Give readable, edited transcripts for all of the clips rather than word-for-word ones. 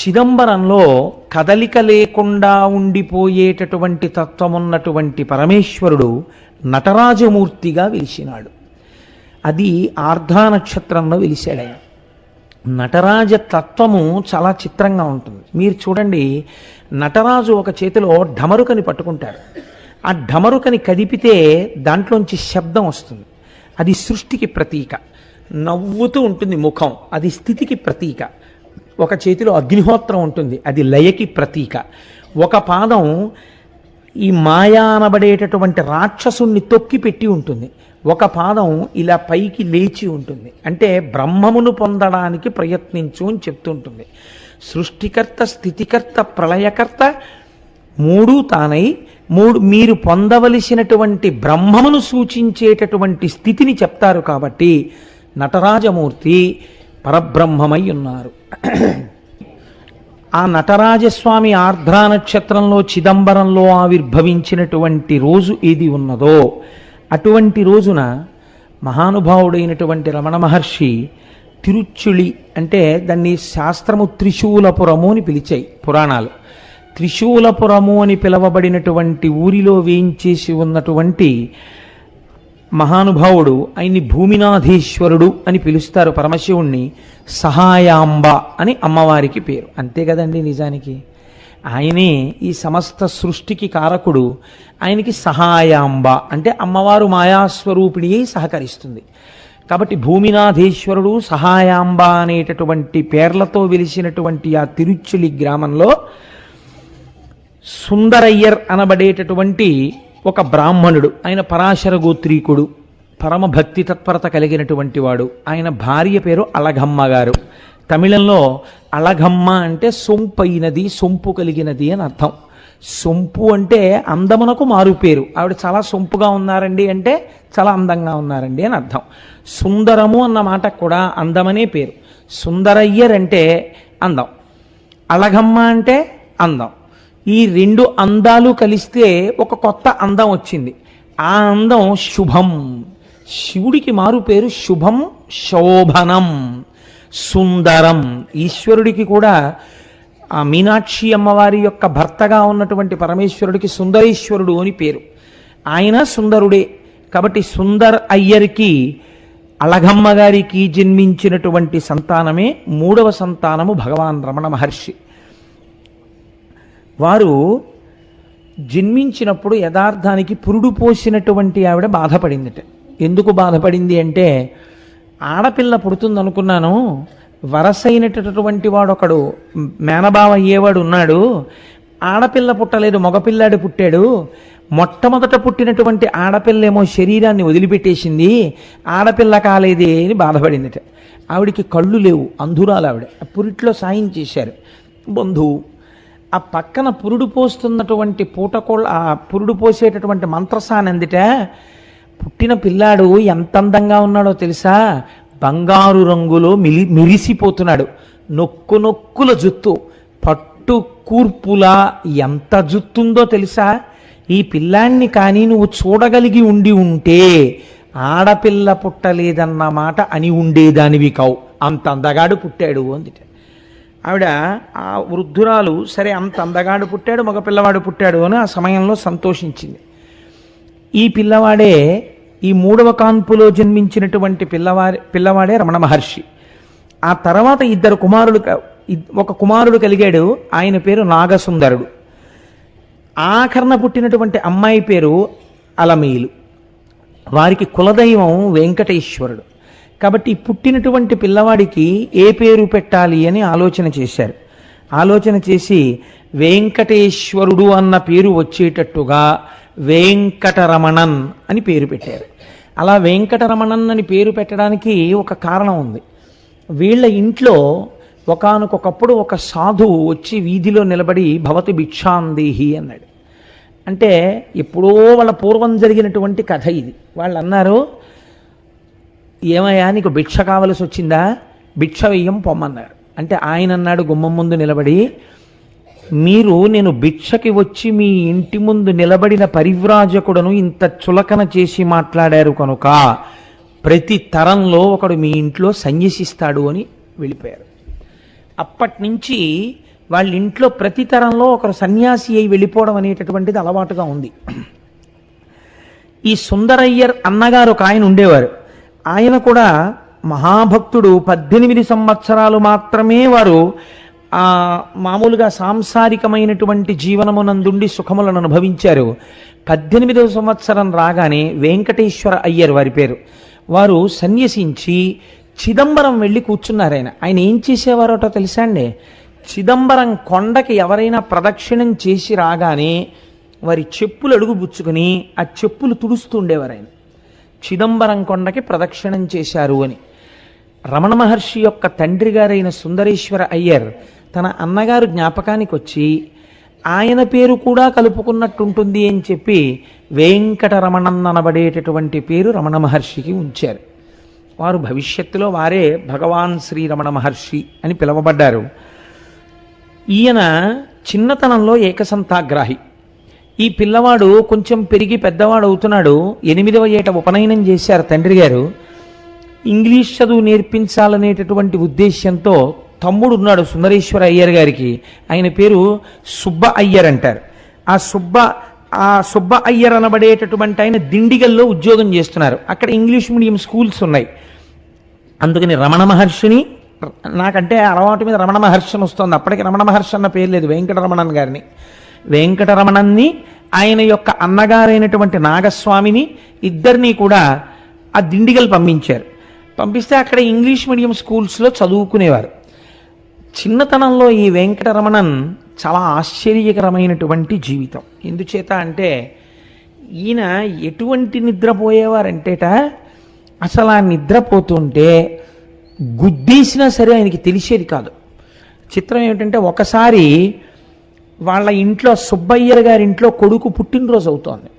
చిదంబరంలో కదలిక లేకుండా ఉండిపోయేటటువంటి తత్వమున్నటువంటి పరమేశ్వరుడు నటరాజమూర్తిగా వెలిసినాడు. అది ఆర్ధా నక్షత్రంలో వెలిశాడు ఆయన. నటరాజ తత్వము చాలా చిత్రంగా ఉంటుంది. మీరు చూడండి, నటరాజు ఒక చేతిలో ఢమరుకని పట్టుకుంటాడు. ఆ ఢమరుకని కదిపితే దాంట్లోంచి శబ్దం వస్తుంది. అది సృష్టికి ప్రతీక. నవ్వుతూ ఉంటుంది ముఖం, అది స్థితికి ప్రతీక. ఒక చేతిలో అగ్నిహోత్రం ఉంటుంది, అది లయకి ప్రతీక. ఒక పాదం ఈ మాయా అనబడేటటువంటి రాక్షసుణ్ణి తొక్కి పెట్టి ఉంటుంది. ఒక పాదం ఇలా పైకి లేచి ఉంటుంది. అంటే బ్రహ్మమును పొందడానికి ప్రయత్నించు అని చెప్తుంటుంది. సృష్టికర్త, స్థితికర్త, ప్రళయకర్త మూడు తానై మీరు పొందవలసినటువంటి బ్రహ్మమును సూచించేటటువంటి స్థితిని చెప్తారు. కాబట్టి నటరాజమూర్తి పరబ్రహ్మమై ఉన్నారు. ఆ నటరాజస్వామి ఆర్ద్రా నక్షత్రంలో చిదంబరంలో ఆవిర్భవించినటువంటి రోజు ఏది ఉన్నదో అటువంటి రోజున మహానుభావుడైనటువంటి రమణ మహర్షి తిరుచుళి, అంటే దాన్ని శాస్త్రము త్రిశూలపురము అని పిలిచాయి పురాణాలు. త్రిశూలపురము అని పిలవబడినటువంటి ఊరిలో వేయించేసి ఉన్నటువంటి మహానుభావుడు, ఆయన్ని భూమినాథేశ్వరుడు అని పిలుస్తారు. పరమశివుణ్ణి సహాయాంబ అని అమ్మవారికి పేరు. అంతే కదండి, నిజానికి ఆయనే ఈ సమస్త సృష్టికి కారకుడు. ఆయనకి సహాయాంబ అంటే అమ్మవారు మాయాస్వరూపిణి అయి సహకరిస్తుంది. కాబట్టి భూమినాథేశ్వరుడు, సహాయాంబ అనేటటువంటి పేర్లతో వెలిసినటువంటి ఆ తిరుచులి గ్రామంలో సుందరయ్యర్ అనబడేటటువంటి ఒక బ్రాహ్మణుడు, ఆయన పరాశర గోత్రీకుడు, పరమ భక్తి తత్పరత కలిగినటువంటి వాడు. ఆయన భార్య పేరు అళగమ్మ గారు. తమిళంలో అళగమ్మ అంటే సొంపైనది, సొంపు కలిగినది అని అర్థం. సొంపు అంటే అందమునకు మారు పేరు. ఆవిడ చాలా సొంపుగా ఉన్నారండి అంటే చాలా అందంగా ఉన్నారండి అని అర్థం. సుందరము అన్న మాట కూడా అందమనే పేరు. సుందరయ్యర్ అంటే అందం, అళగమ్మ అంటే అందం. ఈ రెండు అందాలు కలిస్తే ఒక కొత్త అందం వచ్చింది. ఆ అందం శుభం. శివుడికి మారు పేరు శుభం, శోభనం, సుందరం. ఈశ్వరుడికి కూడా ఆ మీనాక్షి అమ్మవారి యొక్క భర్తగా ఉన్నటువంటి పరమేశ్వరుడికి సుందరేశ్వరుడు అని పేరు. ఆయన సుందరుడే. కాబట్టి సుందర్ అయ్యర్కి, అళగమ్మ గారికి జన్మించినటువంటి సంతానమే మూడవ సంతానము భగవాన్ రమణ మహర్షి. వారు జన్మించినప్పుడు యథార్థానికి పురుడు పోసినటువంటి ఆవిడ బాధపడిందిట. ఎందుకు బాధపడింది అంటే, ఆడపిల్ల పుడుతుందనుకున్నాను, వరసైనటువంటి వాడు ఒకడు మేనబావ అయ్యేవాడు ఉన్నాడు, ఆడపిల్ల పుట్టలేదు, మగపిల్లాడు పుట్టాడు. మొట్టమొదట పుట్టినటువంటి ఆడపిల్లేమో శరీరాన్ని వదిలిపెట్టేసింది, ఆడపిల్ల కాలేదే అని బాధపడిందిట. ఆవిడికి కళ్ళు లేవు, అంధురాలు ఆవిడ. పురిట్లో సాయం చేశారు బంధువు. ఆ పక్కన పురుడు పోస్తున్నటువంటి పూటకోళ్ళ, ఆ పురుడు పోసేటటువంటి మంత్రసాని అందిట, పుట్టిన పిల్లాడు ఎంత అందంగా ఉన్నాడో తెలుసా, బంగారు రంగులో మిరిసిపోతున్నాడు, నొక్కుల జుత్తు, పట్టు కూర్పులా ఎంత జుత్తుందో తెలుసా. ఈ పిల్లాన్ని కానీ నువ్వు చూడగలిగి ఉంటే ఆడపిల్ల పుట్టలేదన్న మాట అని ఉండేదానివి కావు, అంత అందగాడు పుట్టాడు అందిట. ఆవిడ ఆ వృద్ధురాలు, సరే అంత అందగాడు పుట్టాడు, మగపిల్లవాడు పుట్టాడు అని ఆ సమయంలో సంతోషించింది. ఈ పిల్లవాడే, ఈ మూడవ కాన్పులో జన్మించినటువంటి పిల్లవాడే రమణ మహర్షి. ఆ తర్వాత ఒక కుమారుడు కలిగాడు, ఆయన పేరు నాగసుందరుడు. ఆఖరణ పుట్టినటువంటి అమ్మాయి పేరు అలమేలు. వారికి కులదైవం వెంకటేశ్వరుడు. కాబట్టి పుట్టినటువంటి పిల్లవాడికి ఏ పేరు పెట్టాలి అని ఆలోచన చేశారు. ఆలోచన చేసి వెంకటేశ్వరుడు అన్న పేరు వచ్చేటట్టుగా వెంకటరమణన్ అని పేరు పెట్టారు. అలా వెంకటరమణన్ అని పేరు పెట్టడానికి ఒక కారణం ఉంది. వీళ్ళ ఇంట్లో ఒకానొకప్పుడు ఒక సాధువు వచ్చి వీధిలో నిలబడి భవతి భిక్షాందేహి అన్నాడు. అంటే ఎప్పుడో వాళ్ళ పూర్వం జరిగినటువంటి కథ ఇది. వాళ్ళు అన్నారు, ఏమయ్యా నీకు భిక్ష కావలసి వచ్చిందా, భిక్ష వెయ్యం పొమ్మన్నారు. అంటే ఆయన అన్నాడు గుమ్మం ముందు నిలబడి, నేను భిక్షకి వచ్చి మీ ఇంటి ముందు నిలబడిన పరివ్రాజకుడను ఇంత చులకన చేసి మాట్లాడారు కనుక ప్రతి తరంలో ఒకడు మీ ఇంట్లో సన్యసిస్తాడు అని వెళ్ళిపోయారు. అప్పటి నుంచి వాళ్ళ ఇంట్లో ప్రతి తరంలో ఒకరు సన్యాసి అయి వెళ్ళిపోవడం అనేటటువంటిది అలవాటుగా ఉంది. ఈ సుందరయ్యర్ అన్నగారు ఒక ఆయన ఉండేవారు. ఆయన కూడా మహాభక్తుడు. 18 సంవత్సరాలు మాత్రమే వారు మామూలుగా సాంసారికమైనటువంటి జీవనమునందుండి సుఖములను అనుభవించారు. 18వ సంవత్సరం రాగానే వెంకటేశ్వర అయ్యర్ వారి పేరు. వారు సన్యసించి చిదంబరం వెళ్ళి కూర్చున్నారు. ఆయన ఏం చేసేవారోటో తెలుసా అండి? చిదంబరం కొండకి ఎవరైనా ప్రదక్షిణం చేసి రాగానే వారి చెప్పులు అడుగు పుచ్చుకొని ఆ చెప్పులు తుడుస్తూ ఉండేవారు. ఆయన చిదంబరం కొండకి ప్రదక్షిణం చేశారు అని. రమణ మహర్షి యొక్క తండ్రి గారైన సుందరేశ్వర అయ్యర్ తన అన్నగారు జ్ఞాపకానికి వచ్చి ఆయన పేరు కూడా కలుపుకున్నట్టుంటుంది అని చెప్పి వెంకటరమణన్ అనబడేటటువంటి పేరు రమణ మహర్షికి ఉంచారు. వారు భవిష్యత్తులో వారే భగవాన్ శ్రీ రమణ మహర్షి అని పిలువబడ్డారు. ఈయన చిన్నతనంలో ఏకసంతాగ్రాహి. ఈ పిల్లవాడు కొంచెం పెరిగి పెద్దవాడు అవుతున్నాడు. 8వ ఏట ఉపనయనం చేశారు తండ్రి గారు. ఇంగ్లీష్ చదువు నేర్పించాలనేటటువంటి ఉద్దేశ్యంతో తమ్ముడు ఉన్నాడు సుందరేశ్వర అయ్యర్ గారికి. ఆయన పేరు సుబ్బ అయ్యర్ అంటారు. ఆ సుబ్బ అయ్యర్ అనబడేటటువంటి ఆయన దిండిగల్లో ఉద్యోగం చేస్తున్నారు. అక్కడ ఇంగ్లీష్ మీడియం స్కూల్స్ ఉన్నాయి. అందుకని రమణ మహర్షిని, నాకంటే అలవాటు మీద రమణ మహర్షి అని వస్తుంది, అప్పటికి రమణ మహర్షి అన్న పేరు లేదు, వెంకటరమణన్ గారిని, వెంకటరమణన్ని ఆయన యొక్క అన్నగారైనటువంటి నాగస్వామిని ఇద్దరినీ కూడా ఆ దిండిగల్ పంపించారు. పంపిస్తే అక్కడ ఇంగ్లీష్ మీడియం స్కూల్స్లో చదువుకునేవారు. చిన్నతనంలో ఈ వెంకటరమణన్ చాలా ఆశ్చర్యకరమైనటువంటి జీవితం. ఎందుచేత అంటే ఈయన ఎటువంటి నిద్రపోయేవారంటేట, అసలు ఆ నిద్రపోతుంటే గుద్దీసినా సరే ఆయనకి తెలిసేది కాదు. చిత్రం ఏమిటంటే ఒకసారి వాళ్ళ ఇంట్లో సుబ్బయ్యర్ గారి ఇంట్లో కొడుకు పుట్టినరోజు అవుతోంది.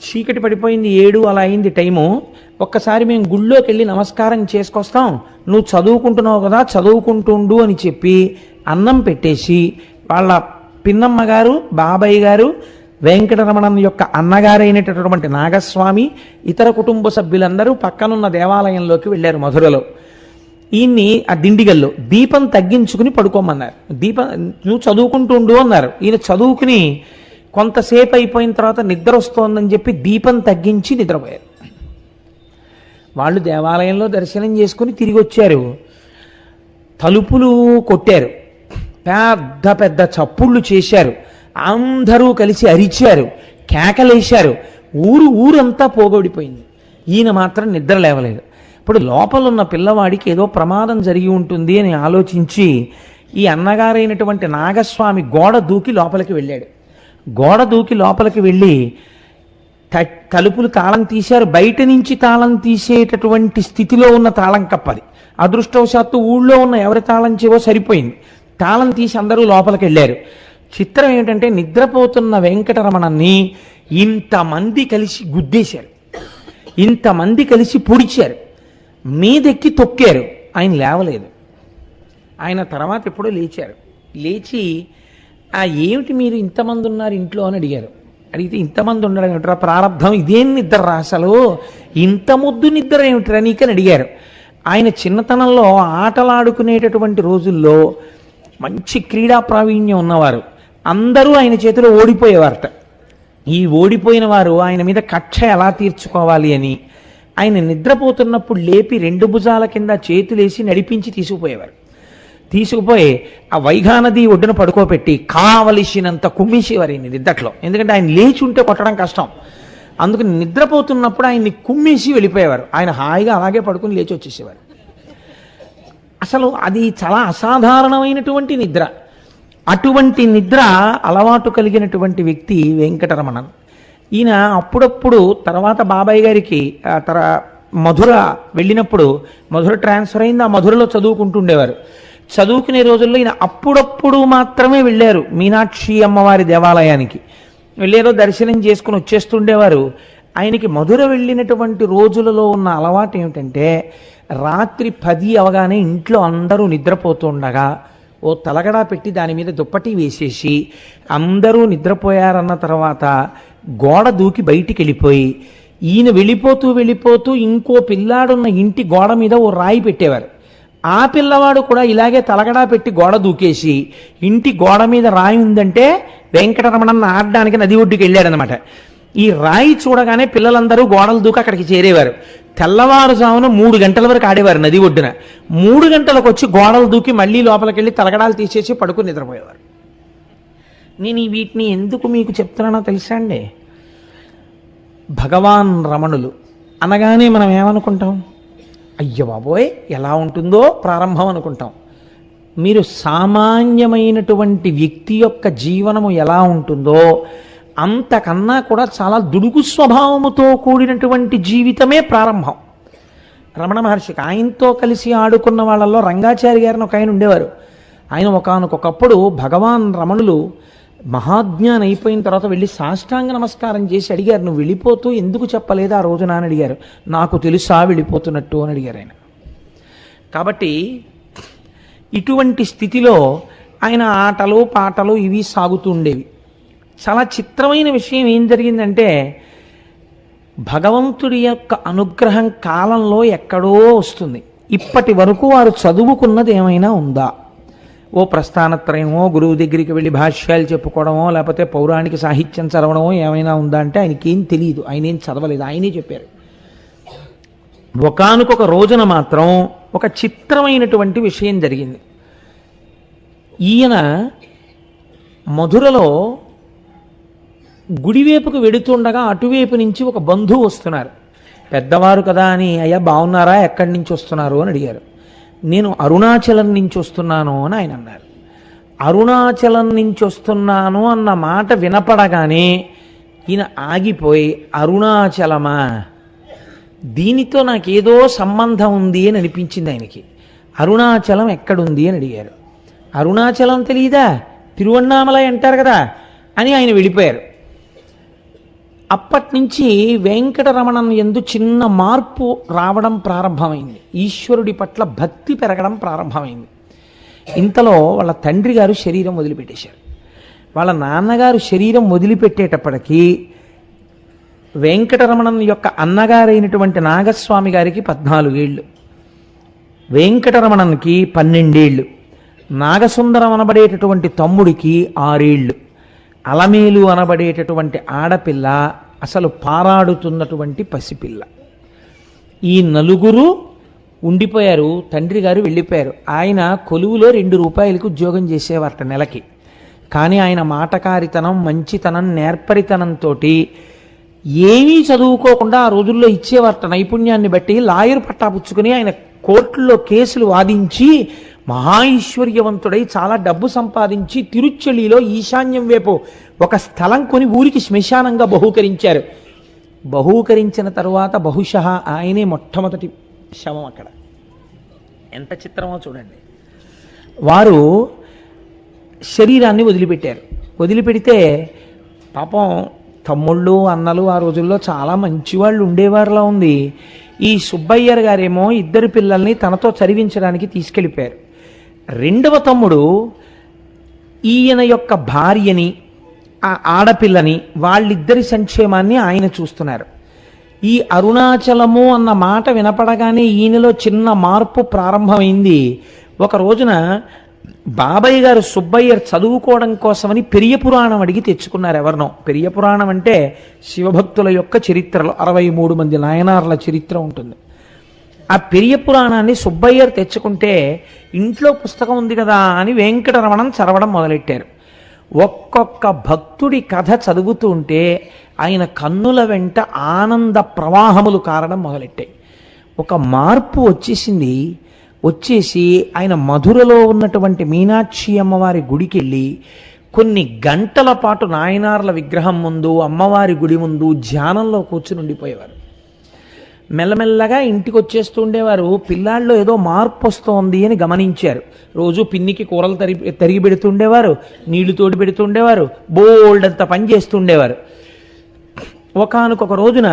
చీకటి పడిపోయింది, 7 అలా అయింది టైము. ఒక్కసారి మేము గుళ్ళోకి వెళ్ళి నమస్కారం చేసుకొస్తాం, నువ్వు చదువుకుంటున్నావు కదా చదువుకుంటుండు అని చెప్పి అన్నం పెట్టేసి వాళ్ళ పిన్నమ్మ గారు, బాబాయ్ గారు, వెంకటరమణన్ యొక్క అన్నగారైనటువంటి నాగస్వామి, ఇతర కుటుంబ సభ్యులందరూ పక్కనున్న దేవాలయంలోకి వెళ్ళారు మధురలో. ఈయన్ని ఆ దిండిగల్లో దీపం తగ్గించుకుని పడుకోమన్నారు. నువ్వు చదువుకుంటుండు అన్నారు. ఈయన చదువుకుని కొంతసేపు అయిపోయిన తర్వాత నిద్ర వస్తోందని చెప్పి దీపం తగ్గించి నిద్రపోయారు. వాళ్ళు దేవాలయంలో దర్శనం చేసుకుని తిరిగి వచ్చారు. తలుపులు కొట్టారు, పెద్ద పెద్ద చప్పుళ్ళు చేశారు, అందరూ కలిసి అరిచారు, కేకలేశారు. ఊరంతా పోగొడిపోయింది. ఈయన మాత్రం నిద్ర లేవలేదు. ఇప్పుడు లోపల ఉన్న పిల్లవాడికి ఏదో ప్రమాదం జరిగి ఉంటుంది అని ఆలోచించి ఈ అన్నగారైనటువంటి నాగస్వామి గోడ దూకి లోపలికి వెళ్ళాడు. గోడ దూకి లోపలికి వెళ్ళి తలుపులు తాళం తీశారు. బయట నుంచి తాళం తీసేటటువంటి స్థితిలో ఉన్న తాళం కప్పది. అదృష్టవశాత్తు ఊళ్ళో ఉన్న ఎవరి తాళం చెవో సరిపోయింది. తాళం తీసి అందరూ లోపలికి వెళ్ళారు. చిత్రం ఏమిటంటే నిద్రపోతున్న వెంకటరమణన్ని ఇంతమంది కలిసి గుద్దేశారు, ఇంతమంది కలిసి పొడిచారు, మీదెక్కి తొక్కారు. ఆయన లేవలేదు. ఆయన తర్వాత ఎప్పుడో లేచారు. లేచి ఏమిటి మీరు ఇంతమంది ఉన్నారు ఇంట్లో అని అడిగారు. అడిగితే ఇంతమంది ఉండడం ఏమిట్రా, ప్రారంధం ఇదేం నిద్ర రా, అసలు ఇంత ముద్దు నిద్ర ఏమిట్రా నీకని అడిగారు. ఆయన చిన్నతనంలో ఆటలాడుకునేటటువంటి రోజుల్లో మంచి క్రీడా ప్రావీణ్యం ఉన్నవారు. అందరూ ఆయన చేతిలో ఓడిపోయేవారట. ఈ ఓడిపోయిన వారు ఆయన మీద కక్ష ఎలా తీర్చుకోవాలి అని ఆయన నిద్రపోతున్నప్పుడు లేపి 2 భుజాల కింద చేతులేసి నడిపించి తీసుకుపోయేవారు. తీసుకుపోయి ఆ వైఘానది ఒడ్డున పడుకోబెట్టి కావలసినంత కుమ్మేసేవారు ఈయన నిద్దట్లో. ఎందుకంటే ఆయన లేచి ఉంటే కొట్టడం కష్టం. అందుకని నిద్రపోతున్నప్పుడు ఆయన్ని కుమ్మేసి వెళ్ళిపోయేవారు. ఆయన హాయిగా అలాగే పడుకుని లేచి వచ్చేసేవారు. అసలు అది చాలా అసాధారణమైనటువంటి నిద్ర. అటువంటి నిద్ర అలవాటు కలిగినటువంటి వ్యక్తి వెంకటరమణన్. ఈయన అప్పుడప్పుడు తర్వాత బాబాయ్ గారికి మధుర వెళ్ళినప్పుడు, మధుర ట్రాన్స్ఫర్ అయింది, ఆ మధురలో చదువుకుంటుండేవారు. చదువుకునే రోజుల్లో ఈయన అప్పుడప్పుడు మాత్రమే వెళ్ళారు మీనాక్షి అమ్మవారి దేవాలయానికి. వెళ్ళేదో దర్శనం చేసుకుని వచ్చేస్తుండేవారు. ఆయనకి మధుర వెళ్ళినటువంటి రోజులలో ఉన్న అలవాటు ఏమిటంటే రాత్రి 10 అవగానే ఇంట్లో అందరూ నిద్రపోతుండగా ఓ తలగడా పెట్టి దాని మీద దుప్పటి వేసేసి అందరూ నిద్రపోయారన్న తర్వాత గోడ దూకి బయటికి వెళ్ళిపోయి ఈయన వెళ్ళిపోతూ ఇంకో పిల్లాడున్న ఇంటి గోడ మీద ఓ రాయి పెట్టేవారు. ఆ పిల్లవాడు కూడా ఇలాగే తలగడా పెట్టి గోడ దూకేసి ఇంటి గోడ మీద రాయి ఉందంటే వెంకటరమణన్న ఆడడానికి నది ఒడ్డుకి వెళ్ళాడనమాట. ఈ రాయి చూడగానే పిల్లలందరూ గోడలు దూకి అక్కడికి చేరేవారు. తెల్లవారుజామున 3 గంటల వరకు ఆడేవారు నది ఒడ్డున. 3 గంటలకు వచ్చి గోడలు దూకి మళ్ళీ లోపలికి వెళ్ళి తలగడాలు తీసేసి పడుకుని నిద్రపోయేవారు. నేను వీటిని ఎందుకు మీకు చెప్తున్నానో తెలుసా అండి? భగవాన్ రమణులు అనగానే మనం ఏమనుకుంటాం? అయ్య బాబోయ్ ఎలా ఉంటుందో ప్రారంభం అనుకుంటాం. మీరు సామాన్యమైనటువంటి వ్యక్తి యొక్క జీవనము ఎలా ఉంటుందో అంతకన్నా కూడా చాలా దుడుగు స్వభావముతో కూడినటువంటి జీవితమే ప్రారంభం. రమణ మహర్షికి ఆయనతో కలిసి ఆడుకున్న వాళ్ళల్లో రంగాచారి గారిని ఒక ఆయన ఉండేవారు. ఆయన ఒకానొకప్పుడు భగవాన్ రమణులు మహాజ్ఞానం అయిపోయిన తర్వాత వెళ్ళి సాష్టాంగ నమస్కారం చేసి అడిగారు, నువ్వు వెళ్ళిపోతూ ఎందుకు చెప్పలేదు ఆ రోజున అని అడిగారు. నాకు తెలుసా వెళ్ళిపోతున్నట్టు అని అడిగారు ఆయన. కాబట్టి ఇటువంటి స్థితిలో ఆయన ఆటలు పాటలు ఇవి సాగుతూ ఉండేవి. చాలా చిత్రమైన విషయం ఏం జరిగిందంటే, భగవంతుడి యొక్క అనుగ్రహం కాలంలో ఎక్కడో వస్తుంది. ఇప్పటి వరకు వారు చదువుకున్నది ఏమైనా ఉందా? ఓ ప్రస్థానత్రయమో, గురువు దగ్గరికి వెళ్ళి భాష్యాలు చెప్పుకోవడమో, లేకపోతే పౌరాణిక సాహిత్యం చదవడమో ఏమైనా ఉందా అంటే ఆయనకేం తెలియదు, ఆయన ఏం చదవలేదు, ఆయనే చెప్పారు. ఒకానొక రోజున మాత్రం ఒక చిత్రమైనటువంటి విషయం జరిగింది. ఈయన మధురలో గుడివైపుకు వెడుతుండగా అటువైపు నుంచి ఒక బంధువు వస్తున్నారు. పెద్దవారు కదా అని, అయ్యా బాగున్నారా, ఎక్కడి నుంచి వస్తున్నారు అని అడిగారు. నేను అరుణాచలం నుంచి వస్తున్నాను అని ఆయన అన్నారు. అరుణాచలం నుంచి వస్తున్నాను అన్న మాట వినపడగానే ఈయన ఆగిపోయి, అరుణాచలమా, దీనితో నాకేదో సంబంధం ఉంది అని అనిపించింది ఆయనకి. అరుణాచలం ఎక్కడుంది అని అడిగారు. అరుణాచలం తెలియదా, తిరువణ్ణామలై అంటారు కదా అని ఆయన వెళ్ళిపోయారు. అప్పటి నుంచి వెంకటరమణన్ యందు చిన్న మార్పు రావడం ప్రారంభమైంది. ఈశ్వరుడి పట్ల భక్తి పెరగడం ప్రారంభమైంది. ఇంతలో వాళ్ళ తండ్రి గారు శరీరం వదిలిపెట్టేశారు. వాళ్ళ నాన్నగారు శరీరం వదిలిపెట్టేటప్పటికీ వెంకటరమణన్ యొక్క అన్నగారైనటువంటి నాగస్వామి గారికి 14 ఏళ్ళు, వెంకటరమణన్కి 12 ఏళ్ళు, నాగసుందరం అనబడేటటువంటి తమ్ముడికి 6 ఏళ్ళు, అలమేలు అనబడేటటువంటి ఆడపిల్ల అసలు పారాడుతున్నటువంటి పసిపిల్ల. ఈ నలుగురు ఉండిపోయారు. తండ్రి గారు వెళ్ళిపోయారు. ఆయన కొలువులో 2 రూపాయలకు ఉద్యోగం చేసేవారట నెలకి. కానీ ఆయన మాటకారితనం, మంచితనం, నేర్పరితనంతో ఏమీ చదువుకోకుండా ఆ రోజుల్లో ఇచ్చేవారట. నైపుణ్యాన్ని బట్టి లాయర్ పట్టా పుచ్చుకుని ఆయన కోర్టుల్లో కేసులు వాదించి మహాైశ్వర్యవంతుడై చాలా డబ్బు సంపాదించి తిరుచెలిలో ఈశాన్యం వైపు ఒక స్థలం కొని ఊరికి శ్మశానంగా బహూకరించారు. బహూకరించిన తరువాత బహుశః ఆయనే మొట్టమొదటి శవం అక్కడ. ఎంత చిత్రమో చూడండి. వారు శరీరాన్ని వదిలిపెట్టారు. వదిలిపెడితే పాపం తమ్ముళ్ళు అన్నలు ఆ రోజుల్లో చాలా మంచివాళ్ళు ఉండేవారులా ఉంది. ఈ సుబ్బయ్యర్ గారేమో 2 పిల్లల్ని తనతో చదివించడానికి తీసుకెళ్ళిపోయారు. 2వ తమ్ముడు ఈయన యొక్క భార్యని, ఆ ఆడపిల్లని, వాళ్ళిద్దరి సంక్షేమాన్ని ఆయన చూస్తున్నారు. ఈ అరుణాచలము అన్న మాట వినపడగానే ఈయనలో చిన్న మార్పు ప్రారంభమైంది. ఒక రోజున బాబాయ్ గారు సుబ్బయ్యర్ చదువుకోవడం కోసమని పెరియ పురాణం అడిగి తెచ్చుకున్నారు ఎవరినో. పెరియ పురాణం అంటే శివభక్తుల యొక్క చరిత్రలో 63 మంది నాయనార్ల చరిత్ర ఉంటుంది. ఆ పెరియ పురాణాన్ని సుబ్బయ్యర్ తెచ్చుకుంటే ఇంట్లో పుస్తకం ఉంది కదా అని వెంకటరమణన్ చదవడం మొదలెట్టారు. ఒక్కొక్క భక్తుడి కథ చదువుతూ ఉంటే ఆయన కన్నుల వెంట ఆనంద ప్రవాహములు కారడం మొదలెట్టాయి. ఒక మార్పు వచ్చేసింది. వచ్చేసి ఆయన మధురలో ఉన్నటువంటి మీనాక్షి అమ్మవారి గుడికి వెళ్ళి కొన్ని గంటల పాటు నాయనార్ల విగ్రహం ముందు, అమ్మవారి గుడి ముందు ధ్యానంలో కూర్చుని ఉండిపోయేవారు. మెల్లమెల్లగా ఇంటికి వచ్చేస్తూ ఉండేవారు. పిల్లాళ్ళలో ఏదో మార్పు వస్తోంది అని గమనించారు. రోజు పిన్నికి కూరలు తరిగి పెడుతుండేవారు, నీళ్లు తోడి పెడుతుండేవారు, బోల్డ్ అంత పని చేస్తుండేవారు. ఒకానొక రోజున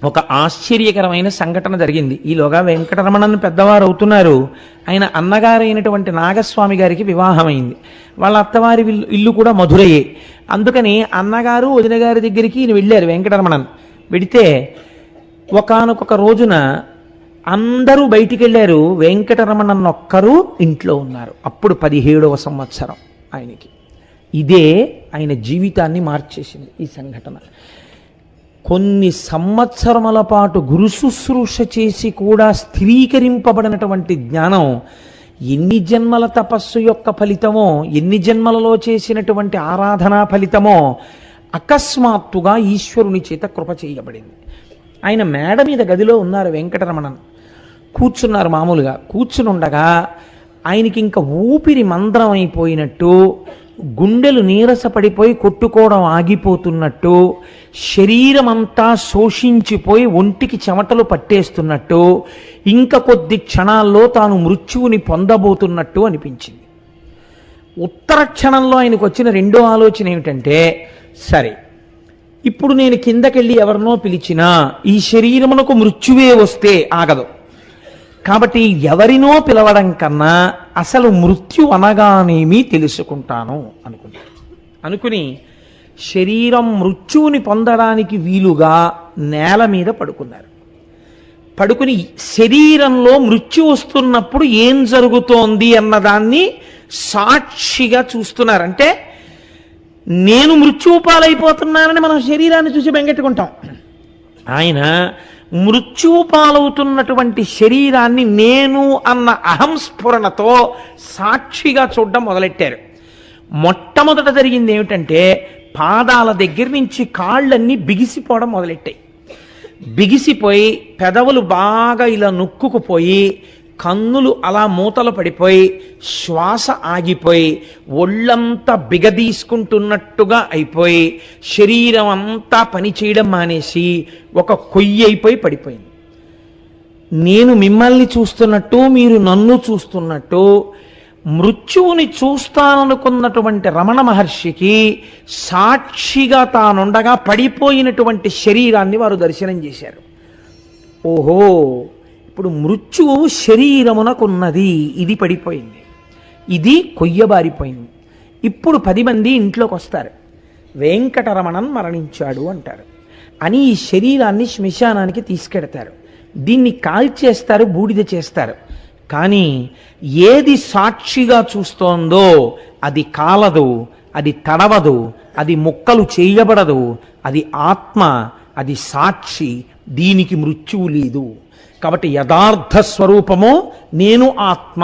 ఒక ఆశ్చర్యకరమైన సంఘటన జరిగింది. ఈలోగా వెంకటరమణన్ పెద్దవారు అవుతున్నారు. ఆయన అన్నగారైనటువంటి నాగస్వామి గారికి వివాహమైంది. వాళ్ళ అత్తవారి ఇల్లు కూడా మధురయే. అందుకని అన్నగారు వదిన గారి దగ్గరికి ఈయన వెళ్ళారు వెంకటరమణన్. వెడితే ఒకానొక రోజున అందరూ బయటికి వెళ్ళారు, వెంకటరమణన్ ఒక్కరు ఇంట్లో ఉన్నారు. అప్పుడు 17వ సంవత్సరం ఆయనకి. ఇదే ఆయన జీవితాన్ని మార్చేసింది ఈ సంఘటన. కొన్ని సంవత్సరముల పాటు గురు శుశ్రూష చేసి కూడా స్థిరీకరింపబడినటువంటి జ్ఞానం ఎన్ని జన్మల తపస్సు యొక్క ఫలితమో, ఎన్ని జన్మలలో చేసినటువంటి ఆరాధనా ఫలితమో అకస్మాత్తుగా ఈశ్వరుని చేత కృప చేయబడింది. ఆయన మేడ మీద గదిలో ఉన్నారు వెంకటరమణన్, కూర్చున్నారు. మామూలుగా కూర్చుని ఉండగా ఆయనకి ఇంకా ఊపిరి మంద్రం అయిపోయినట్టు, గుండెలు నీరసపడిపోయి కొట్టుకోవడం ఆగిపోతున్నట్టు, శరీరం అంతా శోషించిపోయి ఒంటికి చెమటలు పట్టేస్తున్నట్టు, ఇంకా కొద్ది క్షణాల్లో తాను మృత్యువుని పొందబోతున్నట్టు అనిపించింది. ఉత్తర క్షణంలో ఆయనకు వచ్చిన రెండో ఆలోచన ఏమిటంటే, సరే ఇప్పుడు నేను కిందకెళ్ళి ఎవరినో పిలిచినా ఈ శరీరమునకు మృత్యువే వస్తే ఆగదు, కాబట్టి ఎవరినో పిలవడం కన్నా అసలు మృత్యు అనగానేమీ తెలుసుకుంటాను అనుకుని శరీరం మృత్యువుని పొందడానికి వీలుగా నేల మీద పడుకున్నారు. పడుకుని శరీరంలో మృత్యు వస్తున్నప్పుడు ఏం జరుగుతోంది అన్నదాన్ని సాక్షిగా చూస్తున్నారు. అంటే నేను మృత్యుపాలైపోతున్నానని మనం శరీరాన్ని చూసి బెంగెట్టుకుంటాం. ఆయన మృత్యుపాలవుతున్నటువంటి శరీరాన్ని నేను అన్న అహంస్ఫురణతో సాక్షిగా చూడడం మొదలెట్టారు. మొట్టమొదట జరిగింది ఏమిటంటే, పాదాల దగ్గర నుంచి కాళ్ళన్నీ బిగిసిపోవడం మొదలెట్టాయి. బిగిసిపోయి పెదవులు బాగా ఇలా నొక్కుకుపోయి, కన్నులు అలా మూతలు పడిపోయి, శ్వాస ఆగిపోయి, ఒళ్ళంతా బిగదీసుకుంటున్నట్టుగా అయిపోయి, శరీరం అంతా పనిచేయడం మానేసి ఒక కొయ్యి అయిపోయి పడిపోయింది. నేను మిమ్మల్ని చూస్తున్నట్టు, మీరు నన్ను చూస్తున్నట్టు, మృత్యువుని చూస్తాననుకున్నటువంటి రమణ మహర్షికి సాక్షిగా తానుండగా పడిపోయినటువంటి శరీరాన్ని వారు దర్శనం చేశారు. ఓహో, ఇప్పుడు మృత్యువు శరీరమునకున్నది, ఇది పడిపోయింది, ఇది కొయ్యబారిపోయింది. ఇప్పుడు 10 మంది ఇంట్లోకి వస్తారు, వెంకటరమణన్ మరణించాడు అంటారు అని ఈ శరీరాన్ని శ్మశానానికి తీసుకెడతారు. దీన్ని కాల్చేస్తారు, బూడిద చేస్తారు. కానీ ఏది సాక్షిగా చూస్తోందో అది కాలదు, అది తడవదు, అది ముక్కలు చేయబడదు, అది ఆత్మ, అది సాక్షి, దీనికి మృత్యువు లేదు. కాబట్టి యథార్థ స్వరూపము నేను ఆత్మ,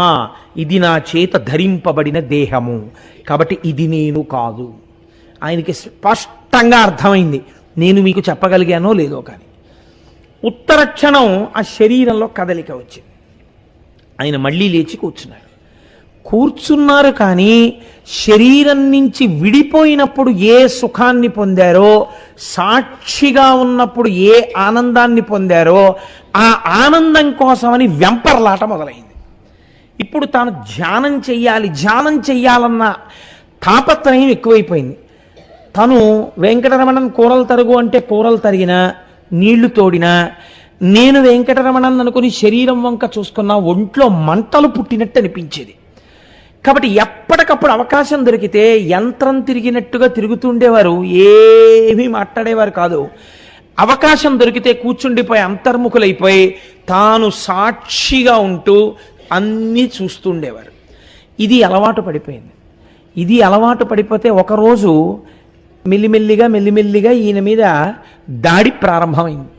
ఇది నా చేత ధరింపబడిన దేహము, కాబట్టి ఇది నేను కాదు. ఆయనకి స్పష్టంగా అర్థమైంది, నేను మీకు చెప్పగలిగానో లేదో. కానీ ఉత్తర క్షణం ఆ శరీరంలో కదలిక వచ్చింది. ఆయన మళ్ళీ లేచి కూర్చున్నారు. కానీ శరీరం నుంచి విడిపోయినప్పుడు ఏ సుఖాన్ని పొందారో, సాక్షిగా ఉన్నప్పుడు ఏ ఆనందాన్ని పొందారో, ఆ ఆనందం కోసమని వెంపర్లాట మొదలైంది. ఇప్పుడు తాను ధ్యానం చెయ్యాలన్న తాపత్రయం ఎక్కువైపోయింది. తను వెంకటరమణన్ కూరలు తరుగు అంటే కూరలు తరిగినా, నీళ్లు తోడినా, నేను వెంకటరమణన్ అనుకుని శరీరం వంక చూసుకున్నా ఒంట్లో మంటలు పుట్టినట్టు అనిపించేది. కాబట్టి ఎప్పటికప్పుడు అవకాశం దొరికితే యంత్రం తిరిగినట్టుగా తిరుగుతుండేవారు, ఏమీ మాట్లాడేవారు కాదు. అవకాశం దొరికితే కూర్చుండిపోయి అంతర్ముఖులైపోయి తాను సాక్షిగా ఉంటూ అన్నీ చూస్తుండేవారు. ఇది అలవాటు పడిపోయింది. ఇది అలవాటు పడిపోతే ఒకరోజు మెల్లిమెల్లిగా ఈయన మీద దాడి ప్రారంభమైంది.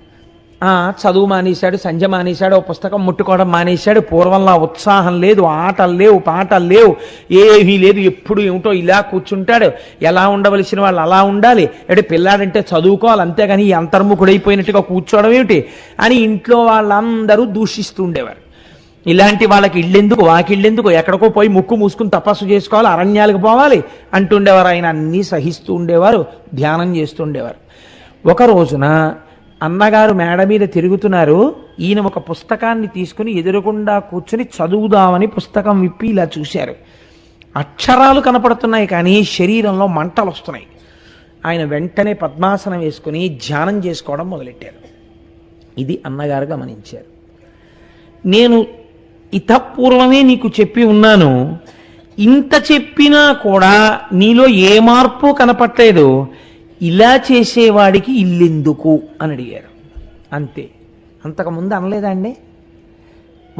చదువు మానేశాడు, సంధ్య మానేశాడు, ఓ పుస్తకం ముట్టుకోవడం మానేశాడు. పూర్వంలా ఉత్సాహం లేదు, ఆటలు లేవు, పాటలు లేవు, ఏమీ లేదు. ఎప్పుడు ఏమిటో ఇలా కూర్చుంటాడు. ఎలా ఉండవలసిన వాళ్ళు అలా ఉండాలి, అంటే పిల్లాడంటే చదువుకోవాలి, అంతేగాని ఈ అంతర్ముఖుడైపోయినట్టుగా కూర్చోవడం ఏమిటి అని ఇంట్లో వాళ్ళందరూ దూషిస్తూ ఉండేవారు. ఇలాంటి వాళ్ళకి ఇళ్ళెందుకు, వాకిళ్ళెందుకు, ఎక్కడికో పోయి ముక్కు మూసుకుని తపస్సు చేసుకోవాలి, అరణ్యాలకు పోవాలి అంటుండేవారు. ఆయన అన్నీ సహిస్తూ ఉండేవారు, ధ్యానం చేస్తూ ఉండేవారు. ఒక రోజున అన్నగారు మేడ మీద తిరుగుతున్నారు. ఈయన ఒక పుస్తకాన్ని తీసుకుని ఎదురుగుండా కూర్చుని చదువుదామని పుస్తకం విప్పి ఇలా చూశారు. అక్షరాలు కనపడుతున్నాయి కానీ శరీరంలో మంటలు వస్తున్నాయి. ఆయన వెంటనే పద్మాసనం వేసుకుని ధ్యానం చేసుకోవడం మొదలెట్టారు. ఇది అన్నగారు గమనించారు. నేను ఇతపూర్వమే నీకు చెప్పి ఉన్నాను, ఇంత చెప్పినా కూడా నీలో ఏ మార్పు కనపట్లేదు, ఇలా చేసేవాడికి ఇల్లెందుకు అని అడిగారు. అంతే, అంతకుముందు అనలేదా అండి?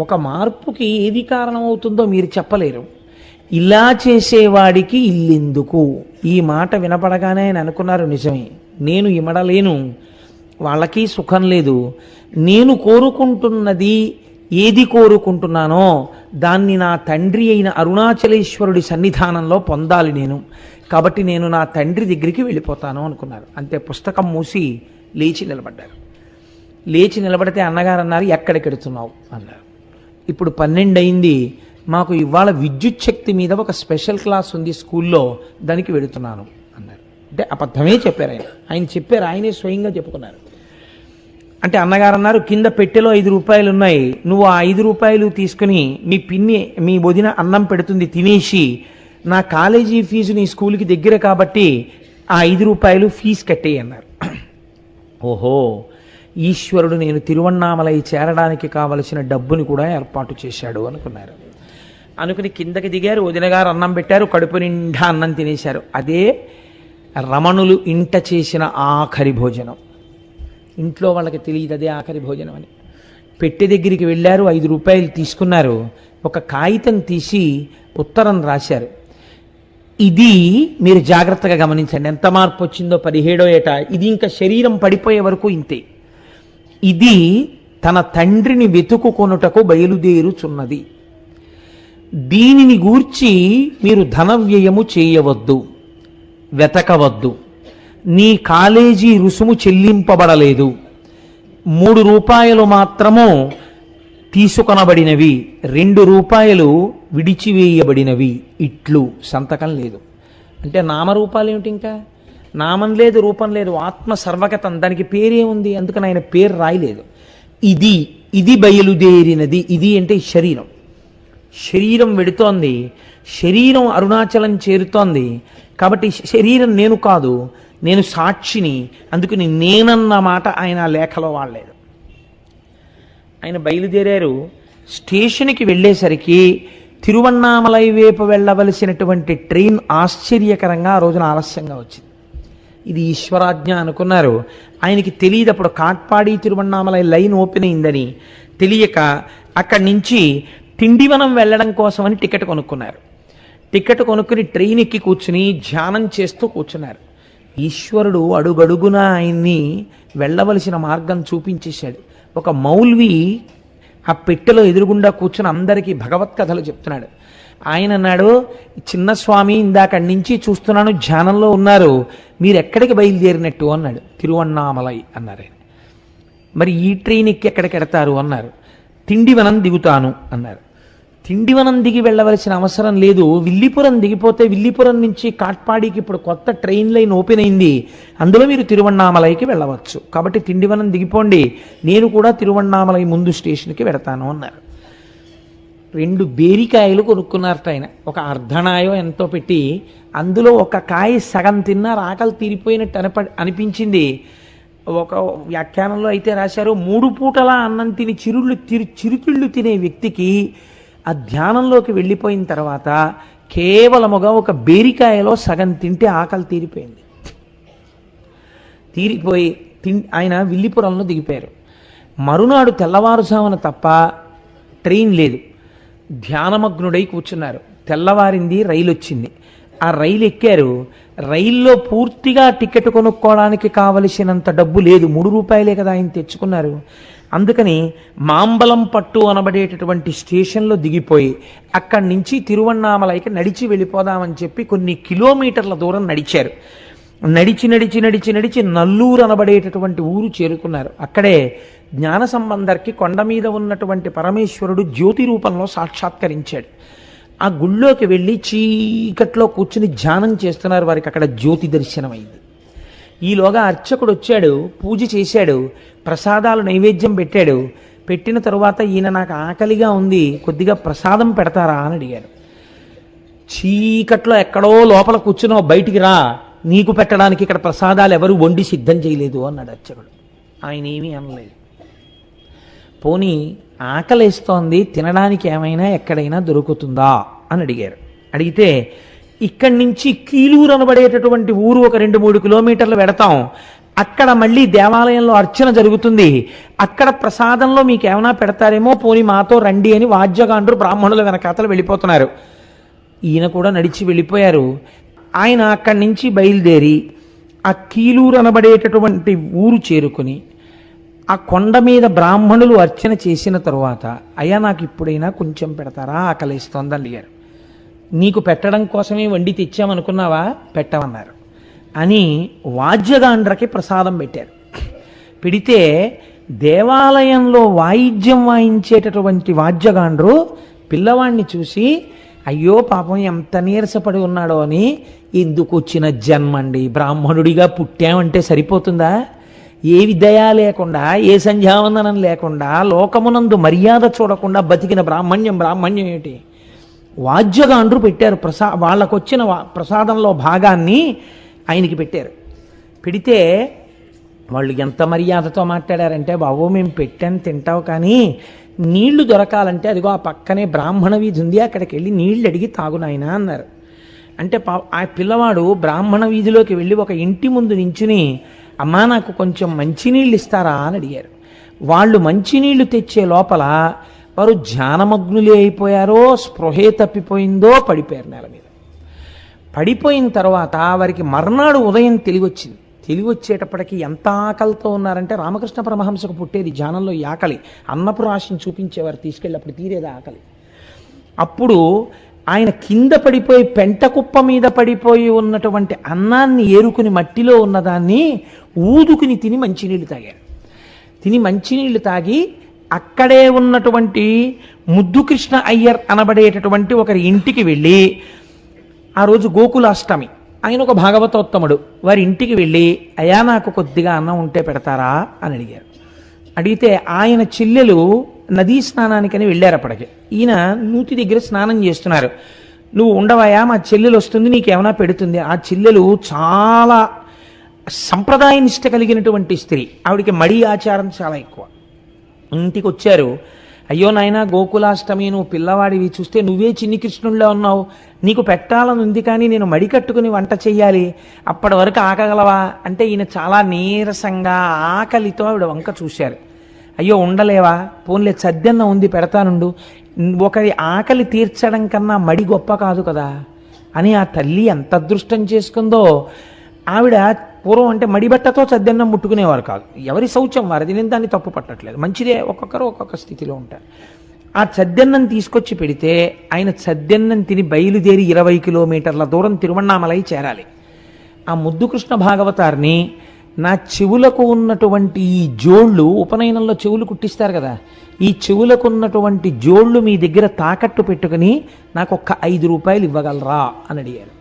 ఒక మార్పుకి ఏది కారణమవుతుందో మీరు చెప్పలేరు. ఇలా చేసేవాడికి ఇల్లెందుకు? ఈ మాట వినపడగానే ఆయన అనుకున్నారు, నిజమే, నేను ఇమడలేను, వాళ్ళకి సుఖం లేదు, నేను కోరుకుంటున్నది ఏది కోరుకుంటున్నానో దాన్ని నా తండ్రి అయిన అరుణాచలేశ్వరుడి సన్నిధానంలో పొందాలి నేను, కాబట్టి నేను నా తండ్రి దగ్గరికి వెళ్ళిపోతాను అనుకున్నారు. అంతే, పుస్తకం మూసి లేచి నిలబడ్డారు. లేచి నిలబడితే అన్నగారు అన్నారు, ఎక్కడికి వెడుతున్నావు అన్నారు. ఇప్పుడు 12 అయింది, మాకు ఇవాళ విద్యుత్ శక్తి మీద ఒక స్పెషల్ క్లాస్ ఉంది స్కూల్లో, దానికి వెడుతున్నాను అన్నారు. అంటే అబద్ధమే చెప్పారు ఆయన. ఆయన చెప్పారు, ఆయనే స్వయంగా చెప్పుకున్నారు. అంటే అన్నగారు అన్నారు, కింద పెట్టెలో 5 రూపాయలు ఉన్నాయి, నువ్వు ఆ 5 రూపాయలు తీసుకుని మీ పిన్ని మీ వదిన అన్నం పెడుతుంది తినేసి నా కాలేజీ ఫీజు నీ స్కూల్కి దగ్గర కాబట్టి ఆ 5 రూపాయలు ఫీజు కట్టేయి అన్నారు. ఓహో, ఈశ్వరుడు నేను తిరువణ్ణామలై చేరడానికి కావలసిన డబ్బుని కూడా ఏర్పాటు చేశాడు అనుకున్నారు. అనుకుని కిందకి దిగారు, వదిన గారు అన్నం పెట్టారు, కడుపు నిండా అన్నం తినేశారు. అదే రమణులు ఇంట చేసిన ఆఖరి భోజనం. ఇంట్లో వాళ్ళకి తెలియదు అదే ఆఖరి భోజనం అని. పెట్టె దగ్గరికి వెళ్ళారు, 5 రూపాయలు తీసుకున్నారు, ఒక కాగితం తీసి ఉత్తరం రాశారు. ఇది మీరు జాగ్రత్తగా గమనించండి, ఎంత మార్పు వచ్చిందో. 17వ ఏట ఇది ఇంకా శరీరం పడిపోయే వరకు ఇంతే. ఇది తన తండ్రిని వెతుకుకొనుటకు బయలుదేరుచున్నది. దీనిని గూర్చి మీరు ధన వ్యయము చేయవద్దు, వెతకవద్దు. నీ కాలేజీ రుసుము చెల్లింపబడలేదు, 3 రూపాయలు మాత్రము తీసుకొనబడినవి, 2 రూపాయలు విడిచివేయబడినవి, ఇట్లు సంతకం లేదు. అంటే నామరూపాలు ఏమిటి? ఇంకా నామం లేదు, రూపం లేదు, ఆత్మ సర్వగతం, దానికి పేరే ఉంది, అందుకని ఆయన పేరు రాయలేదు. ఇది బయలుదేరినది. ఇది అంటే శరీరం. శరీరం వెడుతోంది, శరీరం అరుణాచలం చేరుతోంది. కాబట్టి శరీరం నేను కాదు, నేను సాక్షిని. అందుకని నేనన్న మాట ఆయన లేఖలో వాడలేదు. ఆయన బయలుదేరారు. స్టేషన్కి వెళ్ళేసరికి తిరువణ్ణామలై వైపు వెళ్ళవలసినటువంటి ట్రైన్ ఆశ్చర్యకరంగా ఆ రోజున ఆలస్యంగా వచ్చింది. ఇది ఈశ్వరాజ్ఞ అనుకున్నారు. ఆయనకి తెలియదు అప్పుడు కాట్పాడి తిరువణ్ణామలై లైన్ ఓపెన్ అయిందని. తెలియక అక్కడి నుంచి తిండివనం వెళ్ళడం కోసమని టికెట్ కొనుక్కున్నారు. టికెట్ కొనుక్కుని ట్రైన్ ఎక్కి కూర్చుని ధ్యానం చేస్తూ కూర్చున్నారు. ఈశ్వరుడు అడుగడుగున ఆయన్ని వెళ్ళవలసిన మార్గం చూపించేశాడు. ఒక మౌల్వి ఆ పెట్టెలో ఎదురుగుండా కూర్చుని అందరికీ భగవత్కథలు చెప్తున్నాడు. ఆయన అన్నాడు, చిన్న స్వామి ఇందాకడి నుంచి చూస్తున్నాను ధ్యానంలో ఉన్నారు, మీరు ఎక్కడికి బయలుదేరినట్టు అన్నాడు. తిరువణ్ణామలై అన్నారు ఆయన. మరి ఈ ట్రైన్ ఎక్కి ఎక్కడికి ఎడతారు అన్నారు. తిండివనం దిగుతాను అన్నారు. తిండివనం దిగి వెళ్ళవలసిన అవసరం లేదు, విల్లిపురం దిగిపోతే విల్లిపురం నుంచి కాట్పాడికి ఇప్పుడు కొత్త ట్రైన్ లైన్ ఓపెన్ అయింది, అందులో మీరు తిరువణ్ణామలైకి వెళ్ళవచ్చు, కాబట్టి తిండివనం దిగిపోండి, నేను కూడా తిరువణ్ణామలై ముందు స్టేషన్కి వెడతాను అన్నారు. 2 బేరికాయలు కొనుక్కున్నారట ఆయన, ఒక అర్ధనాయో ఎంతో పెట్టి. అందులో ఒక కాయ సగం తిన్నారు, ఆకలి తీరిపోయినట్టు అనిపించింది. ఒక వ్యాఖ్యానంలో అయితే రాశారు, 3 పూటలా అన్నం తిని చిరుతిళ్ళు తినే వ్యక్తికి ఆ ధ్యానంలోకి వెళ్ళిపోయిన తర్వాత కేవలముగా ఒక బేరికాయలో సగం తింటే ఆకలి తీరిపోయి ఆయన విల్లిపురంలో దిగిపోయారు. మరునాడు తెల్లవారుజామున తప్ప ట్రైన్ లేదు. ధ్యానమగ్నుడై కూర్చున్నారు. తెల్లవారింది, రైలు వచ్చింది. ఆ రైలు ఎక్కారు. రైల్లో పూర్తిగా టికెట్ కొనుక్కోవడానికి కావలసినంత డబ్బు లేదు, 3 రూపాయలే కదా ఆయన తెచ్చుకున్నారు. అందుకని మాంబలం పట్టు అనబడేటటువంటి స్టేషన్లో దిగిపోయి అక్కడి నుంచి తిరువణ్ణామలైకి నడిచి వెళ్ళిపోదామని చెప్పి కొన్ని కిలోమీటర్ల దూరం నడిచారు. నడిచి నల్లూరు అనబడేటటువంటి ఊరు చేరుకున్నారు. అక్కడే జ్ఞాన సంబంధర్కి కొండ మీద ఉన్నటువంటి పరమేశ్వరుడు జ్యోతి రూపంలో సాక్షాత్కరించాడు. ఆ గుళ్ళోకి వెళ్ళి చీకట్లో కూర్చుని ధ్యానం చేస్తున్నారు. వారికి అక్కడ జ్యోతి దర్శనమైంది. ఈలోగా అర్చకుడు వచ్చాడు, పూజ చేశాడు, ప్రసాదాలు నైవేద్యం పెట్టాడు. పెట్టిన తరువాత ఈయన నాకు ఆకలిగా ఉంది, కొద్దిగా ప్రసాదం పెడతారా అని అడిగాడు. చీకట్లో ఎక్కడో లోపల కూర్చున్నావు, బయటికి రా, నీకు పెట్టడానికి ఇక్కడ ప్రసాదాలు ఎవరు వండి సిద్ధం చేయలేదు అన్నాడు అర్చకుడు. ఆయన ఏమీ అనలేదు. పోనీ ఆకలేస్తోంది, తినడానికి ఏమైనా ఎక్కడైనా దొరుకుతుందా అని అడిగారు. అడిగితే ఇక్కడి నుంచి కీలూరు అనబడేటటువంటి ఊరు ఒక 2-3 కిలోమీటర్లు వెడతాం, అక్కడ మళ్ళీ దేవాలయంలో అర్చన జరుగుతుంది. అక్కడ ప్రసాదంలో మీకు ఏమైనా పెడతారేమో, పోని మాతో రండి అని వాద్యగాండ్రు బ్రాహ్మణుల వెనకాతలు వెళ్ళిపోతున్నారు. ఈయన కూడా నడిచి వెళ్ళిపోయారు. ఆయన అక్కడి నుంచి బయలుదేరి ఆ కీలూరు అనబడేటటువంటి ఊరు చేరుకుని ఆ కొండ మీద బ్రాహ్మణులు అర్చన చేసిన తరువాత, అయ్యా నాకు ఇప్పుడైనా కొంచెం పెడతారా, ఆకలిస్తోంది అడిగారు. నీకు పెట్టడం కోసమే వండి తెచ్చామనుకున్నావా, పెట్టమన్నారు అని వాద్యగాండ్రకి ప్రసాదం పెట్టారు. పెడితే దేవాలయంలో వాయిద్యం వాయించేటటువంటి వాద్యగాండ్రు పిల్లవాడిని చూసి, అయ్యో పాపం ఎంత నీరసపడి ఉన్నాడో అని, ఎందుకు వచ్చిన జన్మండి, బ్రాహ్మణుడిగా పుట్టామంటే సరిపోతుందా, ఏ విద్య లేకుండా ఏ సంధ్యావందనం లేకుండా లోకమునందు మర్యాద చూడకుండా బతికిన బ్రాహ్మణ్యం ఏమిటి, వాద్యగాండ్రు పెట్టారు. వాళ్ళకొచ్చిన ప్రసాదంలో భాగాన్ని ఆయనకి పెట్టారు. పెడితే వాళ్ళు ఎంత మర్యాదతో మాట్లాడారంటే, బాబు మేము పెట్టాను తింటావు, కానీ నీళ్లు దొరకాలంటే అదిగో ఆ పక్కనే బ్రాహ్మణ వీధి ఉంది, అక్కడికి వెళ్ళి నీళ్లు అడిగి తాగునాయనా అన్నారు. అంటే ఆ పిల్లవాడు బ్రాహ్మణ వీధిలోకి వెళ్ళి ఒక ఇంటి ముందు నించుని, అమ్మా నాకు కొంచెం మంచినీళ్ళు ఇస్తారా అని అడిగారు. వాళ్ళు మంచినీళ్లు తెచ్చే లోపల వారు ధ్యానమగ్నులే అయిపోయారో, స్పృహే తప్పిపోయిందో, పడిపోయారు నేల మీద. పడిపోయిన తర్వాత వారికి మర్నాడు ఉదయం తెలివొచ్చింది. తెలివొచ్చేటప్పటికి ఎంత ఆకలితో ఉన్నారంటే, రామకృష్ణ పరమహంసకు పుట్టేది ధ్యానంలో ఈ ఆకలి. అన్నపు రాశిని చూపించేవారు తీసుకెళ్ళినప్పుడు, తీరేది ఆకలి. అప్పుడు ఆయన కింద పడిపోయి పెంట కుప్ప మీద పడిపోయి ఉన్నటువంటి అన్నాన్ని ఏరుకుని మట్టిలో ఉన్నదాన్ని ఊదుకుని తిని మంచినీళ్ళు తాగారు. తిని మంచినీళ్ళు తాగి అక్కడే ఉన్నటువంటి ముద్దుకృష్ణ అయ్యర్ అనబడేటటువంటి ఒకరి ఇంటికి వెళ్ళి, ఆ రోజు గోకులాష్టమి, ఆయన ఒక భాగవతోత్తముడు, వారి ఇంటికి వెళ్ళి, అయ్యా నాకు కొద్దిగా అన్నం ఉంటే పెడతారా అని అడిగారు. అడిగితే ఆయన చెల్లెలు నదీ స్నానానికని వెళ్ళారు. అప్పటికి ఈయన నూతి దగ్గర స్నానం చేస్తున్నారు. నువ్వు ఉండవయా, మా చెల్లెలు వస్తుంది, నీకేమైనా పెడుతుంది. ఆ చెల్లెలు చాలా సంప్రదాయ నిష్ట కలిగినటువంటి స్త్రీ, ఆవిడికి మడి ఆచారం చాలా ఎక్కువ. ఇంటికి వచ్చారు. అయ్యో నాయనా, గోకులాష్టమి, నువ్వు పిల్లవాడివి, చూస్తే నువ్వే చిన్ని కృష్ణుల్లో ఉన్నావు, నీకు పెట్టాలని ఉంది, కానీ నేను మడి కట్టుకుని వంట చెయ్యాలి, అప్పటి వరకు ఆకగలవా అంటే, ఈయన చాలా నీరసంగా ఆకలితో ఆవిడ వంక చూశారు. అయ్యో ఉండలేవా, పోన్లే సద్దెన్న ఉంది పెడతానుండు, ఒకరి ఆకలి తీర్చడం కన్నా మడి గొప్ప కాదు కదా అని ఆ తల్లి ఎంత అదృష్టం చేసుకుందో. ఆవిడ పూర్వం అంటే మడిబట్టతో సద్దెన్నం ముట్టుకునేవారు కాదు, ఎవరి శౌచం వారిది, నేను దాన్ని తప్పు పట్టట్లేదు, మంచిదే, ఒక్కొక్కరు ఒక్కొక్క స్థితిలో ఉంటారు. ఆ సద్దెన్నం తీసుకొచ్చి పెడితే ఆయన సద్దెన్నం తిని బయలుదేరి 20 కిలోమీటర్ల దూరం తిరువణ్ణామలై చేరాలి. ఆ ముద్దుకృష్ణ భాగవతారిని, నా చెవులకు ఉన్నటువంటి ఈ జోళ్ళు, ఉపనయనంలో చెవులు కుట్టిస్తారు కదా, ఈ చెవులకు ఉన్నటువంటి జోళ్ళు మీ దగ్గర తాకట్టు పెట్టుకుని నాకు ఒక్క 5 రూపాయలు ఇవ్వగలరా అని అడిగారు.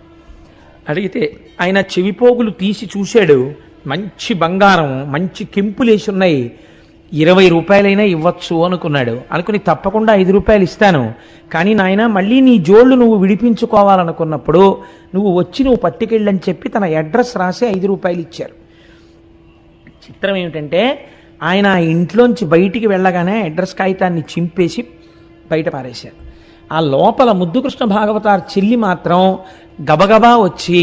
అడిగితే ఆయన చెవిపోగులు తీసి చూశాడు, మంచి బంగారం, మంచి కెంపులేసి ఉన్నాయి, 20 రూపాయలైనా ఇవ్వచ్చు అనుకున్నాడు. అనుకుని తప్పకుండా 5 రూపాయలు ఇస్తాను, కానీ నాయన మళ్ళీ నీ జోళ్ళు నువ్వు విడిపించుకోవాలనుకున్నప్పుడు నువ్వు వచ్చి నువ్వు పట్టుకెళ్ళని చెప్పి తన అడ్రస్ రాసి 5 రూపాయలు ఇచ్చారు. చిత్రం ఏమిటంటే, ఆయన ఆ ఇంట్లోంచి బయటికి వెళ్ళగానే అడ్రస్ కాగితాన్ని చింపేసి బయట పారేశారు. ఆ లోపల ముద్దుకృష్ణ భాగవతార్ చెల్లి మాత్రం గబగబా వచ్చి,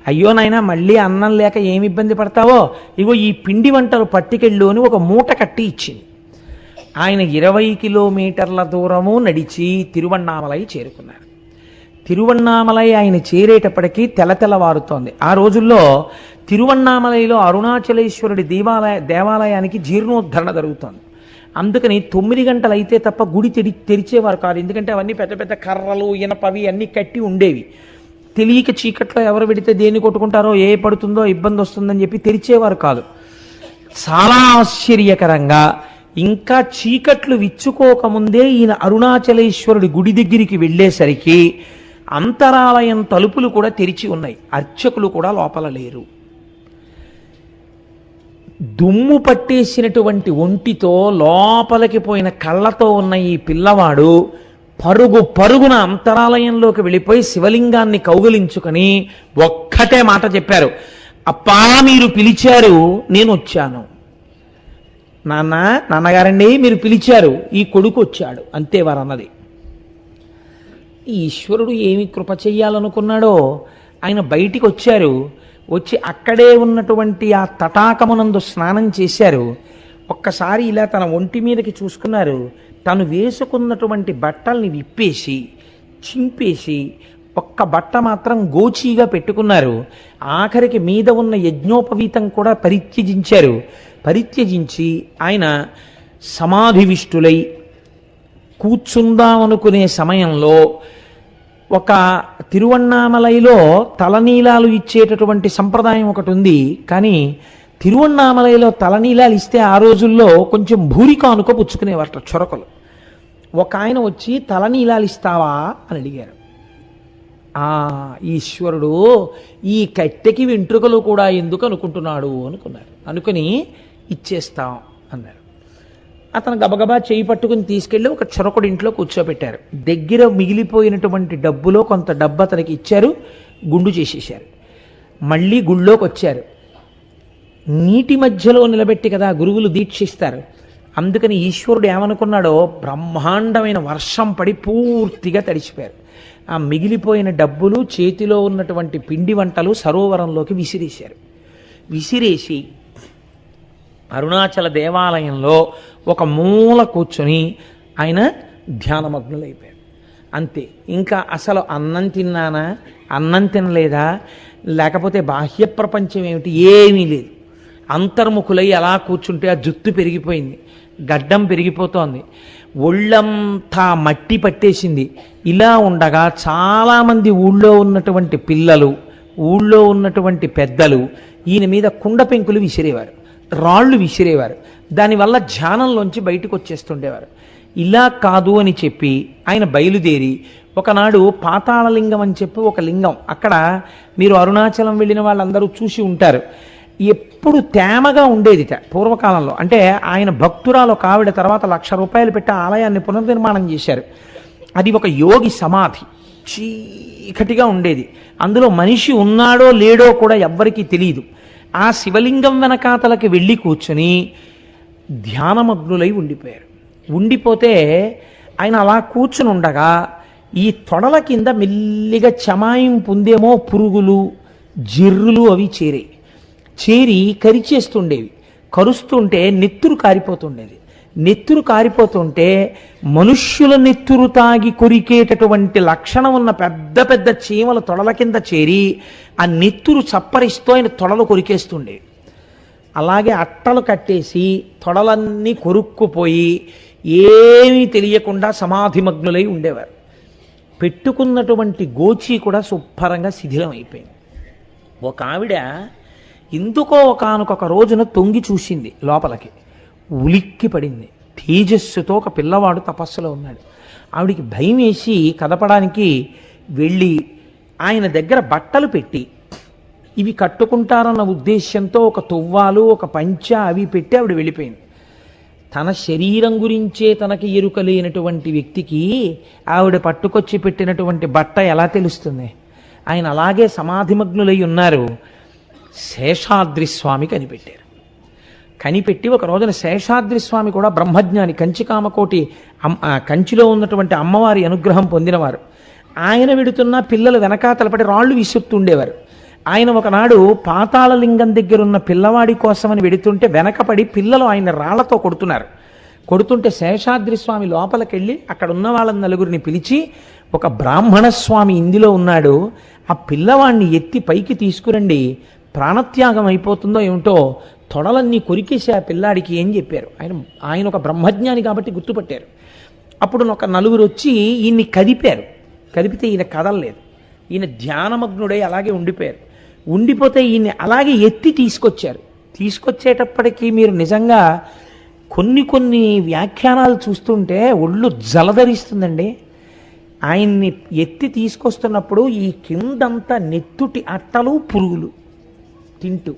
అయ్యో నాయనా మళ్ళీ అన్నం లేక ఏమి ఇబ్బంది పడతావో, ఇగో ఈ పిండి వంటలు పట్టుకెళ్ళు అని ఒక మూట కట్టి ఇచ్చింది. ఆయన 20 కిలోమీటర్ల దూరము నడిచి తిరువణ్ణామలై చేరుకున్నారు. తిరువణ్ణామలై ఆయన చేరేటప్పటికీ తెల్లవారుతోంది. ఆ రోజుల్లో తిరువణ్ణామలైలో అరుణాచలేశ్వరుడి దేవాలయానికి జీర్ణోద్ధరణ జరుగుతోంది. అందుకని 9 గంటలు అయితే తప్ప గుడి తెరిచేవారు కాదు, ఎందుకంటే అవన్నీ పెద్ద పెద్ద కర్రలు, ఇనపవి అన్నీ కట్టి ఉండేవి. తెలియక చీకట్లో ఎవరు పెడితే దేన్ని కొట్టుకుంటారో, ఏ పడుతుందో ఇబ్బంది వస్తుందని చెప్పి తెరిచేవారు కాదు. చాలా ఆశ్చర్యకరంగా ఇంకా చీకట్లు విచ్చుకోకముందే ఈయన అరుణాచలేశ్వరుడి గుడి దగ్గరికి వెళ్ళేసరికి అంతరాలయం తలుపులు కూడా తెరిచి ఉన్నాయి, అర్చకులు కూడా లోపల లేరు. దుమ్ము పట్టేసినటువంటి ఒంటితో లోపలికి పోయిన కళ్ళతో ఉన్న ఈ పిల్లవాడు పరుగున అంతరాలయంలోకి వెళ్ళిపోయి శివలింగాన్ని కౌగిలించుకొని ఒక్కటే మాట చెప్పారు, మీరు పిలిచారు, నేను వచ్చాను. నాన్నగారండి మీరు పిలిచారు, ఈ కొడుకు వచ్చాడు, అంతే వారు అన్నది. ఈశ్వరుడు ఏమి కృప చెయ్యాలనుకున్నాడో ఆయన బయటికి వచ్చారు. వచ్చి అక్కడే ఉన్నటువంటి ఆ తటాకమునందు స్నానం చేశారు. ఒక్కసారి ఇలా తన ఒంటి మీదకి చూసుకున్నారు. తను వేసుకున్నటువంటి బట్టల్ని విప్పేసి చింపేసి ఒక్క బట్ట మాత్రం గోచీగా పెట్టుకున్నారు. ఆఖరికి మీద ఉన్న యజ్ఞోపవీతం కూడా పరిత్యజించారు. పరిత్యజించి ఆయన సమాధివిష్టులై కూర్చుందామనుకునే సమయంలో ఒక తిరువణ్ణామలైలో తలనీలాలు ఇచ్చేటటువంటి సంప్రదాయం ఒకటి ఉంది. కానీ తిరువణ్ణామలైలో తలనీలాలు ఇస్తే ఆ రోజుల్లో కొంచెం భూరికానుక పుచ్చుకునేవారట చొరకలు. ఒక ఆయన వచ్చి తలనీలాలు ఇస్తావా అని అడిగారు. ఈశ్వరుడు ఈ కట్టెకి వెంట్రుకలు కూడా ఎందుకు అనుకుంటున్నాడు అనుకున్నారు. అనుకుని ఇచ్చేస్తాం అన్నారు. అతను గబగబా చేయి పట్టుకుని తీసుకెళ్ళి ఒక చొరకుడి ఇంట్లో కూర్చోబెట్టారు. దగ్గర మిగిలిపోయినటువంటి డబ్బులో కొంత డబ్బు అతనికి ఇచ్చారు. గుండు చేసేశారు. మళ్ళీ గుళ్ళోకి వచ్చారు. నీటి మధ్యలో నిలబెట్టి కదా గురువులు దీక్షిస్తారు. అందుకని ఈశ్వరుడు ఏమనుకున్నాడో బ్రహ్మాండమైన వర్షం పడి పూర్తిగా తడిచిపోయారు. ఆ మిగిలిపోయిన డబ్బులు చేతిలో ఉన్నటువంటి పిండి వంటలు సరోవరంలోకి విసిరేశారు. విసిరేసి అరుణాచల దేవాలయంలో ఒక మూల కూర్చొని ఆయన ధ్యానమగ్నులైపోయారు. అంతే. ఇంకా అసలు అన్నం తిన్నానా, అన్నం తినలేదా, లేకపోతే బాహ్య ప్రపంచం ఏమిటి, ఏమీ లేదు. అంతర్ముఖులై అలా కూర్చుంటే ఆ జుత్తు పెరిగిపోయింది, గడ్డం పెరిగిపోతోంది, ఒళ్ళంతా మట్టి పట్టేసింది. ఇలా ఉండగా చాలామంది ఊళ్ళో ఉన్నటువంటి పిల్లలు, ఊళ్ళో ఉన్నటువంటి పెద్దలు ఈయన మీద కుండ పెంకులు విసిరేవారు, రాళ్ళు విసిరేవారు. దానివల్ల ధ్యానంలోంచి బయటకు వచ్చేస్తుండేవారు. ఇలా కాదు అని చెప్పి ఆయన బయలుదేరి ఒకనాడు పాతాళలింగం అని చెప్పి ఒక లింగం, అక్కడ మీరు అరుణాచలం వెళ్ళిన వాళ్ళందరూ చూసి ఉంటారు, ఎప్పుడు తేమగా ఉండేదిట పూర్వకాలంలో. అంటే ఆయన భక్తురాలు ఒక ఆవిడ తర్వాత 1,00,000 రూపాయలు పెట్టి ఆలయాన్ని పునర్నిర్మాణం చేశారు. అది ఒక యోగి సమాధి, చీకటిగా ఉండేది. అందులో మనిషి ఉన్నాడో లేడో కూడా ఎవ్వరికీ తెలియదు. ఆ శివలింగం వెనకాతలకి వెళ్ళి కూర్చొని ధ్యానమగ్నులై ఉండిపోయారు. ఉండిపోతే ఆయన అలా కూర్చుని ఉండగా ఈ తొడల కింద మెల్లిగా చమాయింపు ఉందేమో పురుగులు జిర్రులు అవి చేరి కరిచేస్తుండేవి. కరుస్తుంటే నెత్తురు కారిపోతుండేది. నెత్తురు కారిపోతుంటే మనుష్యుల నెత్తురు తాగి కొరికేటటువంటి లక్షణం ఉన్న పెద్ద పెద్ద చీమలు తొడల కింద చేరి ఆ నెత్తురు చప్పరిస్తూ ఆయన తొడలు కొరికేస్తుండేవి. అలాగే అట్టలు కట్టేసి తొడలన్నీ కొరుక్కుపోయి ఏమీ తెలియకుండా సమాధిమగ్నులై ఉండేవారు. పెట్టుకున్నటువంటి గోచి కూడా శుభ్రంగా శిథిలం అయిపోయింది. ఒక ఆవిడ ఎందుకో ఒకానొక రోజున తొంగి చూసింది లోపలికి, ఉలిక్కి పడింది. తేజస్సుతో ఒక పిల్లవాడు తపస్సులో ఉన్నాడు. ఆవిడికి భయం వేసి కదపడానికి వెళ్ళి ఆయన దగ్గర బట్టలు పెట్టి ఇవి కట్టుకుంటారన్న ఉద్దేశ్యంతో ఒక తువ్వాలు ఒక పంచ అవి పెట్టి ఆవిడ వెళ్ళిపోయింది. తన శరీరం గురించే తనకి ఎరుక లేనటువంటి వ్యక్తికి ఆవిడ పట్టుకొచ్చి పెట్టినటువంటి బట్ట ఎలా తెలుస్తుంది? ఆయన అలాగే సమాధిమగ్నులై ఉన్నారు. శేషాద్రి స్వామి కనిపెట్టారు. కనిపెట్టి ఒక రోజున శేషాద్రి స్వామి కూడా బ్రహ్మజ్ఞాని, కంచికామకోటి కంచిలో ఉన్నటువంటి అమ్మవారి అనుగ్రహం పొందినవారు. ఆయన వెడుతున్న పిల్లలు వెనకాతలపడి రాళ్ళు విసురుతుండేవారు. ఆయన ఒకనాడు పాతాళలింగం దగ్గర ఉన్న పిల్లవాడి కోసమని వెడుతుంటే వెనకపడి పిల్లలు ఆయన రాళ్లతో కొడుతున్నారు. కొడుతుంటే శేషాద్రి స్వామి లోపలికెళ్ళి అక్కడ ఉన్న వాళ్ళని నలుగురిని పిలిచి, ఒక బ్రాహ్మణ స్వామి ఇందులో ఉన్నాడు, ఆ పిల్లవాడిని ఎత్తి పైకి తీసుకురండి, ప్రాణత్యాగం అయిపోతుందో ఏమిటో, తొడలన్నీ కొరికేసి ఆ పిల్లాడికి ఏం చెప్పారు. ఆయన ఒక బ్రహ్మజ్ఞాని కాబట్టి గుర్తుపట్టారు. అప్పుడు ఒక నలుగురు వచ్చి ఈయన్ని కదిపారు. కదిపితే ఈయన కదలలేదు. ఈయన ధ్యానమగ్నుడై అలాగే ఉండిపోయారు. ఉండిపోతే ఈయన్ని అలాగే ఎత్తి తీసుకొచ్చారు. తీసుకొచ్చేటప్పటికీ మీరు నిజంగా కొన్ని వ్యాఖ్యానాలు చూస్తుంటే ఒళ్ళు జలధరిస్తుందండి. ఆయన్ని ఎత్తి తీసుకొస్తున్నప్పుడు ఈ కిందంతా నెత్తుటి అట్టలు పురుగులు తింటూ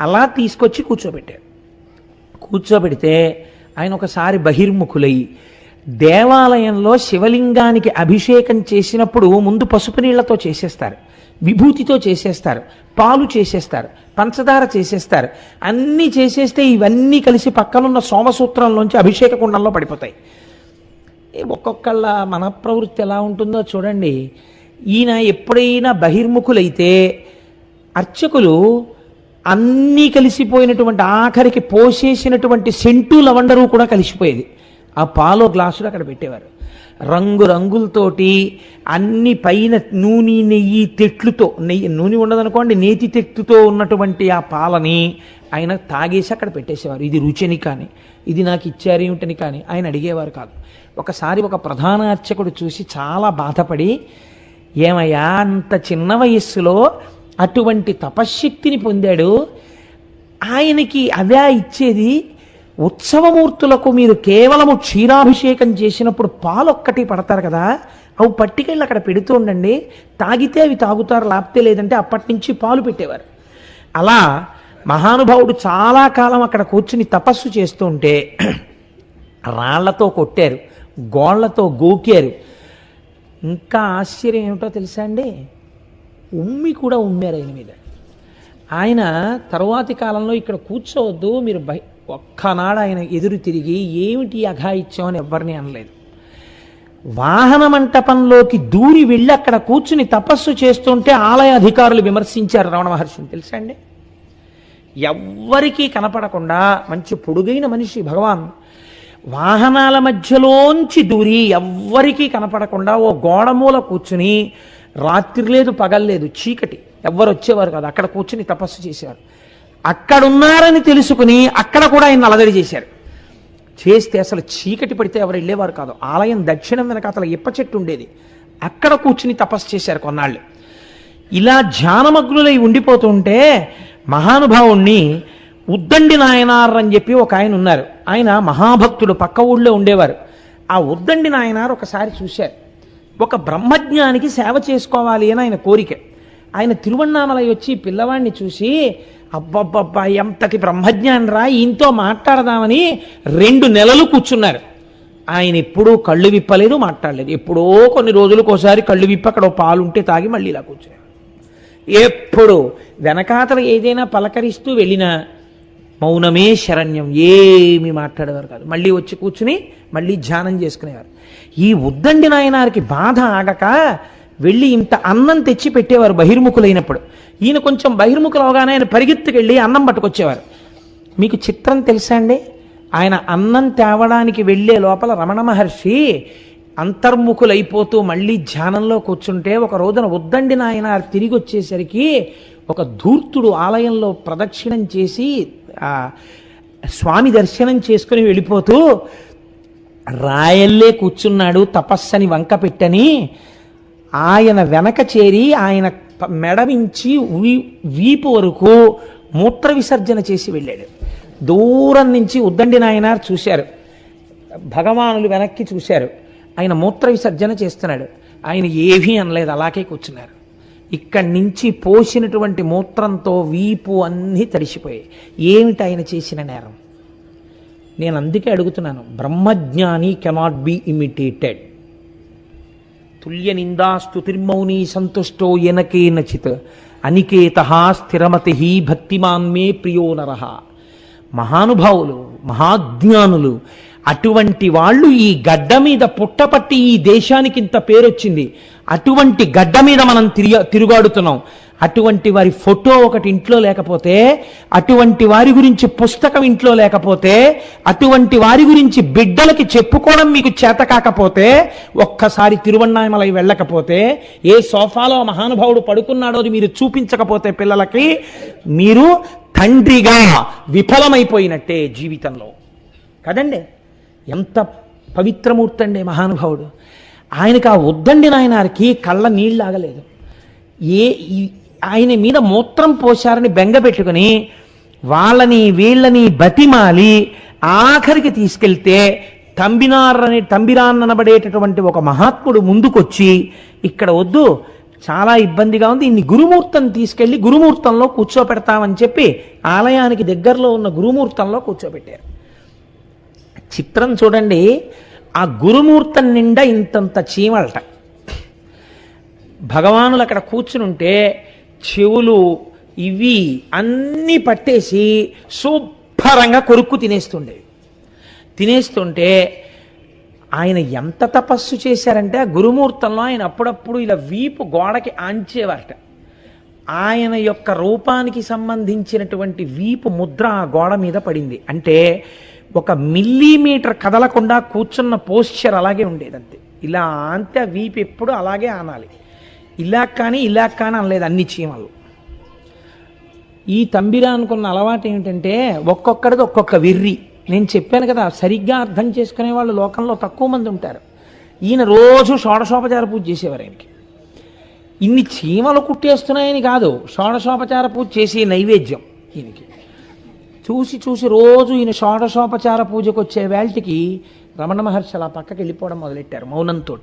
అలా తీసుకొచ్చి కూర్చోబెట్టారు. కూర్చోబెడితే ఆయన ఒకసారి బహిర్ముఖులై దేవాలయంలో శివలింగానికి అభిషేకం చేసినప్పుడు ముందు పసుపు నీళ్లతో చేసేస్తారు, విభూతితో చేసేస్తారు, పాలు చేసేస్తారు, పంచదార చేసేస్తారు. అన్నీ చేసేస్తే ఇవన్నీ కలిసి పక్కనున్న సోమసూత్రంలోంచి అభిషేక కుండంలో పడిపోతాయి. ఒక్కొక్కళ్ళ మన ప్రవృత్తి ఎలా ఉంటుందో చూడండి. ఈయన ఎప్పుడైనా బహిర్ముఖులైతే అర్చకులు అన్నీ కలిసిపోయినటువంటి ఆఖరికి పోసేసినటువంటి సెంటు లవండరు కూడా కలిసిపోయేది. ఆ పాలో గ్లాసులు అక్కడ పెట్టేవారు. రంగు రంగులతోటి అన్ని పైన నూనె నెయ్యి తెట్లుతో, నెయ్యి నూనె ఉండదనుకోండి, నేతి తెట్టుతో ఉన్నటువంటి ఆ పాలని ఆయన తాగేసి అక్కడ పెట్టేసేవారు. ఇది రుచిని కానీ, ఇది నాకు ఇచ్చారేమిటని కానీ ఆయన అడిగేవారు కాదు. ఒకసారి ఒక ప్రధాన అర్చకుడు చూసి చాలా బాధపడి, ఏమయ్యా అంత చిన్న వయస్సులో అటువంటి తపశ్శక్తిని పొందాడు, ఆయనకి అదే ఇచ్చేది, ఉత్సవమూర్తులకు మీరు కేవలము క్షీరాభిషేకం చేసినప్పుడు పాలొక్కటి పడతారు కదా, అవి పట్టుకెళ్ళి అక్కడ పెడుతూ ఉండండి, తాగితే అవి తాగుతారు, లేకపోతే లేదంటే అప్పటి నుంచి పాలు పెట్టేవారు. అలా మహానుభావుడు చాలా కాలం అక్కడ కూర్చుని తపస్సు చేస్తూ ఉంటే రాళ్లతో కొట్టారు, గోళ్లతో గోకారు. ఇంకా ఆశ్చర్యం ఏమిటో తెలుసా అండి, ఉమ్మి కూడా ఉమ్మారు ఆయన మీద. ఆయన తరువాతి కాలంలో ఇక్కడ కూర్చోవద్దు మీరు ఒక్కనాడు ఆయన ఎదురు తిరిగి ఏమిటి అఘాయిత్యం అని ఎవరిని అనలేదు. వాహన మంటపంలోకి దూరి వెళ్ళి అక్కడ కూర్చుని తపస్సు చేస్తుంటే ఆలయ అధికారులు విమర్శించారు రమణ మహర్షిని, తెలుసా అండి. ఎవ్వరికీ కనపడకుండా మంచి పొడుగైన మనిషి భగవాన్, వాహనాల మధ్యలోంచి దూరి ఎవ్వరికీ కనపడకుండా ఓ గోడమూల కూర్చుని, రాత్రి లేదు పగల్లేదు, చీకటి, ఎవ్వరు వచ్చేవారు కాదు, అక్కడ కూర్చుని తపస్సు చేశారు. అక్కడున్నారని తెలుసుకుని అక్కడ కూడా ఆయన అలదడి చేశారు. చేస్తే అసలు చీకటి పడితే ఎవరు వెళ్ళేవారు కాదు. ఆలయం దక్షిణం వెనక అసలు ఇప్ప చెట్టు ఉండేది, అక్కడ కూర్చుని తపస్సు చేశారు కొన్నాళ్ళు. ఇలా ధ్యానమగ్నులై ఉండిపోతుంటే మహానుభావుణ్ణి ఉద్దండి నాయనార్ అని చెప్పి ఒక ఆయన ఉన్నారు. ఆయన మహాభక్తుడు, పక్క ఊళ్ళో ఉండేవారు. ఆ ఉద్దండి నాయనార్ ఒకసారి చూశారు. ఒక బ్రహ్మజ్ఞానికి సేవ చేసుకోవాలి అని ఆయన కోరిక. ఆయన తిరువన్నామలై వచ్చి పిల్లవాడిని చూసి, అబ్బబ్బబ్బా ఎంతటి బ్రహ్మజ్ఞాని రా, ఈయనతో మాట్లాడదామని 2 నెలలు కూర్చున్నారు. ఆయన ఎప్పుడూ కళ్ళు విప్పలేదు, మాట్లాడలేదు. ఎప్పుడో కొన్ని రోజులకు ఒకసారి కళ్ళు విప్పి అక్కడ పాలుంటే తాగి మళ్ళీ ఇలా కూర్చున్నారు. ఎప్పుడు వెనకాతల ఏదైనా పలకరిస్తూ వెళ్ళినా మౌనమే శరణ్యం, ఏమి మాట్లాడేవారు కాదు. మళ్ళీ వచ్చి కూర్చుని మళ్ళీ ధ్యానం చేసుకునేవారు. ఈ ఉద్దండి నాయనారికి బాధ ఆగక వెళ్ళి ఇంత అన్నం తెచ్చి పెట్టేవారు బహిర్ముఖులైనప్పుడు. ఈయన కొంచెం బహిర్ముఖులు అవగానే ఆయన పరిగెత్తుకెళ్ళి అన్నం పట్టుకొచ్చేవారు. మీకు చిత్రం తెలుసా అండి, ఆయన అన్నం తేవడానికి వెళ్ళే లోపల రమణ మహర్షి అంతర్ముఖులైపోతూ మళ్ళీ ధ్యానంలో కూర్చుంటే, ఒక రోజున ఉద్దండి నాయనార్ తిరిగి వచ్చేసరికి ఒక ధూర్తుడు ఆలయంలో ప్రదక్షిణం చేసి స్వామి దర్శనం చేసుకుని వెళ్ళిపోతూ, రాయల్లే కూర్చున్నాడు తపస్సని వంక పెట్టని ఆయన వెనక చేరి ఆయన మెడమించి వీపు వరకు మూత్ర విసర్జన చేసి వెళ్ళాడు. దూరం నుంచి ఉద్దండి నాయనార్ చూశారు, భగవానులు వెనక్కి చూశారు, ఆయన మూత్ర విసర్జన చేస్తున్నాడు. ఆయన ఏమీ అనలేదు, అలాగే కూర్చున్నారు. ఇక్కడి నుంచి పోసినటువంటి మూత్రంతో వీపు అన్నీ తడిసిపోయాయి. ఏమిటి ఆయన చేసిన నేరం? నేను అందుకే అడుగుతున్నాను, బ్రహ్మజ్ఞాని కెనాట్ బి ఇమిటేటెడ్. తుల్య నిందాస్తు తిర్మౌని సంతుష్టో ఎనకే నచిత్ అనికేత స్థిరమతి భక్తిమాన్మే ప్రియో నరః. మహానుభావులు, మహాజ్ఞానులు, అటువంటి వాళ్ళు ఈ గడ్డ మీద పుట్టపట్టి ఈ దేశానికి ఇంత పేరొచ్చింది. అటువంటి గడ్డ మీద మనం తిరుగాడుతున్నాం. అటువంటి వారి ఫోటో ఒకటి ఇంట్లో లేకపోతే, అటువంటి వారి గురించి పుస్తకం ఇంట్లో లేకపోతే, అటువంటి వారి గురించి బిడ్డలకి చెప్పుకోవడం మీకు చేత కాకపోతే, ఒక్కసారి తిరువన్నామలై వెళ్ళకపోతే, ఏ సోఫాలో మహానుభావుడు పడుకున్నాడో అది మీరు చూపించకపోతే పిల్లలకి, మీరు తండ్రిగా విఫలమైపోయినట్టే జీవితంలో కదండి. ఎంత పవిత్రమూర్తి అండి మహానుభావుడు. ఆయనకు ఆ ఉద్దండి నాయనారికి కళ్ళ నీళ్ళు ఆగలేదు. ఆయన మీద మూత్రం పోశారని బెంగ పెట్టుకుని వాళ్ళని వీళ్ళని బతిమాలి ఆఖరికి తీసుకెళ్తే తంబిరాన్ అనబడేటటువంటి ఒక మహాత్ముడు ముందుకొచ్చి, ఇక్కడ వద్దు, చాలా ఇబ్బందిగా ఉంది, ఇన్ని గురుమూర్తం తీసుకెళ్లి గురుమూర్తంలో కూర్చోపెడతామని చెప్పి ఆలయానికి దగ్గరలో ఉన్న గురుమూర్తంలో కూర్చోబెట్టారు. చిత్రం చూడండి, ఆ గురుమూర్తం నిండా ఇంతంత చీమలట. భగవానులు అక్కడ కూర్చునుంటే చెవులు ఇవి అన్నీ పట్టేసి శుభ్రంగా కొరుక్కు తినేస్తుంటే ఆయన ఎంత తపస్సు చేశారంటే, ఆ గురుమూర్తంలో ఆయన అప్పుడప్పుడు ఇలా వీపు గోడకి ఆంచేవారట. ఆయన యొక్క రూపానికి సంబంధించినటువంటి వీపు ముద్ర ఆ గోడ మీద పడింది. అంటే 1 మిల్లీమీటర్ కదలకుండా కూర్చున్న పోస్చర్ అలాగే ఉండేది అంతే. ఇలా అంతే వీపు ఎప్పుడు అలాగే ఆనాలి. ఇలా కానీ అనలేదు అన్ని చీమలు. ఈ తంబిరా అనుకున్న అలవాటు ఏమిటంటే ఒక్కొక్కడిది ఒక్కొక్క వెర్రి. నేను చెప్పాను కదా, సరిగ్గా అర్థం చేసుకునే వాళ్ళు లోకంలో తక్కువ మంది ఉంటారు. ఈయన రోజు షోడశోపచార పూజ చేసేవారు. ఆయనకి ఇన్ని చీమలు కుట్టేస్తున్నాయని కాదు, షోడశోపచార పూజ చేసే నైవేద్యం ఈయనకి. చూసి రోజు ఈయన షోడశోపచార పూజకు వచ్చే వేళటికి రమణ మహర్షి అలా పక్కకి వెళ్ళిపోవడం మొదలెట్టారు మౌనంతో.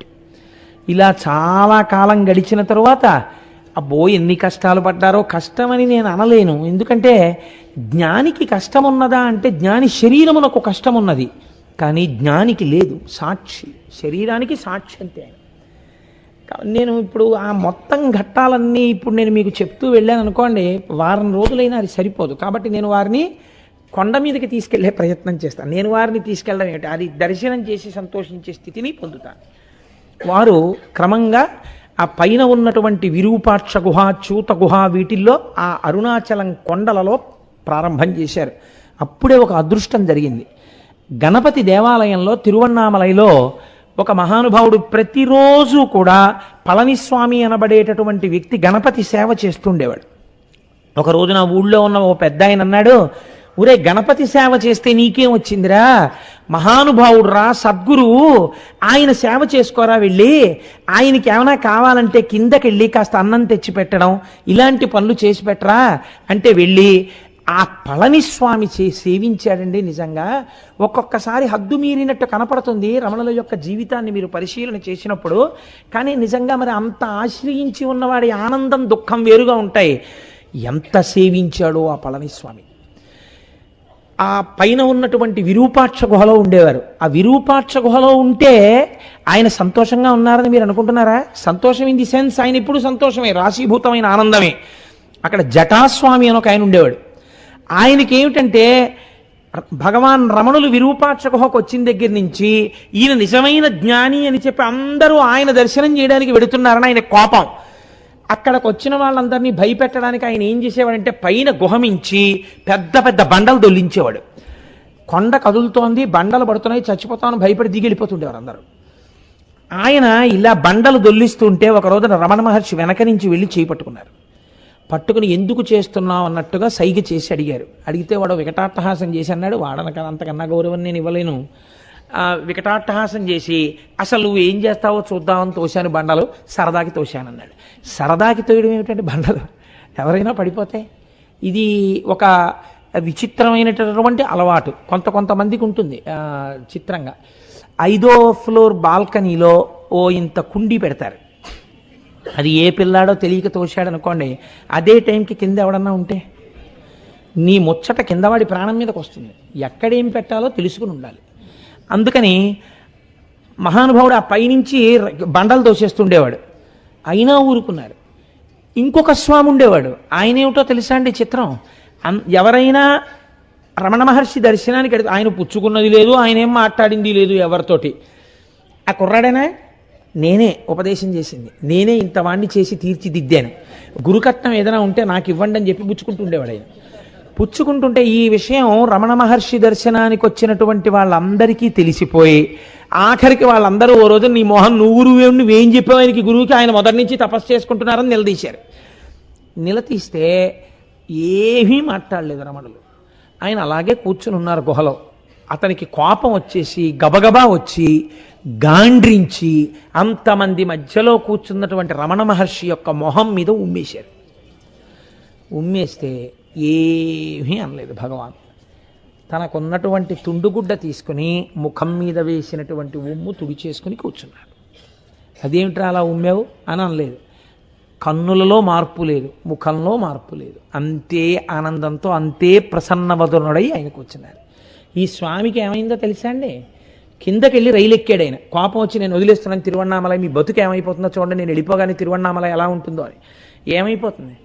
ఇలా చాలా కాలం గడిచిన తరువాత అబ్బో ఎన్ని కష్టాలు పడ్డారో. కష్టమని నేను అనలేను, ఎందుకంటే జ్ఞానికి కష్టం ఉన్నదా అంటే జ్ఞాని శరీరమునకు కష్టం ఉన్నది, కానీ జ్ఞానికి లేదు. సాక్షి, శరీరానికి సాక్షి అంతే. నేను ఇప్పుడు ఆ మొత్తం ఘట్టాలన్నీ ఇప్పుడు నేను మీకు చెప్తూ వెళ్ళాను అనుకోండి, వారం రోజులైనా అది సరిపోదు. కాబట్టి నేను వారిని కొండ మీదకి తీసుకెళ్లే ప్రయత్నం చేస్తాను. నేను వారిని తీసుకెళ్ళడం ఏమిటి, అది దర్శనం చేసి సంతోషించే స్థితిని పొందుతాను. వారు క్రమంగా ఆ పైన ఉన్నటువంటి విరూపాక్ష గుహ, చూత గుహ, వీటిల్లో ఆ అరుణాచలం కొండలలో ప్రారంభం చేశారు. అప్పుడే ఒక అదృష్టం జరిగింది. గణపతి దేవాలయంలో తిరువన్నామలైలో ఒక మహానుభావుడు ప్రతిరోజు కూడా పళనిస్వామి అనబడేటటువంటి వ్యక్తి గణపతి సేవ చేస్తుండేవాడు. ఒక రోజు నా ఊళ్ళో ఉన్న ఓ పెద్ద ఆయన అన్నాడు, ఊరే గణపతి సేవ చేస్తే నీకేం వచ్చిందిరా, మహానుభావుడు రా సద్గురువు, ఆయన సేవ చేసుకోరా, వెళ్ళి ఆయనకి ఏమైనా కావాలంటే కిందకెళ్ళి కాస్త అన్నం తెచ్చి పెట్టడం ఇలాంటి పనులు చేసి పెట్టరా అంటే వెళ్ళి ఆ పళనిస్వామి సేవించాడండి. నిజంగా ఒక్కొక్కసారి హద్దు మీరినట్టు కనపడుతుంది రమణుల యొక్క జీవితాన్ని మీరు పరిశీలన చేసినప్పుడు. కానీ నిజంగా మరి అంత ఆశ్రయించి ఉన్నవాడి ఆనందం దుఃఖం వేరుగా ఉంటాయి. ఎంత సేవించాడో ఆ పళనిస్వామి. ఆ పైన ఉన్నటువంటి విరూపాక్ష గుహలో ఉండేవారు. ఆ విరూపాక్ష గుహలో ఉంటే ఆయన సంతోషంగా ఉన్నారని మీరు అనుకుంటున్నారా? సంతోషం ఇన్ ది సెన్స్ ఆయన ఎప్పుడు సంతోషమే, రాశీభూతమైన ఆనందమే. అక్కడ జటాస్వామి అని ఒక ఆయన ఉండేవాడు. ఆయనకి ఏమిటంటే భగవాన్ రమణులు విరూపాక్ష గుహకు వచ్చిన దగ్గర నుంచి ఈయన నిజమైన జ్ఞాని అని చెప్పి అందరూ ఆయన దర్శనం చేయడానికి వెడుతున్నారని ఆయన కోపం. అక్కడికి వచ్చిన వాళ్ళందరినీ భయపెట్టడానికి ఆయన ఏం చేసేవాడంటే పైన గుహమించి పెద్ద పెద్ద బండలు దొల్లించేవాడు. కొండ కదులుతోంది, బండలు పడుతున్నాయి, చచ్చిపోతామని భయపడి దిగి వెళ్ళిపోతుండేవారు అందరూ. ఆయన ఇలా బండలు దొల్లిస్తుంటే ఒక రోజున రమణ మహర్షి వెనక నుంచి వెళ్ళి చేపట్టుకున్నారు. పట్టుకుని ఎందుకు చేస్తున్నావు అన్నట్టుగా సైగ చేసి అడిగారు. అడిగితే వాడు వికటాట్టహాసం చేసి అన్నాడు, వాడనక అంతకన్నా గౌరవం నేను ఇవ్వలేను. వికటాట్టహాసం చేసి అసలు నువ్వు ఏం చేస్తావో చూద్దామని తోశాను బండలు, సరదాకి తోశానన్నాడు. సరదాకి తోయడం ఏమిటంటే బండలు ఎవరైనా పడిపోతే. ఇది ఒక విచిత్రమైనటువంటి అలవాటు కొంతమందికి ఉంటుంది. చిత్రంగా 5వ ఫ్లోర్ బాల్కనీలో ఓ ఇంత కుండీ పెడతారు. అది ఏ పిల్లాడో తెలియక తోశాడు అనుకోండి, అదే టైంకి కింద ఎవడన్నా ఉంటే నీ ముచ్చట కిందవాడి ప్రాణం మీదకి వస్తుంది. ఎక్కడేం పెట్టాలో తెలుసుకుని ఉండాలి. అందుకని మహానుభావుడు ఆ పైనుంచి బండలు తోసేస్తుండేవాడు. అయినా ఊరుకున్నారు. ఇంకొక స్వామి ఉండేవాడు. ఆయన ఏమిటో తెలుసా అండి చిత్రం, ఎవరైనా రమణ మహర్షి దర్శనానికి ఆయన పుచ్చుకున్నది లేదు, ఆయన ఏం మాట్లాడింది లేదు ఎవరితోటి. ఆ కుర్రాడేనా, నేనే ఉపదేశం చేసింది, నేనే ఇంత వాణ్ణి చేసి తీర్చిదిద్దాను, గురుకట్నం ఏదైనా ఉంటే నాకు ఇవ్వండి అని చెప్పి పుచ్చుకుంటుండేవాడు. ఆయన పుచ్చుకుంటుంటే ఈ విషయం రమణ మహర్షి దర్శనానికి వచ్చినటువంటి వాళ్ళందరికీ తెలిసిపోయి ఆఖరికి వాళ్ళందరూ ఓ రోజు నీ మోహన్ నువ్వేం చెప్పావు ఆయనకి గురువుకి, ఆయన మొదటి నుంచి తపస్సు చేసుకుంటున్నారని నిలదీశారు. నిలదీస్తే ఏమీ మాట్లాడలేదు రమణులు. ఆయన అలాగే కూర్చుని ఉన్నారు గుహలో. అతనికి కోపం వచ్చేసి గబగబా వచ్చి గాండ్రించి అంతమంది మధ్యలో కూర్చున్నటువంటి రమణ మహర్షి యొక్క మొహం మీద ఉమ్మేశారు. ఉమ్మేస్తే ఏమీ అనలేదు భగవాన్. తనకున్నటువంటి తుండుగుడ్డ తీసుకుని ముఖం మీద వేసినటువంటి ఉమ్ము తుడిచేసుకుని కూర్చున్నారు. అదేమిట్రా అలా ఉమ్మావు అని అనలేదు. కన్నులలో మార్పు లేదు, ముఖంలో మార్పు లేదు, అంతే ఆనందంతో అంతే ప్రసన్నవదనుడై ఆయన కూర్చున్నారు. ఈ స్వామికి ఏమైందో తెలుసా అండి, కిందకెళ్ళి రైలు ఎక్కాడు ఆయన. కోపం వచ్చి నేను వదిలేస్తున్నాను తిరువన్నామలై, మీ బతుకు ఏమైపోతుందో చూడండి, నేను వెళ్ళిపోగానే తిరువన్నామలై ఎలా ఉంటుందో అని. ఏమైపోతుంది,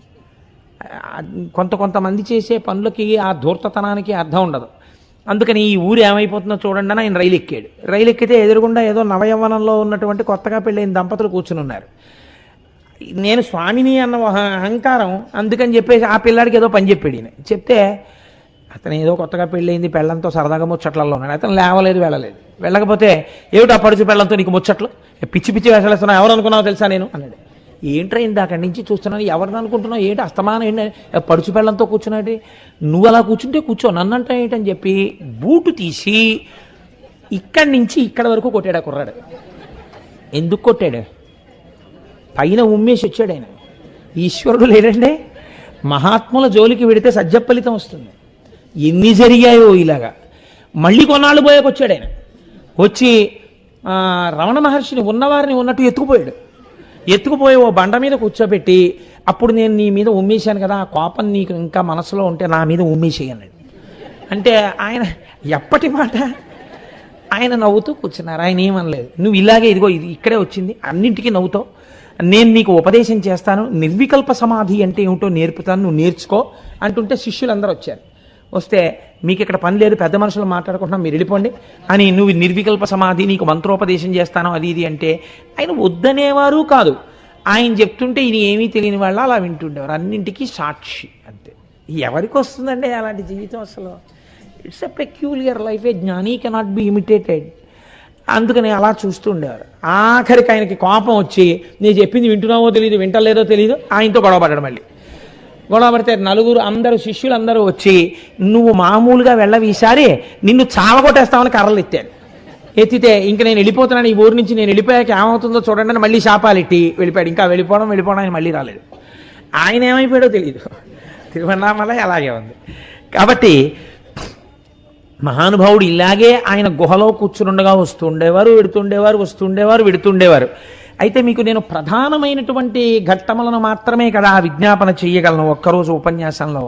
కొంతమంది చేసే పనులకి ఆ ధూర్తతనానికి అర్థం ఉండదు. అందుకని ఈ ఊరు ఏమైపోతుందో చూడండి అని ఆయన రైలు ఎక్కాడు. రైలు ఎక్కితే ఎదురుగుండా ఏదో నవయవ్వనంలో ఉన్నటువంటి కొత్తగా పెళ్ళైన దంపతులు కూర్చుని ఉన్నారు. నేను స్వామిని అన్న అహంకారం, అందుకని చెప్పేసి ఆ పిల్లాడికి ఏదో పని చెప్పాడు ఈయన. చెప్తే అతను ఏదో కొత్తగా పెళ్ళయింది, పెళ్ళంతో సరదాగా ముచ్చట్లలో ఉన్నాడు. అతను లేవలేదు, వెళ్ళలేదు. వెళ్ళకపోతే ఏమిటి ఆ పడుచు పెళ్ళంతో నీకు ముచ్చట్లు, పిచ్చి పిచ్చి వేసలేస్తున్నావు, ఎవరు అనుకున్నావు తెలుసా నేను అన్నాడు. ఏంట్రా ఇంత అక్కడి నుంచి చూస్తున్నాను, ఎవరిని అనుకుంటున్నావు, ఏంటి అస్తమానం ఏంటి పడుచు పెళ్ళంతో కూర్చున్నాడు, నువ్వు అలా కూర్చుంటే కూర్చో, నన్ను అంటే ఏంటని చెప్పి బూటు తీసి ఇక్కడి నుంచి ఇక్కడ వరకు కొట్టాడు ఆ కుర్రాడు. ఎందుకు కొట్టాడు? పైన ఉమ్మేసి వచ్చాడు ఆయన. ఈశ్వరుడు లేడండి. మహాత్ముల జోలికి వెడితే సజ్జఫలితం వస్తుంది. ఎన్ని జరిగాయో ఇలాగా. మళ్ళీ కొన్నాళ్ళు పోయాక వచ్చాడు ఆయన. వచ్చి రమణ మహర్షిని ఉన్నవారిని ఉన్నట్టు ఎత్తుకుపోయి ఓ బండ మీద కూర్చోబెట్టి, అప్పుడు నేను నీ మీద ఉమ్మేశాను కదా, ఆ కోపం నీకు ఇంకా మనసులో ఉంటే నా మీద ఉమ్మేసేయన్నాడు. అంటే ఆయన ఎప్పటి మాట, ఆయన నవ్వుతూ కూర్చున్నారు. ఆయన ఏమనలేదు. నువ్వు ఇలాగే ఇదిగో ఇది ఇక్కడే వచ్చింది, అన్నింటికీ నవ్వుతావు, నేను నీకు ఉపదేశం చేస్తాను, నిర్వికల్ప సమాధి అంటే ఏమిటో నేర్పుతాను, నువ్వు నేర్చుకో అంటుంటే శిష్యులందరూ వచ్చారు. వస్తే మీకు ఇక్కడ పని లేదు, పెద్ద మనుషులు మాట్లాడుకుంటున్నాం, మీరు వెళ్ళిపోండి అని, నువ్వు నిర్వికల్ప సమాధి, నీకు మంత్రోపదేశం చేస్తాను అది ఇది అంటే ఆయన వద్దనేవారు కాదు. ఆయన చెప్తుంటే ఈయన ఏమీ తెలియని వాళ్ళు అలా వింటుండేవారు. అన్నింటికీ సాక్షి అంతే. ఎవరికి వస్తుందండి అలాంటి జీవితం? అసలు ఇట్స్ ఎ పెక్యూలియర్ లైఫ్, ఏ జ్ఞాని కెనాట్ బి ఇమిటేటెడ్. అందుకని అలా చూస్తూ ఉండేవారు. ఆఖరికి ఆయనకి కోపం వచ్చి, నేను చెప్పింది వింటున్నావో తెలియదు, వింటలేదో తెలియదు, ఆయనతో గొడవపడ్డాడు. మళ్ళీ గొడవపడితే నలుగురు అందరూ శిష్యులందరూ వచ్చి, నువ్వు మామూలుగా వెళ్ళవి, ఈసారి నిన్ను చావగొట్టేస్తామని కర్రలు ఎత్తితే ఇంక నేను వెళ్ళిపోతున్నాను ఈ ఊరు నుంచి, నేను వెళ్ళిపోయాక ఏమవుతుందో చూడండి అని మళ్ళీ శాపాలు ఎట్టి వెళ్ళిపోయాడు. ఇంకా వెళ్ళిపోవడం ఆయన మళ్ళీ రాలేదు. ఆయన ఏమైపోయాడో తెలియదు. తిరువన్నామలై అలాగే ఉంది. కాబట్టి మహానుభావుడు ఇలాగే ఆయన గుహలో కూర్చునుండగా వస్తుండేవారు, విడుతుండేవారు. అయితే మీకు నేను ప్రధానమైనటువంటి ఘట్టములను మాత్రమే కదా విజ్ఞాపన చెయ్యగలను ఒక్కరోజు ఉపన్యాసంలో.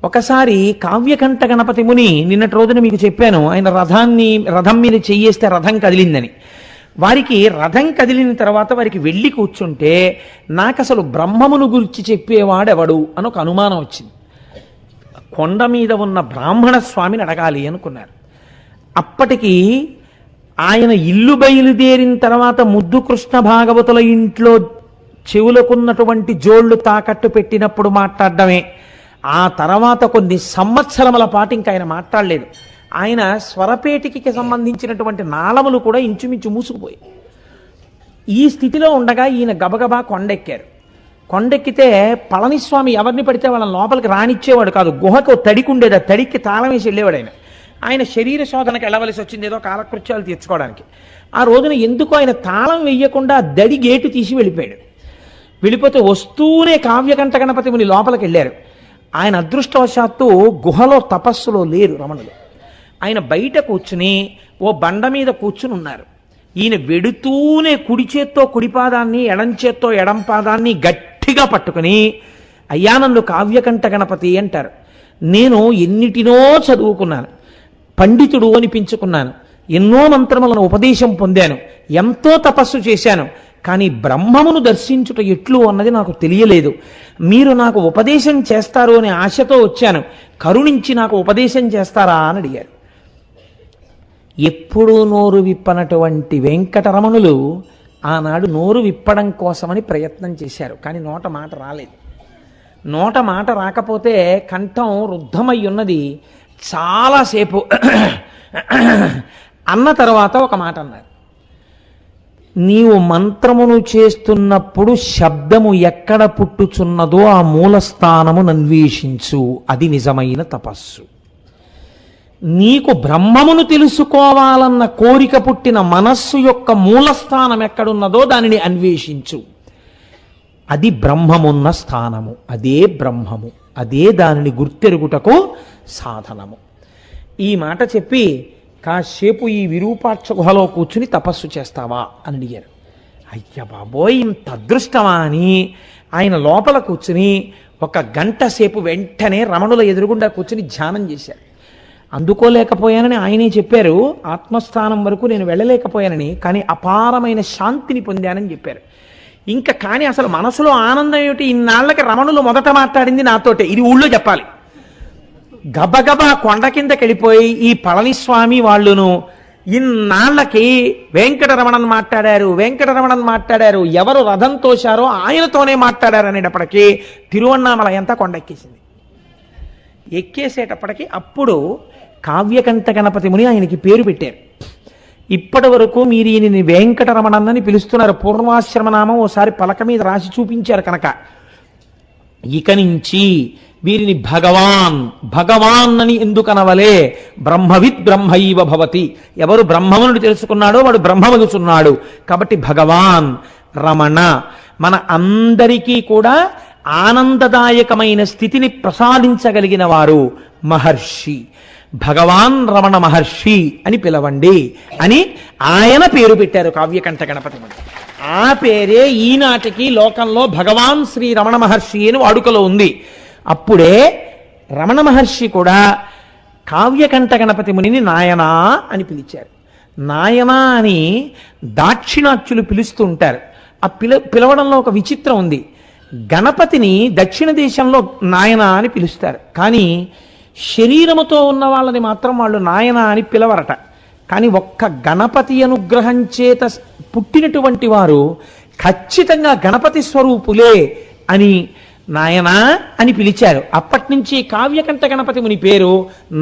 ఒకసారి కావ్యకంఠ గణపతి ముని, నిన్నటి రోజున మీకు చెప్పాను, ఆయన రథం మీద చెయ్యేస్తే రథం కదిలిందని. వారికి రథం కదిలిన తర్వాత వారికి వెళ్ళి కూర్చుంటే, నాకు అసలు బ్రహ్మమును గురించి చెప్పేవాడెవడు అని ఒక అనుమానం వచ్చింది. కొండ మీద ఉన్న బ్రాహ్మణ స్వామిని అడగాలి అనుకున్నారు. అప్పటికి ఆయన ఇల్లు బయలుదేరిన తర్వాత ముద్దు కృష్ణ భాగవతుల ఇంట్లో చెవులకున్నటువంటి జోళ్లు తాకట్టు పెట్టినప్పుడు మాట్లాడడమే. ఆ తర్వాత కొన్ని సంవత్సరముల పాటు ఇంకా ఆయన మాట్లాడలేదు. ఆయన స్వరపేటికి సంబంధించినటువంటి నాళములు కూడా ఇంచుమించు మూసుకుపోయి, ఈ స్థితిలో ఉండగా ఈయన గబగబా కొండెక్కారు. కొండెక్కితే పళనిస్వామి ఎవరిని పడితే వాళ్ళని లోపలికి రానిచ్చేవాడు కాదు. గుహకు తడికి ఉండేది, ఆ తడికి తాళం వేసి వెళ్ళేవాడు ఆయన. ఆయన శరీర శోధనకు వెళ్ళవలసి వచ్చింది, ఏదో కాలకృత్యాలు తీర్చుకోవడానికి. ఆ రోజున ఎందుకో ఆయన తాళం వెయ్యకుండా దడి గేటు తీసి వెళ్ళిపోయాడు. వెళ్ళిపోతే వస్తూనే కావ్యకంఠ గణపతి ముని లోపలికి వెళ్ళారు. ఆయన అదృష్టవశాత్తు గుహలో తపస్సులో లేరు రమణులు. ఆయన బయట కూర్చుని ఓ బండ మీద కూర్చుని ఉన్నారు. ఈయన వెడుతూనే కుడి చేత్తో కుడిపాదాన్ని, ఎడం చేత్తో ఎడం పాదాన్ని గట్టిగా పట్టుకుని, అయ్యా నన్ను కావ్యకంఠ గణపతి అంటారు. నేను ఎన్నిటినో చదువుకున్నాను, పండితుడు అనిపించుకున్నాను, ఎన్నో మంత్రములను ఉపదేశం పొందాను, ఎంతో తపస్సు చేశాను, కానీ బ్రహ్మమును దర్శించుట ఎట్లు అన్నది నాకు తెలియలేదు. మీరు నాకు ఉపదేశం చేస్తారు అనే ఆశతో వచ్చాను, కరుణించి నాకు ఉపదేశం చేస్తారా అని అడిగారు. ఎప్పుడూ నోరు విప్పనటువంటి వెంకటరమణులు ఆనాడు నోరు విప్పడం కోసమని ప్రయత్నం చేశారు, కానీ నోట మాట రాలేదు. నోట మాట రాకపోతే కంఠం రుద్ధమై ఉన్నది. చాలాసేపు అన్న తర్వాత ఒక మాట అన్నారు, నీవు మంత్రమును చేస్తున్నప్పుడు శబ్దము ఎక్కడ పుట్టుచున్నదో ఆ మూలస్థానమును అన్వేషించు, అది నిజమైన తపస్సు. నీకు బ్రహ్మమును తెలుసుకోవాలన్న కోరిక పుట్టిన మనస్సు యొక్క మూలస్థానం ఎక్కడున్నదో దానిని అన్వేషించు, అది బ్రహ్మమున్న స్థానము, అదే బ్రహ్మము, అదే దానిని గుర్తెరుగుటకు సాధనము. ఈ మాట చెప్పి కాసేపు ఈ విరూపాక్ష గుహలో కూర్చుని తపస్సు చేస్తావా అని అడిగారు. అయ్య బాబోయ్, ఇంత అదృష్టమా అని ఆయన లోపల కూర్చుని 1 గంట సేపు వెంటనే రమణుల ఎదురుగుండా కూర్చుని ధ్యానం చేశారు. అందుకోలేకపోయానని ఆయనే చెప్పారు, ఆత్మస్థానం వరకు నేను వెళ్ళలేకపోయానని, కానీ అపారమైన శాంతిని పొందానని చెప్పారు. ఇంకా కానీ అసలు మనసులో ఆనందం ఏమిటి, ఇన్నాళ్ళకి రమణులు మొదట మాట్లాడింది నాతోటే, ఇది ఊళ్ళో చెప్పాలి. గబగబా కొండ కిందకి వెళ్ళిపోయి ఈ పళనిస్వామి వాళ్ళును ఇన్నాళ్ళకి వెంకటరమణన్ మాట్లాడారు, ఎవరు రథం తోశారో ఆయనతోనే మాట్లాడారు అనేటప్పటికీ తిరువన్నామలై అంతా కొండెక్కేసింది. ఎక్కేసేటప్పటికి అప్పుడు కావ్యకంఠ గణపతి ముని ఆయనకి పేరు పెట్టారు. ఇప్పటి వరకు మీరు ఈయనని వెంకటరమణన్నని పిలుస్తున్నారు. పూర్వాశ్రమనామం ఓసారి పలక మీద రాసి చూపించారు కనుక ఇక నుంచి వీరిని భగవాన్ అని ఎందుకనవలే? బ్రహ్మవిత్ బ్రహ్మైవ భవతి. ఎవరు బ్రహ్మమును తెలుసుకున్నాడో వాడు బ్రహ్మమగుచున్నాడు. కాబట్టి భగవాన్ రమణ మన అందరికీ కూడా ఆనందదాయకమైన స్థితిని ప్రసాదించగలిగిన వారు మహర్షి. భగవాన్ రమణ మహర్షి అని పిలవండి అని ఆయన పేరు పెట్టారు కావ్యకంఠ గణపతి ముని. ఆ పేరే ఈనాటికి లోకంలో భగవాన్ శ్రీ రమణ మహర్షి అని వాడుకలో ఉంది. అప్పుడే రమణ మహర్షి కూడా కావ్యకంఠ గణపతి మునిని నాయనా అని పిలిచారు. నాయనా అని దాక్షిణాత్యులు పిలుస్తూ ఉంటారు. ఆ పిలవడంలో ఒక విచిత్రం ఉంది. గణపతిని దక్షిణ దేశంలో నాయనా అని పిలుస్తారు, కానీ శరీరముతో ఉన్న వాళ్ళని మాత్రం వాళ్ళు నాయనా అని పిలవరట. కానీ ఒక్క గణపతి అనుగ్రహం చేత పుట్టినటువంటి వారు ఖచ్చితంగా గణపతి స్వరూపులే అని నాయనా అని పిలిచారు. అప్పటి నుంచి కావ్యకంఠ గణపతి ముని పేరు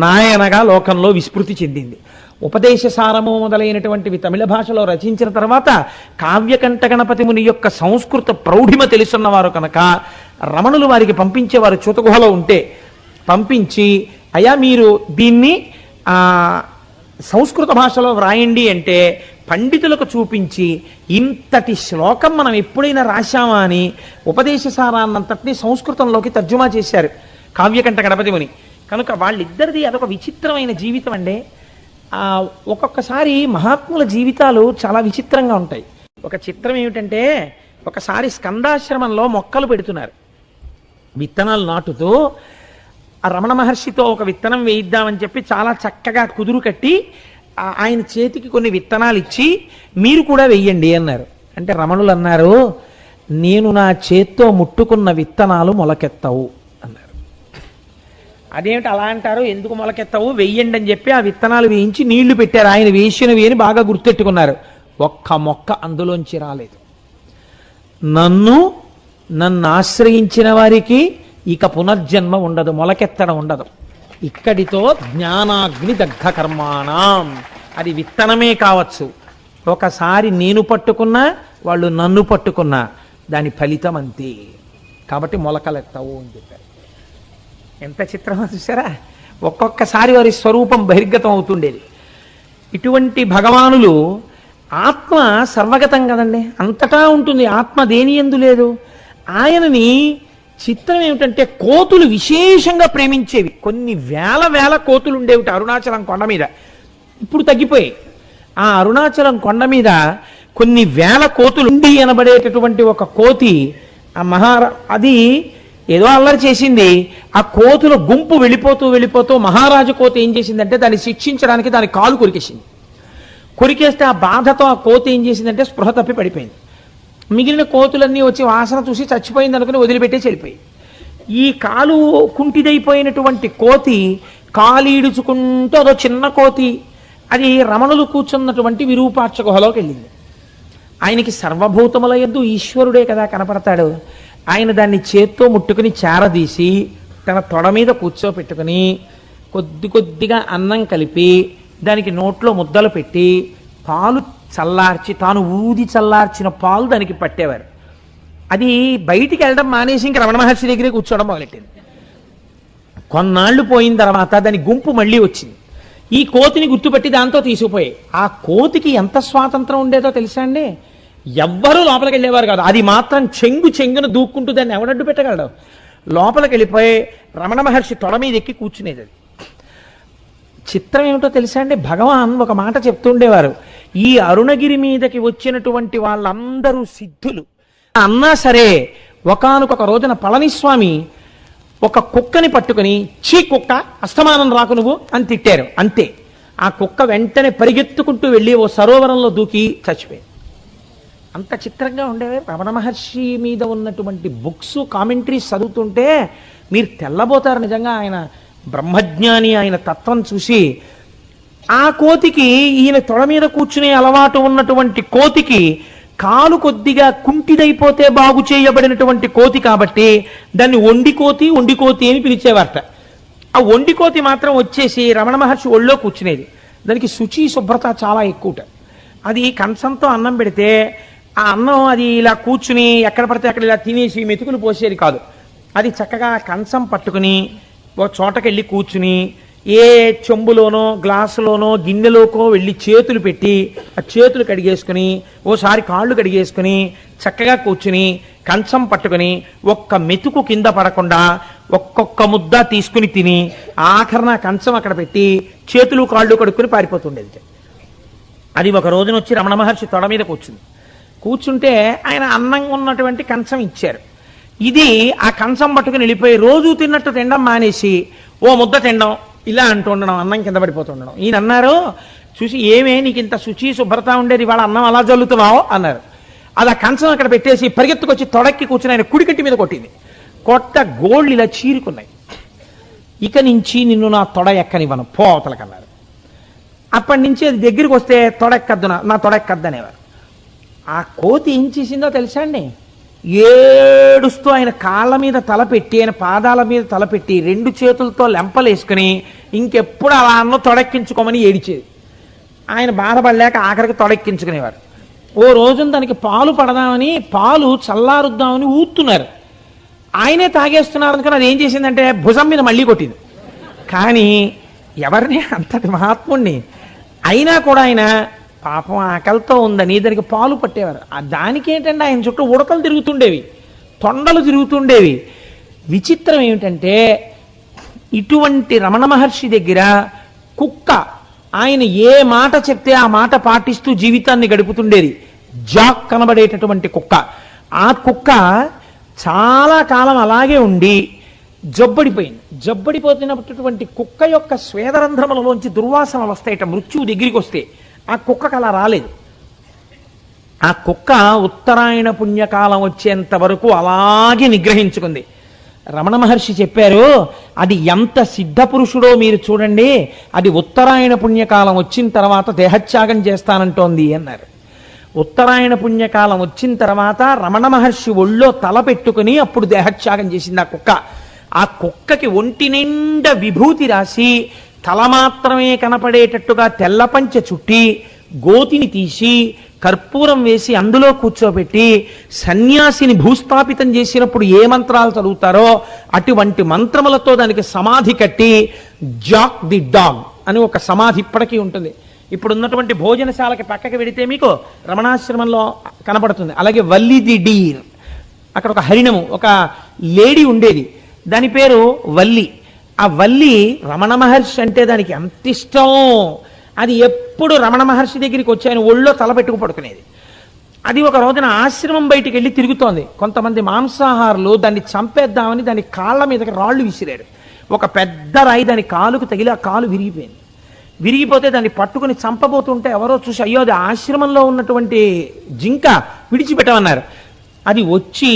నాయనగా లోకంలో విస్మృతి చెందింది. ఉపదేశ సారము మొదలైనటువంటివి తమిళ భాషలో రచించిన తర్వాత కావ్యకంఠ గణపతి ముని యొక్క సంస్కృత ప్రౌఢిమ తెలుసున్నవారు కనుక రమణులు వారికి పంపించేవారు. చూతగుహలో ఉంటే పంపించి, అయ్యా మీరు దీన్ని సంస్కృత భాషలో వ్రాయండి అంటే పండితులకు చూపించి ఇంతటి శ్లోకం మనం ఎప్పుడైనా రాశామా అని ఉపదేశ సారాన్నంతటినీ సంస్కృతంలోకి తర్జుమా చేశారు కావ్యకంఠ గణపతి ముని. కనుక వాళ్ళిద్దరిది అదొక విచిత్రమైన జీవితం అండి. ఒక్కొక్కసారి మహాత్ముల జీవితాలు చాలా విచిత్రంగా ఉంటాయి. ఒక చిత్రం ఏమిటంటే, ఒకసారి స్కందాశ్రమంలో మొక్కలు పెడుతున్నారు, విత్తనాలు నాటుతూ ఆ రమణ మహర్షితో ఒక విత్తనం వేయిద్దామని చెప్పి చాలా చక్కగా కుదురు కట్టి ఆయన చేతికి కొన్ని విత్తనాలు ఇచ్చి మీరు కూడా వెయ్యండి అన్నారు. అంటే రమణులు అన్నారు, నేను నా చేత్తో ముట్టుకున్న విత్తనాలు మొలకెత్తవు అన్నారు. అదేమిటి అలా అంటారు, ఎందుకు మొలకెత్తవు, వెయ్యండి అని చెప్పి ఆ విత్తనాలు వేయించి నీళ్లు పెట్టారు. ఆయన వేసినవి అని బాగా గుర్తెట్టుకున్నారు. ఒక్క మొక్క అందులోంచి రాలేదు. నన్ను ఆశ్రయించిన వారికి ఇక పునర్జన్మ ఉండదు, మొలకెత్తడం ఉండదు. ఇక్కడితో జ్ఞానాగ్ని దగ్ధ కర్మాణం. అది విత్తనమే కావచ్చు, ఒకసారి నేను పట్టుకున్నా వాళ్ళు నన్ను పట్టుకున్నా దాని ఫలితం అంతే. కాబట్టి మొలకలెత్తవు అని చెప్పారు. ఎంత చిత్రమో చూసారా? ఒక్కొక్కసారి వారి స్వరూపం బహిర్గతం అవుతుండేది. ఇటువంటి భగవానులు ఆత్మ సర్వగతం కదండి, అంతటా ఉంటుంది. ఆత్మ దేని యందు లేదు. ఆయనని చిత్రం ఏమిటంటే కోతులు విశేషంగా ప్రేమించేవి. కొన్ని వేల కోతులు ఉండేవి అరుణాచలం కొండ మీద. ఇప్పుడు తగ్గిపోయాయి. ఆ అరుణాచలం కొండ మీద కొన్ని వేల కోతులు ఉండి అనబడేటటువంటి ఒక కోతి అది ఏదో అల్లరి చేసింది. ఆ కోతుల గుంపు వెళ్ళిపోతూ మహారాజు కోతి ఏం చేసిందంటే దాన్ని శిక్షించడానికి దాని కాలు కొరికేసింది. కొరికేస్తే ఆ బాధతో ఆ కోతి ఏం చేసిందంటే స్పృహ తప్పి పడిపోయింది. మిగిలిన కోతులన్నీ వచ్చి వాసన చూసి చచ్చిపోయింది అనుకుని వదిలిపెట్టే చెల్లిపోయి, ఈ కాలు కుంటిదైపోయినటువంటి కోతి కాలీడుచుకుంటూ అదో చిన్న కోతి అది రమణులు కూర్చున్నటువంటి విరూపాక్ష గుహలోకి వెళ్ళింది. ఆయనకి సర్వభూతముల యందు ఈశ్వరుడే కదా కనపడతాడు. ఆయన దాన్ని చేత్తో ముట్టుకుని చేరదీసి తన తొడ మీద కూర్చోపెట్టుకుని కొద్దిగా అన్నం కలిపి దానికి నోట్లో ముద్దలు పెట్టి పాలు చల్లార్చి తాను ఊది చల్లార్చిన పాలు దానికి పట్టేవారు. అది బయటికి వెళ్ళడం మానేసి ఇంక రమణ మహర్షి దగ్గరే కూర్చోవడం మొదలెట్టింది. కొన్నాళ్ళు పోయిన తర్వాత దాని గుంపు మళ్ళీ వచ్చింది. ఈ కోతిని గుర్తుపెట్టి దాంతో తీసుకుపోయి, ఆ కోతికి ఎంత స్వాతంత్రం ఉండేదో తెలుసా అండి? ఎవ్వరూ లోపలికి వెళ్ళేవారు కాదు. అది మాత్రం చెంగున దూక్కుంటూ దాన్ని ఎవడడ్డు పెట్టగలడు? లోపలికి వెళ్ళిపోయి రమణ మహర్షి తొడ మీద ఎక్కి కూర్చునేది. అది చిత్రం ఏమిటో తెలుసా అండి? భగవాన్ ఒక మాట చెప్తుండేవారు, ఈ అరుణగిరి మీదకి వచ్చినటువంటి వాళ్ళందరూ సిద్ధులు అన్నా సరే ఒకానొక రోజున పళనిస్వామి ఒక కుక్కని పట్టుకుని, చీ కుక్క, అస్తమానం రాకు నువ్వు అని తిట్టారు. అంతే, ఆ కుక్క వెంటనే పరిగెత్తుకుంటూ వెళ్ళి ఓ సరోవరంలో దూకి చచ్చిపోయింది. అంత చిత్రంగా ఉండేవి. రమణ మహర్షి మీద ఉన్నటువంటి బుక్స్ కామెంటరీస్ చదువుతుంటే మీరు తెల్లబోతారు నిజంగా. ఆయన బ్రహ్మజ్ఞాని, ఆయన తత్వం చూసి ఆ కోతికి, ఈయన తొడ మీద కూర్చునే అలవాటు ఉన్నటువంటి కోతికి కాలు కొద్దిగా కుంటిదైపోతే బాగు చేయబడినటువంటి కోతి కాబట్టి దాన్ని ఒండి కోతి అని పిలిచేవారట. ఆ ఒండి కోతి మాత్రం వచ్చేసి రమణ మహర్షి ఒళ్ళో కూర్చునేది. దానికి శుచి శుభ్రత చాలా ఎక్కువట. అది కంచంతో అన్నం పెడితే ఆ అన్నం అది ఇలా కూర్చుని ఎక్కడ పడితే అక్కడ ఇలా తినేసి మెతుకులు పోసేది కాదు. అది చక్కగా కంచం పట్టుకుని ఓ చోటకెళ్ళి కూర్చుని ఏ చెంబులోనో గ్లాసులోనో గిన్నెలోకో వెళ్ళి చేతులు పెట్టి ఆ చేతులు కడిగేసుకుని ఓసారి కాళ్ళు కడిగేసుకుని చక్కగా కూర్చుని కంచం పట్టుకుని ఒక్క మెతుకు కింద పడకుండా ఒక్కొక్క ముద్ద తీసుకుని తిని ఆఖరణ కంచం అక్కడ పెట్టి చేతులు కాళ్ళు కడుక్కుని పారిపోతుండేది. అది ఒక రోజున వచ్చి రమణ మహర్షి తొడ మీద కూర్చుంటే ఆయన అన్నంగా ఉన్నటువంటి కంచం ఇచ్చారు. ఇది ఆ కంచం పట్టుకుని వెళ్ళిపోయి రోజు తిన్నట్టు తినడం మానేసి ఓ ముద్ద తినడం, ఇలా అంటుండడం, అన్నం కింద పడిపోతుండడం. ఈయన అన్నారు, చూసి ఏమే నీకు ఇంత శుచి శుభ్రత ఉండేది, వాళ్ళ అన్నం అలా జల్లుతున్నావు అన్నారు. అది ఆ కంచం అక్కడ పెట్టేసి పరిగెత్తుకొచ్చి తొడక్కి కూర్చుని ఆయన కుడికట్టి మీద కొట్టింది. కొట్ట గోళ్ళు ఇలా చీరుకున్నాయి. ఇక నుంచి నిన్ను నా తొడ ఎక్కనివ్వను పోతలకన్నారు. అప్పటి నుంచి అది దగ్గరికి వస్తే తొడెక్కద్దు, నా తొడెక్కద్దు అనేవారు. ఆ కోతి ఏం చేసిందో తెలుసా అండి? ఏడుస్తూ ఆయన కాళ్ళ మీద తలపెట్టి, ఆయన పాదాల మీద తలపెట్టి 2 చేతులతో లెంపలేసుకుని ఇంకెప్పుడు అలా అన్న తొడెక్కించుకోమని ఏడిచేది. ఆయన బాధపడలేక ఆఖరికి తొడెక్కించుకునేవారు. ఓ రోజున దానికి పాలు పడదామని, పాలు చల్లారుద్దామని ఊతున్నారు. ఆయనే తాగేస్తున్నారు అనుకుని అది ఏం చేసిందంటే భుజం మీద మళ్ళీ కొట్టింది. కానీ ఎవరిని, అంతటి మహాత్ముణ్ణి అయినా కూడా ఆయన పాపం ఆకలితో ఉందని దానికి పాలు పట్టేవారు. దానికి ఏంటంటే ఆయన చుట్టూ ఉడకలు తిరుగుతుండేవి, తొండలు తిరుగుతుండేవి. విచిత్రం ఏమిటంటే ఇటువంటి రమణ మహర్షి దగ్గర కుక్క ఆయన ఏ మాట చెప్తే ఆ మాట పాటిస్తూ జీవితాన్ని గడుపుతుండేది. జాక్ కనబడేటటువంటి కుక్క. ఆ కుక్క చాలా కాలం అలాగే ఉండి జబ్బడిపోయింది. జబ్బడిపోతున్నటువంటి కుక్క యొక్క స్వేదరంధ్రములలోంచి దుర్వాసనలు వస్తాయట మృత్యువు దగ్గరికి వస్తే. ఆ కుక్కకు అలా రాలేదు. ఆ కుక్క ఉత్తరాయణ పుణ్యకాలం వచ్చేంత వరకు అలాగే నిగ్రహించుకుంది. రమణ మహర్షి చెప్పారు, అది ఎంత సిద్ధపురుషుడో మీరు చూడండి, అది ఉత్తరాయణ పుణ్యకాలం వచ్చిన తర్వాత దేహత్యాగం చేస్తానంటోంది అన్నారు. ఉత్తరాయణ పుణ్యకాలం వచ్చిన తర్వాత రమణ మహర్షి ఒళ్ళో తల పెట్టుకుని అప్పుడు దేహత్యాగం చేసింది ఆ కుక్క. ఆ కుక్కకి ఒంటి నిండా విభూతి రాసి తల మాత్రమే కనపడేటట్టుగా తెల్లపంచ చుట్టి గోతిని తీసి కర్పూరం వేసి అందులో కూర్చోబెట్టి సన్యాసిని భూస్థాపితం చేసినప్పుడు ఏ మంత్రాలు చదువుతారో అటువంటి మంత్రములతో దానికి సమాధి కట్టి జాక్ ది డాగ్ అని ఒక సమాధి ఇప్పటికీ ఉంటుంది. ఇప్పుడు ఉన్నటువంటి భోజనశాలకి పక్కకి వెడితే మీకు రమణాశ్రమంలో కనపడుతుంది. అలాగే వల్లి ది డీర్, అక్కడ ఒక హరిణము, ఒక లేడీ ఉండేది, దాని పేరు వల్లి. ఆ వల్లి రమణ మహర్షి అంటే దానికి ఎంత ఇష్టం. అది ఎప్పుడు రమణ మహర్షి దగ్గరికి వచ్చి ఆయన ఒళ్ళో తలపెట్టుకు పడుకునేది. అది ఒక రోజున ఆశ్రమం బయటికి వెళ్ళి తిరుగుతోంది. కొంతమంది మాంసాహారులు దాన్ని చంపేద్దామని దాని కాళ్ళ మీదకి రాళ్ళు విసిరారు. ఒక పెద్ద రాయి దాని కాలుకు తగిలి ఆ కాలు విరిగిపోయింది. విరిగిపోతే దాన్ని పట్టుకుని చంపబోతుంటే ఎవరో చూసి, అయ్యో అది ఆశ్రమంలో ఉన్నటువంటి జింక, విడిచిపెట్టమన్నారు. అది వచ్చి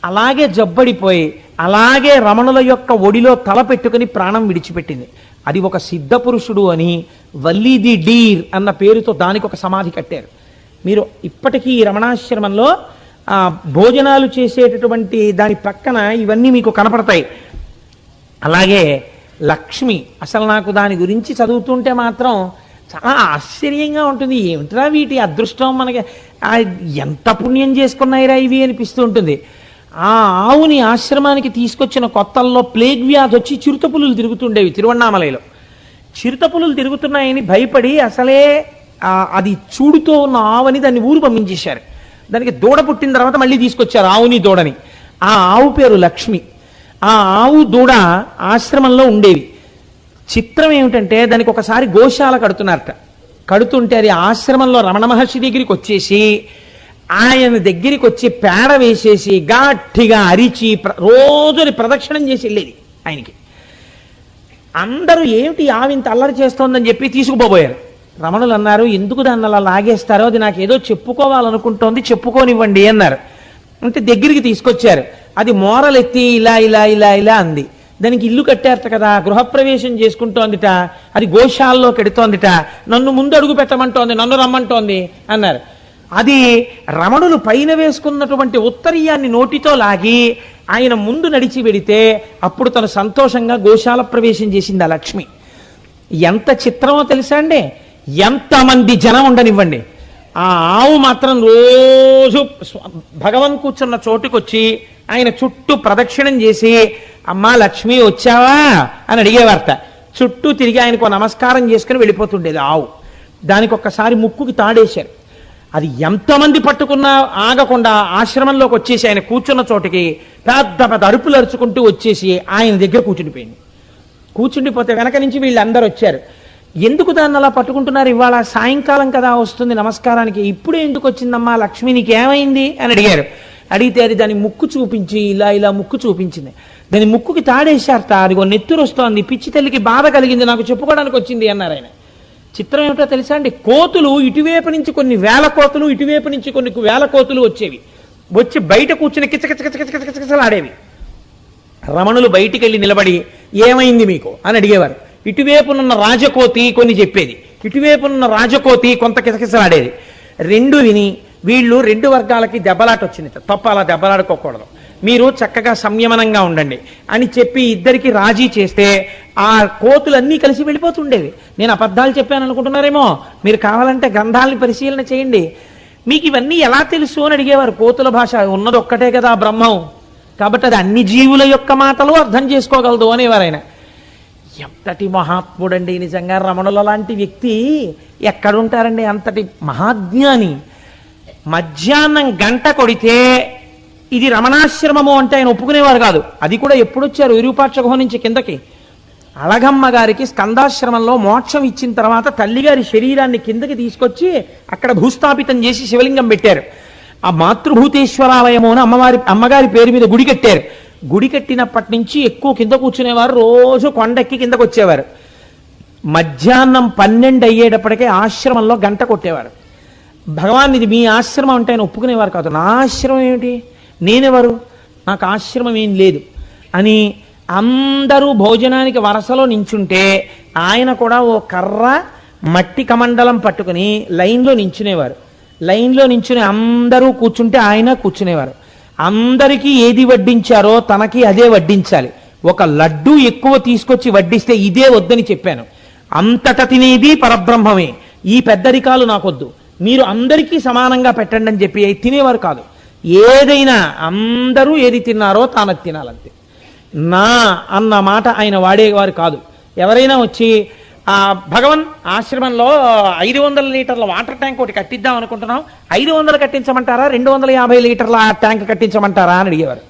అలాగే జబ్బడిపోయి అలాగే రమణుల యొక్క ఒడిలో తల పెట్టుకుని ప్రాణం విడిచిపెట్టింది. అది ఒక సిద్ధపురుషుడు అని వల్లీ ది డీర్ అన్న పేరుతో దానికి ఒక సమాధి కట్టారు. మీరు ఇప్పటికీ ఈ రమణాశ్రమంలో భోజనాలు చేసేటటువంటి దాని పక్కన ఇవన్నీ మీకు కనపడతాయి. అలాగే లక్ష్మి, అసలు నాకు దాని గురించి చదువుతుంటే మాత్రం చాలా ఆశ్చర్యంగా ఉంటుంది. ఏమిట్రా వీటి అదృష్టం, మనకి ఎంత పుణ్యం చేసుకున్నాయిరా ఇవి అనిపిస్తూ ఉంటుంది. ఆ ఆవుని ఆశ్రమానికి తీసుకొచ్చిన కొత్తల్లో ప్లేగ్ వ్యాధి వచ్చి చిరుతపులులు తిరుగుతుండేవి తిరువన్నామలైలో. చిరుతపులులు తిరుగుతున్నాయని భయపడి అసలే అది చూడుతో ఉన్న ఆవుని దాన్ని ఊరు పంపించేశారు. దానికి దూడ పుట్టిన తర్వాత మళ్ళీ తీసుకొచ్చారు ఆవుని దూడని. ఆ ఆవు పేరు లక్ష్మి. ఆ ఆవు దూడ ఆశ్రమంలో ఉండేవి. చిత్రం ఏమిటంటే దానికి ఒకసారి గోశాల కడుతున్నారట. కడుతుంటే అది ఆశ్రమంలో రమణ మహర్షి దగ్గరికి వచ్చేసి ఆయన దగ్గరికి వచ్చి పేడ వేసేసి గట్టిగా అరిచి రోజుని ప్రదక్షిణం చేసి వెళ్ళేది ఆయనకి. అందరూ ఏమిటి ఆవింత అల్లరి చేస్తోందని చెప్పి తీసుకుపోబోయారు. రమణులు అన్నారు, ఎందుకు దాన్ని అలా లాగేస్తారో, అది నాకు ఏదో చెప్పుకోవాలనుకుంటోంది, చెప్పుకోనివ్వండి అన్నారు. అంటే దగ్గరికి తీసుకొచ్చారు. అది మోరలెత్తి ఇలా ఇలా ఇలా ఇలా అంది. దానికి ఇల్లు కట్టారట కదా, గృహప్రవేశం చేసుకుంటోందిట, అది గోశాలలో కెడుతోందిట, నన్ను ముందు అడుగు పెట్టమంటోంది, నన్ను రమ్మంటోంది అన్నారు. అది రమణులు పైన వేసుకున్నటువంటి ఉత్తరీయాన్ని నోటితో లాగి ఆయన ముందు నడిచి వెడితే అప్పుడు తను సంతోషంగా గోశాల ప్రవేశం చేసింది ఆ లక్ష్మి. ఎంత చిత్రమో తెలుసా అండి. ఎంతమంది జనం ఉండనివ్వండి, ఆ ఆవు మాత్రం రోజు భగవన్ కూర్చున్న చోటుకొచ్చి ఆయన చుట్టూ ప్రదక్షిణం చేసి అమ్మా లక్ష్మి వచ్చావా అని అడిగేవార్త. చుట్టూ తిరిగి ఆయనకు నమస్కారం చేసుకుని వెళ్ళిపోతుండేది ఆవు. దానికి ఒక్కసారి ముక్కుకి తాడేశారు. అది ఎంతమంది పట్టుకున్నా ఆగకుండా ఆశ్రమంలోకి వచ్చేసి ఆయన కూర్చున్న చోటుకి పెద్ద పెద్ద అరుపులు అరుచుకుంటూ వచ్చేసి ఆయన దగ్గర కూర్చుండిపోయింది. కూర్చుండిపోతే వెనక నుంచి వీళ్ళందరూ వచ్చారు. ఎందుకు దాన్ని అలా పట్టుకుంటున్నారు, ఇవాళ సాయంకాలం కదా వస్తుంది నమస్కారానికి, ఇప్పుడే ఎందుకు వచ్చిందమ్మా లక్ష్మి, నీకు ఏమైంది అని అడిగారు. అడిగితే అది దాని ముక్కు చూపించి ఇలా ముక్కు చూపించింది. దాని ముక్కుకి తాడేశారట. అదిగో నెత్తురు వస్తోంది, పిచ్చి తల్లికి బాధ కలిగింది, నాకు చెప్పుకోవడానికి వచ్చింది అన్నారు ఆయన. చిత్రం ఏమిటో తెలుసా అండి, కోతులు ఇటువైపు నుంచి కొన్ని వేల కోతులు, ఇటువైపు నుంచి కొన్ని వేల కోతులు వచ్చేవి. వచ్చి బయట కూర్చుని కిచకిచకిచకిచకిచలాడేవి. రమణులు బయటికి వెళ్ళి నిలబడి ఏమైంది మీకు అని అడిగేవారు. ఇటువైపునున్న రాజకోతి కొన్ని చెప్పేది, ఇటువైపునున్న రాజకోతి కొంత కిచకిచలాడేది. రెండు విని వీళ్ళు రెండు వర్గాలకి దెబ్బలాట వచ్చింది. తప్ప అలా దెబ్బలాడుకోకూడదు, మీరు చక్కగా సంయమనంగా ఉండండి అని చెప్పి ఇద్దరికి రాజీ చేస్తే ఆ కోతులన్నీ కలిసి వెళ్ళిపోతుండేవి. నేను అబద్ధాలు చెప్పాను అనుకుంటున్నారేమో, మీరు కావాలంటే గ్రంథాలని పరిశీలన చేయండి. మీకు ఇవన్నీ ఎలా తెలుసు అని అడిగేవారు. కోతుల భాష ఉన్నది ఒక్కటే కదా బ్రహ్మం, కాబట్టి అది అన్ని జీవుల యొక్క మాటలు అర్థం చేసుకోగలదు అనేవారు ఆయన. ఎంతటి మహాత్ముడండి నిజంగా. రమణుల లాంటి వ్యక్తి ఎక్కడుంటారండి, అంతటి మహాజ్ఞాని. మధ్యాహ్నం గంట కొడితే ఇది రమణాశ్రమము అంటే ఆయన ఒప్పుకునేవారు కాదు. అది కూడా ఎప్పుడొచ్చారు, విరూపాక్ష గుహ నుంచి కిందకి. అళగమ్మ గారికి స్కందాశ్రమంలో మోక్షం ఇచ్చిన తర్వాత తల్లిగారి శరీరాన్ని కిందకి తీసుకొచ్చి అక్కడ భూస్థాపితం చేసి శివలింగం పెట్టారు. ఆ మాతృభూతేశ్వరాలయము అని అమ్మగారి పేరు మీద గుడి కట్టారు. గుడి కట్టినప్పటి నుంచి ఎక్కువ కింద కూర్చునేవారు, రోజు కొండెక్కి కిందకు వచ్చేవారు. మధ్యాహ్నం 12 అయ్యేటప్పటికే ఆశ్రమంలో గంట కొట్టేవారు. భగవాన్ ఇది మీ ఆశ్రమం అంటే ఆయన ఒప్పుకునేవారు కాదు. నా ఆశ్రమం ఏమిటి, నేనెవరు, నాకు ఆశ్రమం ఏం లేదు అని అందరూ భోజనానికి వరసలో నించుంటే ఆయన కూడా ఓ కర్ర మట్టి కమండలం పట్టుకుని లైన్లో నించునేవారు. లైన్లో నించుని అందరూ కూర్చుంటే ఆయన కూర్చునేవారు. అందరికీ ఏది వడ్డించారో తనకి అదే వడ్డించాలి. ఒక లడ్డు ఎక్కువ తీసుకొచ్చి వడ్డిస్తే ఇదే వద్దని చెప్పాను. అంతట తినేది పరబ్రహ్మమే, ఈ పెద్దరికాలు నాకొద్దు, మీరు అందరికీ సమానంగా పెట్టండి అని చెప్పి తినేవారు కాదు. ఏదైనా అందరూ ఏది తిన్నారో తానది తినాలంతే. నా అన్న మాట ఆయన వాడేవారు కాదు. ఎవరైనా వచ్చి భగవన్ ఆశ్రమంలో 500 లీటర్ల వాటర్ ట్యాంక్ ఒకటి కట్టిద్దాం అనుకుంటున్నాం, 500 కట్టించమంటారా 250 లీటర్ల ట్యాంక్ కట్టించమంటారా అని అడిగేవారు.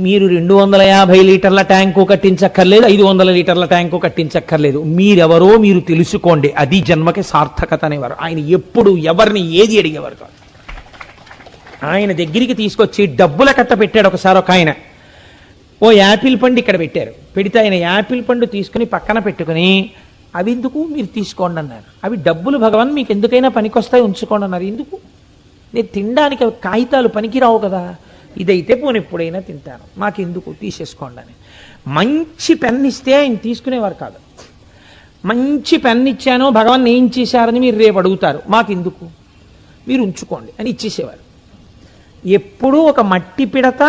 మీరు 250 లీటర్ల ట్యాంకు కట్టించక్కర్లేదు, 500 లీటర్ల ట్యాంకు కట్టించక్కర్లేదు, మీరెవరో మీరు తెలుసుకోండి, అది జన్మకి సార్థకత అనేవారు. ఆయన ఎప్పుడు ఎవరిని ఏది అడిగేవారు కాదు. ఆయన దగ్గరికి తీసుకొచ్చి డబ్బుల కట్ట పెట్టాడు ఒకసారి ఒక ఆయన. ఓ యాపిల్ పండు ఇక్కడ పెట్టారు. పెడితే ఆయన యాపిల్ పండు తీసుకుని పక్కన పెట్టుకుని అవి ఎందుకు మీరు తీసుకోండి అన్నారు. అవి డబ్బులు భగవాన్ మీకు ఎందుకైనా పనికొస్తాయి, ఉంచుకోండి అన్నారు. ఎందుకు, నేను తినడానికి కాగితాలు పనికిరావు కదా, ఇదైతే పోనీ ఎప్పుడైనా తింటాను, మాకెందుకు తీసేసుకోండి అని. మంచి పెన్ ఇస్తే ఆయన తీసుకునేవారు కాదు. మంచి పెన్ ఇచ్చాను భగవాన్ ఏం చేశారని మీరు రేపు అడుగుతారు, మాకెందుకు మీరు ఉంచుకోండి అని ఇచ్చేసేవారు. ఎప్పుడూ ఒక మట్టి పిడత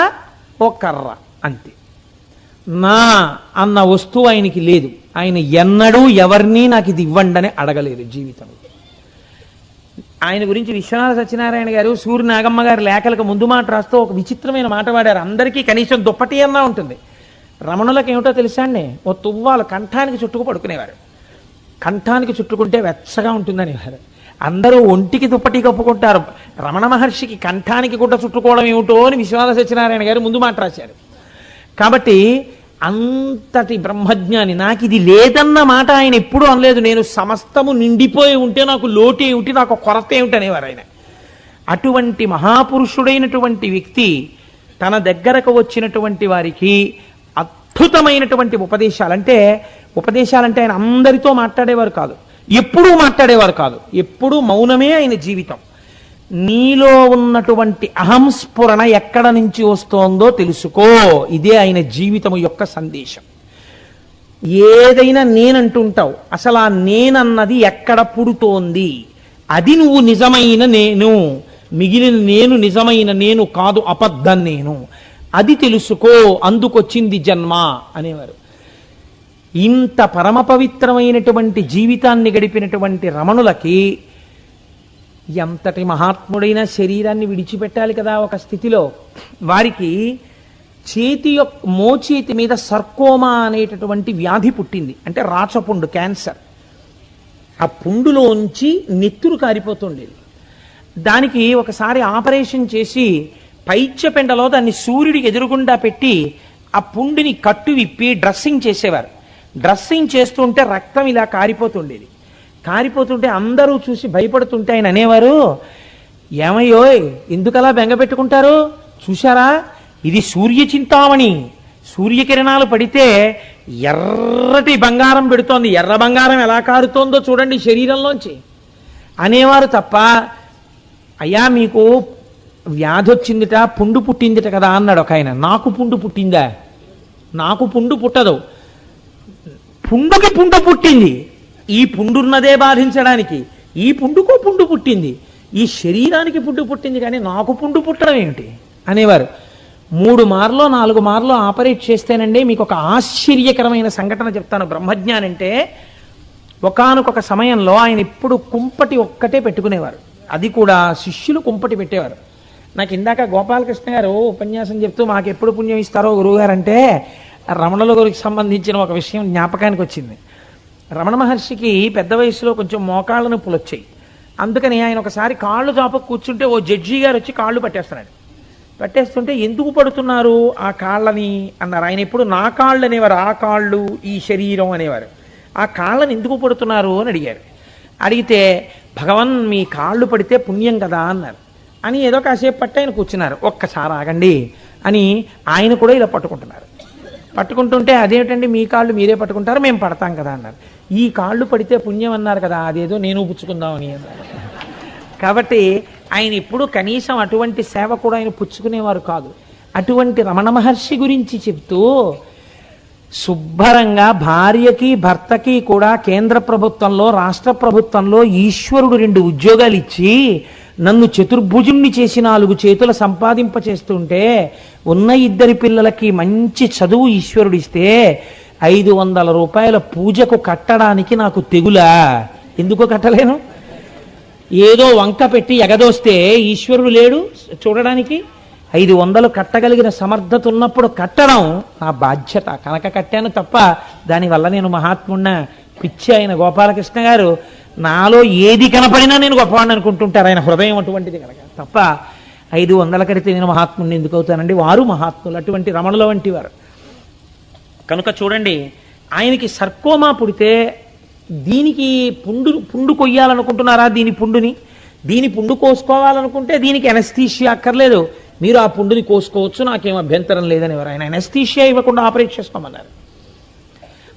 ఒక కర్ర అంతే. నా అన్న వస్తువు ఆయనకి లేదు. ఆయన ఎన్నడూ ఎవరినీ నాకు ఇది ఇవ్వండి అని అడగలేదు జీవితంలో. ఆయన గురించి విశ్వనాథ సత్యనారాయణ గారు సూర్య నాగమ్మ గారి లేఖలకు ముందు మాట రాస్తూ ఒక విచిత్రమైన మాట వాడారు. అందరికీ కనీసం దుప్పటి అన్నా ఉంటుంది. రమణులకు ఏమిటో తెలుసా అండి, ఓ తువ్వాలు కంఠానికి చుట్టుకు పడుకునేవారు. కంఠానికి చుట్టుకుంటే వెచ్చగా ఉంటుందని వారు. అందరూ ఒంటికి దుప్పటి కప్పుకుంటారు, రమణ మహర్షికి కంఠానికి గుడ్డ చుట్టుకోవడం ఏమిటో అని విశ్వనాథ సత్యనారాయణ గారు ముందు మాట రాశారు. కాబట్టి అంతటి బ్రహ్మజ్ఞాని. నాకు ఇది లేదన్న మాట ఆయన ఎప్పుడూ అనలేదు. నేను సమస్తము నిండిపోయి ఉంటే నాకు లోటు ఏమిటి, నాకు కొరత ఏమిటి అనేవారు ఆయన. అటువంటి మహాపురుషుడైనటువంటి వ్యక్తి తన దగ్గరకు వచ్చినటువంటి వారికి అద్భుతమైనటువంటి ఉపదేశాలంటే ఆయన అందరితో మాట్లాడేవారు కాదు, ఎప్పుడూ మాట్లాడేవారు కాదు, ఎప్పుడూ మౌనమే ఆయన జీవితం. నీలో ఉన్నటువంటి అహంస్ఫురణ ఎక్కడ నుంచి వస్తోందో తెలుసుకో. ఇదే ఆయన జీవితం యొక్క సందేశం. ఏదైనా నేనంటుంటావు, అసలు ఆ నేనన్నది ఎక్కడ పుడుతోంది? అది నువ్వు నిజమైన నేను, మిగిలిన నేను నిజమైన నేను కాదు, అబద్ధం నేను. అది తెలుసుకో, అందుకొచ్చింది జన్మ అనేవారు. ఇంత పరమ పవిత్రమైనటువంటి జీవితాన్ని గడిపినటువంటి రమణులకి ఎంతటి మహాత్ముడైన శరీరాన్ని విడిచిపెట్టాలి కదా ఒక స్థితిలో. వారికి మోచేతి మీద సర్కోమా అనేటటువంటి వ్యాధి పుట్టింది. అంటే రాచపుండు, క్యాన్సర్. ఆ పుండులోంచి నెత్తురు కారిపోతుండేది. దానికి ఒకసారి ఆపరేషన్ చేసి పైచ్యపెండలో దాన్ని సూర్యుడికి ఎదురుగుండా పెట్టి ఆ పుండుని కట్టు విప్పి డ్రెస్సింగ్ చేసేవారు. డ్రెస్సింగ్ చేస్తుంటే రక్తం ఇలా కారిపోతుండేది. కారిపోతుంటే అందరూ చూసి భయపడుతుంటే ఆయన అనేవారు, ఏమయ్యోయ్ ఎందుకలా బెంగ పెట్టుకుంటారు? చూశారా, ఇది సూర్యచింతామణి. సూర్యకిరణాలు పడితే ఎర్రటి బంగారం పెడుతోంది. ఎర్ర బంగారం ఎలా కారుతోందో చూడండి శరీరంలోంచి అనేవారు తప్ప, అయ్యా మీకు వ్యాధి వచ్చిందిట, పుండు పుట్టిందిట కదా అన్నాడు ఒక ఆయన. నాకు పుండు పుట్టిందా? నాకు పుండు పుట్టదు. పుండుకి పుండు పుట్టింది. ఈ పుండున్నదే బాధించడానికి. ఈ పుండుకో పుండు పుట్టింది. ఈ శరీరానికి పుండు పుట్టింది కానీ నాకు పుండు పుట్టడం ఏమిటి అనేవారు. 3 మార్లో 4 మార్లో ఆపరేట్ చేస్తేనండి మీకు ఒక ఆశ్చర్యకరమైన సంఘటన చెప్తాను. బ్రహ్మజ్ఞాని అంటే ఒకానొక సమయంలో ఆయన ఎప్పుడు కుంపటి ఒక్కటే పెట్టుకునేవారు. అది కూడా శిష్యులు కుంపటి పెట్టేవారు. నాకు ఇందాక గోపాలకృష్ణ గారు ఉపన్యాసం చెప్తూ మాకు ఎప్పుడు పుణ్యం ఇస్తారో గురువుగారు అంటే రమణుల గురికి సంబంధించిన ఒక విషయం జ్ఞాపకానికి వచ్చింది. రమణ మహర్షికి పెద్ద వయసులో కొంచెం మోకాళ్ళ నొప్పులు వచ్చాయి. అందుకని ఆయన ఒకసారి కాళ్ళు చాపకు కూర్చుంటే ఓ జడ్జి గారు వచ్చి కాళ్ళు పట్టేస్తున్నాడు. పట్టేస్తుంటే ఎందుకు పడుతున్నారు ఆ కాళ్ళని అన్నారు. ఆయన ఎప్పుడు నా కాళ్ళు అనేవారు, ఆ కాళ్ళు ఈ శరీరం అనేవారు. ఆ కాళ్ళని ఎందుకు పడుతున్నారు అని అడిగారు. అడిగితే భగవన్ మీ కాళ్ళు పడితే పుణ్యం కదా అన్నారు. అని ఏదో కాసేపు పట్టి ఆయన కూర్చున్నారు. ఒక్కసారి ఆగండి అని ఆయన కూడా ఇలా పట్టుకుంటున్నారు. పట్టుకుంటుంటే అదేమిటండి మీ కాళ్ళు మీరే పట్టుకుంటారు, మేము పడతాం కదా అన్నారు. ఈ కాళ్ళు పడితే పుణ్యం అన్నారు కదా, అదేదో నేను పుచ్చుకుందామని అన్నారు. కాబట్టి ఆయన ఇప్పుడు కనీసం అటువంటి సేవ కూడా ఆయన పుచ్చుకునేవారు కాదు. అటువంటి రమణ మహర్షి గురించి చెప్తూ శుభ్రంగా భార్యకి భర్తకి కూడా కేంద్ర ప్రభుత్వంలో రాష్ట్ర ప్రభుత్వంలో ఈశ్వరుడు 2 ఉద్యోగాలు ఇచ్చి నన్ను చతుర్భుజుణ్ణి చేసి 4 చేతుల సంపాదింప చేస్తుంటే ఉన్న 2 పిల్లలకి మంచి చదువు ఈశ్వరుడు ఇస్తే 500 రూపాయల పూజకు కట్టడానికి నాకు తెగులా? ఎందుకు కట్టలేను? ఏదో వంక పెట్టి ఎగదోస్తే ఈశ్వరుడు లేడు చూడడానికి? 500 కట్టగలిగిన సమర్థత ఉన్నప్పుడు కట్టడం నా బాధ్యత కనుక కట్టాను తప్ప దానివల్ల నేను మహాత్మున్న పిచ్చి. ఆయన గోపాలకృష్ణ గారు నాలో ఏది కనపడినా నేను గొప్పవాడిని అనుకుంటుంటారు. ఆయన హృదయం అటువంటిది కనుక తప్ప 500 కడితే నేను మహాత్ముని ఎందుకు అవుతానండి? వారు మహాత్ములు, అటువంటి రమణుల వంటి వారు కనుక చూడండి. ఆయనకి సర్కోమా పుడితే దీనికి పుండు కొయ్యాలనుకుంటున్నారా? దీని పుండు కోసుకోవాలనుకుంటే దీనికి ఎనస్థీషియా అక్కర్లేదు, మీరు ఆ పుండుని కోసుకోవచ్చు, నాకేం అభ్యంతరం లేదని ఎవరు ఆయన ఎనస్థీషియా ఇవ్వకుండా ఆపరేట్ చేసుకోమన్నారు.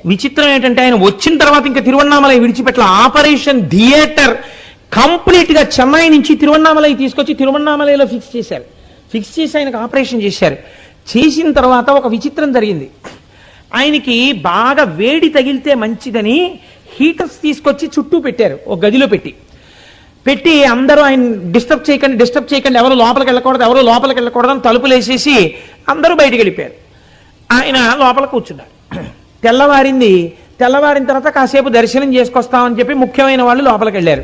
విచిత్రం ఏంటంటే ఆయన వచ్చిన తర్వాత ఇంకా తిరువన్నామలై విడిచిపెట్ల. ఆపరేషన్ థియేటర్ కంప్లీట్గా చెన్నై నుంచి తిరువన్నామలై తీసుకొచ్చి తిరువన్నామలైలో ఫిక్స్ చేశారు. ఫిక్స్ చేసి ఆయనకు ఆపరేషన్ చేశారు. చేసిన తర్వాత ఒక విచిత్రం జరిగింది. ఆయనకి బాగా వేడి తగిలితే మంచిదని హీటర్స్ తీసుకొచ్చి చుట్టూ పెట్టారు. ఒక గదిలో పెట్టి అందరూ ఆయన డిస్టర్బ్ చేయకండి, ఎవరు లోపలికి వెళ్ళకూడదు అని తలుపులు వేసేసి అందరూ బయటికి వెళ్ళిపోయారు. ఆయన లోపల కూర్చున్నారు. తెల్లవారిన తర్వాత కాసేపు దర్శనం చేసుకొస్తామని చెప్పి ముఖ్యమైన వాళ్ళు లోపలికి వెళ్ళారు.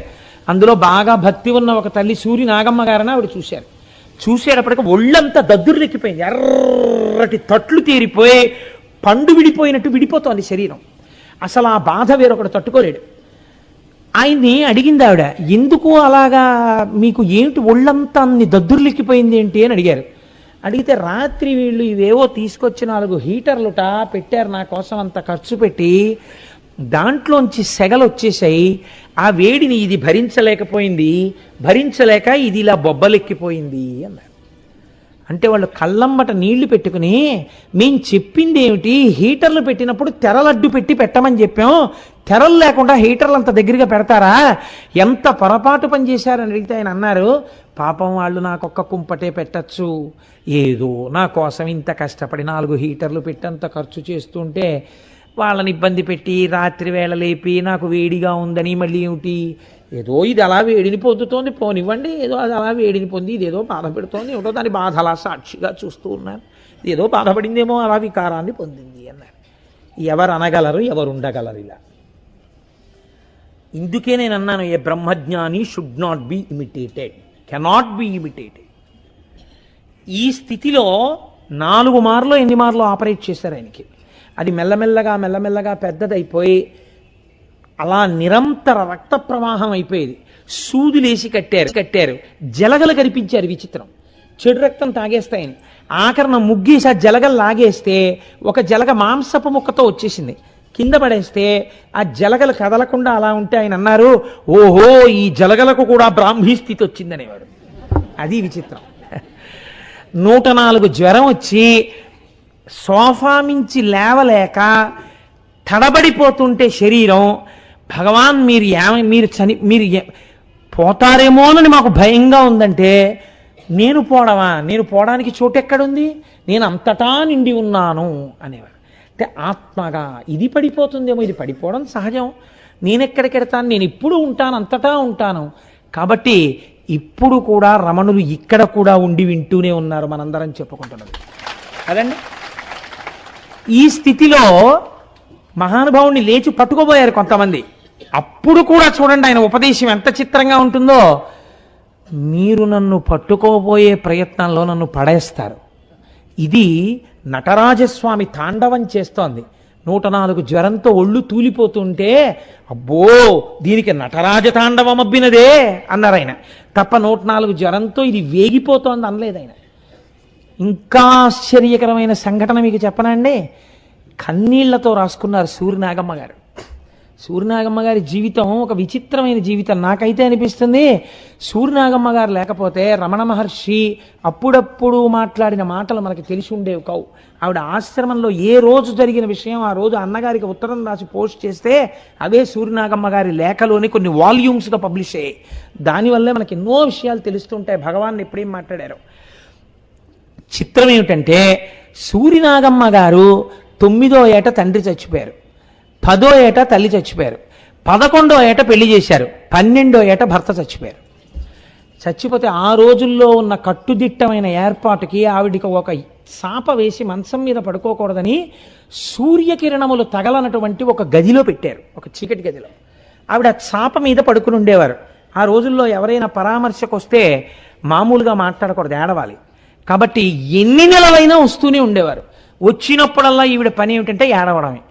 అందులో బాగా భక్తి ఉన్న ఒక తల్లి సూరి నాగమ్మ గారని ఆవిడ చూశారు. చూసేటప్పటికి ఒళ్ళంతా దద్దుర్లెక్కిపోయింది. ఎర్రటి తట్లు తీరిపోయి పండు విడిపోయినట్టు విడిపోతోంది శరీరం. అసలు ఆ బాధ వేరొకడు తట్టుకోలేడు. ఆయన్ని అడిగింది ఆవిడ, ఎందుకు అలాగా మీకు ఏమిటి ఒళ్ళంతా అన్ని దద్దుర్లెక్కిపోయింది ఏంటి అని అడిగారు. అడిగితే రాత్రి వీళ్ళు ఇవేవో తీసుకొచ్చి 4 హీటర్లుట పెట్టారు నా కోసం, అంత ఖర్చు పెట్టి దాంట్లోంచి సెగలు వచ్చేసాయి. ఆ వేడిని ఇది భరించలేక ఇది ఇలా బొబ్బలెక్కిపోయింది అన్నారు. అంటే వాళ్ళు కళ్ళమ్మట నీళ్లు పెట్టుకుని, మేం చెప్పింది ఏమిటి, హీటర్లు పెట్టినప్పుడు తెరలడ్డు పెట్టి పెట్టమని చెప్పాం, తెరలు లేకుండా హీటర్లు అంత దగ్గరగా పెడతారా, ఎంత పొరపాటు పని చేశారని అడిగితే ఆయన అన్నారు, పాపం వాళ్ళు నాకొక్క కుంపటే పెట్టచ్చు, ఏదో నా కోసం ఇంత కష్టపడి 4 హీటర్లు పెట్టి అంత ఖర్చు చేస్తుంటే వాళ్ళని ఇబ్బంది పెట్టి రాత్రి వేళ లేపి నాకు వేడిగా ఉందని మళ్ళీ ఏమిటి, ఏదో ఇది అలా వేడిని పొందుతోంది, పోనివ్వండి, ఏదో అది అలా వేడిని పొంది ఇదేదో బాధ పెడుతోంది, ఏమిటో దాని బాధ అలా సాక్షిగా చూస్తూ ఉన్నాను, ఏదో బాధపడిందేమో అలా వికారాన్ని పొందింది అన్నారు. ఎవరు అనగలరు, ఎవరు ఉండగలరు ఇలా? ఇందుకే నేను అన్నాను, ఏ బ్రహ్మజ్ఞాని should not be imitated, cannot be imitated. ఈ స్థితిలో 4 మార్లు ఎన్ని మార్లు ఆపరేట్ చేశారు ఆయనకి. అది మెల్లమెల్లగా పెద్దదైపోయి అలా నిరంతర రక్త ప్రవాహం అయిపోయేది. సూదులేసి కట్టారు, జలగలు కనిపించారు, విచిత్రం, చెడు రక్తం తాగేస్తాయని. ఆఖరణ ముగ్గేసి ఆ జలగలు లాగేస్తే ఒక జలగ మాంసపు ముక్కతో వచ్చేసింది, కింద పడేస్తే ఆ జలగలు కదలకుండా అలా ఉంటే ఆయన అన్నారు, ఓహో ఈ జలగలకు కూడా బ్రాహ్మీ స్థితి వచ్చిందనేవాడు. అది విచిత్రం. 104 జ్వరం వచ్చి సోఫా మించి లేవలేక తడబడిపోతుంటే శరీరం, భగవాన్ మీరు పోతారేమోనని మాకు భయంగా ఉందంటే, నేను పోవడానికి చోటు ఎక్కడుంది, నేను అంతటా నిండి ఉన్నాను అనేవారు. అంటే ఆత్మగా ఇది పడిపోతుందేమో, ఇది పడిపోవడం సహజం, నేనెక్కడికెడతాను, నేను ఇప్పుడు ఉంటాను, అంతటా ఉంటాను. కాబట్టి ఇప్పుడు కూడా రమణులు ఇక్కడ కూడా ఉండి వింటూనే ఉన్నారు, మనందరం చెప్పుకుంటున్నది అదండి. ఈ స్థితిలో మహానుభావుణ్ణి లేచి పట్టుకోబోయారు కొంతమంది. అప్పుడు కూడా చూడండి ఆయన ఉపదేశం ఎంత చిత్రంగా ఉంటుందో. మీరు నన్ను పట్టుకోబోయే ప్రయత్నంలో నన్ను పడేస్తారు. ఇది నటరాజస్వామి తాండవం చేస్తోంది. 104 జ్వరంతో ఒళ్ళు తూలిపోతుంటే, అబ్బో దీనికి నటరాజ తాండవం అబ్బినదే అన్నారు ఆయన తప్ప, 104 జ్వరంతో ఇది వేగిపోతోంది అనలేదు ఆయన. ఇంకా ఆశ్చర్యకరమైన సంఘటన మీకు చెప్పనండి. కన్నీళ్లతో రాసుకున్నారు సూర్యనాగమ్మ గారు. సూర్యనాగమ్మ గారి జీవితం ఒక విచిత్రమైన జీవితం. నాకైతే అనిపిస్తుంది, సూర్యనాగమ్మ గారు లేకపోతే రమణ మహర్షి అప్పుడప్పుడు మాట్లాడిన మాటలు మనకి తెలిసి ఉండేవి కావు. ఆవిడ ఆశ్రమంలో ఏ రోజు జరిగిన విషయం ఆ రోజు అన్నగారికి ఉత్తరం రాసి పోస్ట్ చేస్తే అవే సూర్యనాగమ్మ గారి లేఖలోని కొన్ని వాల్యూమ్స్గా పబ్లిష్ అయ్యాయి. దానివల్లే మనకి ఎన్నో విషయాలు తెలుస్తుంటాయి, భగవాన్ ఎప్పుడేం మాట్లాడారు. చిత్రం ఏమిటంటే, సూర్యనాగమ్మ గారు 9వ ఏట తండ్రి చచ్చిపోయారు, 10వ ఏట తల్లి చచ్చిపోయారు, 11వ ఏట పెళ్లి చేశారు, 12వ ఏట భర్త చచ్చిపోయారు. చచ్చిపోతే ఆ రోజుల్లో ఉన్న కట్టుదిట్టమైన ఏర్పాటుకి ఆవిడికి ఒక సాప వేసి మంచం మీద పడుకోకూడదని సూర్యకిరణములు తగలనటువంటి ఒక గదిలో పెట్టారు, ఒక చీకటి గదిలో. ఆవిడ చాప మీద పడుకుని ఉండేవారు. ఆ రోజుల్లో ఎవరైనా పరామర్శకు వస్తే మామూలుగా మాట్లాడకూడదు, ఏడవాలి. కాబట్టి ఎన్ని నెలలైనా వస్తూనే ఉండేవారు. వచ్చినప్పుడల్లా ఈవిడ పని ఏమిటంటే ఏడవడమే.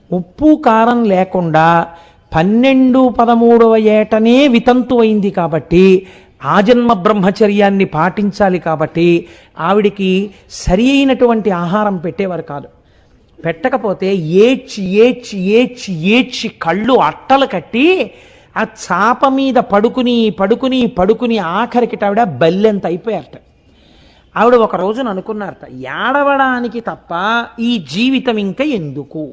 ఉప్పు కారం లేకుండా 12, 13వ ఏటనే వితంతు అయింది కాబట్టి ఆజన్మ బ్రహ్మచర్యాన్ని పాటించాలి. కాబట్టి ఆవిడికి సరి అయినటువంటి ఆహారం పెట్టేవారు కాదు. పెట్టకపోతే ఏడ్చి ఏడ్చి ఏడ్చి ఏడ్చి కళ్ళు అట్టలు కట్టి ఆ చాప మీద పడుకుని పడుకుని పడుకుని ఆఖరికి ఆవిడ బల్లెంత అయిపోయారట. ఆవిడ ఒక రోజున అనుకున్నారట, ఏడవడానికి తప్ప ఈ జీవితం ఇంకా ఎందుకు,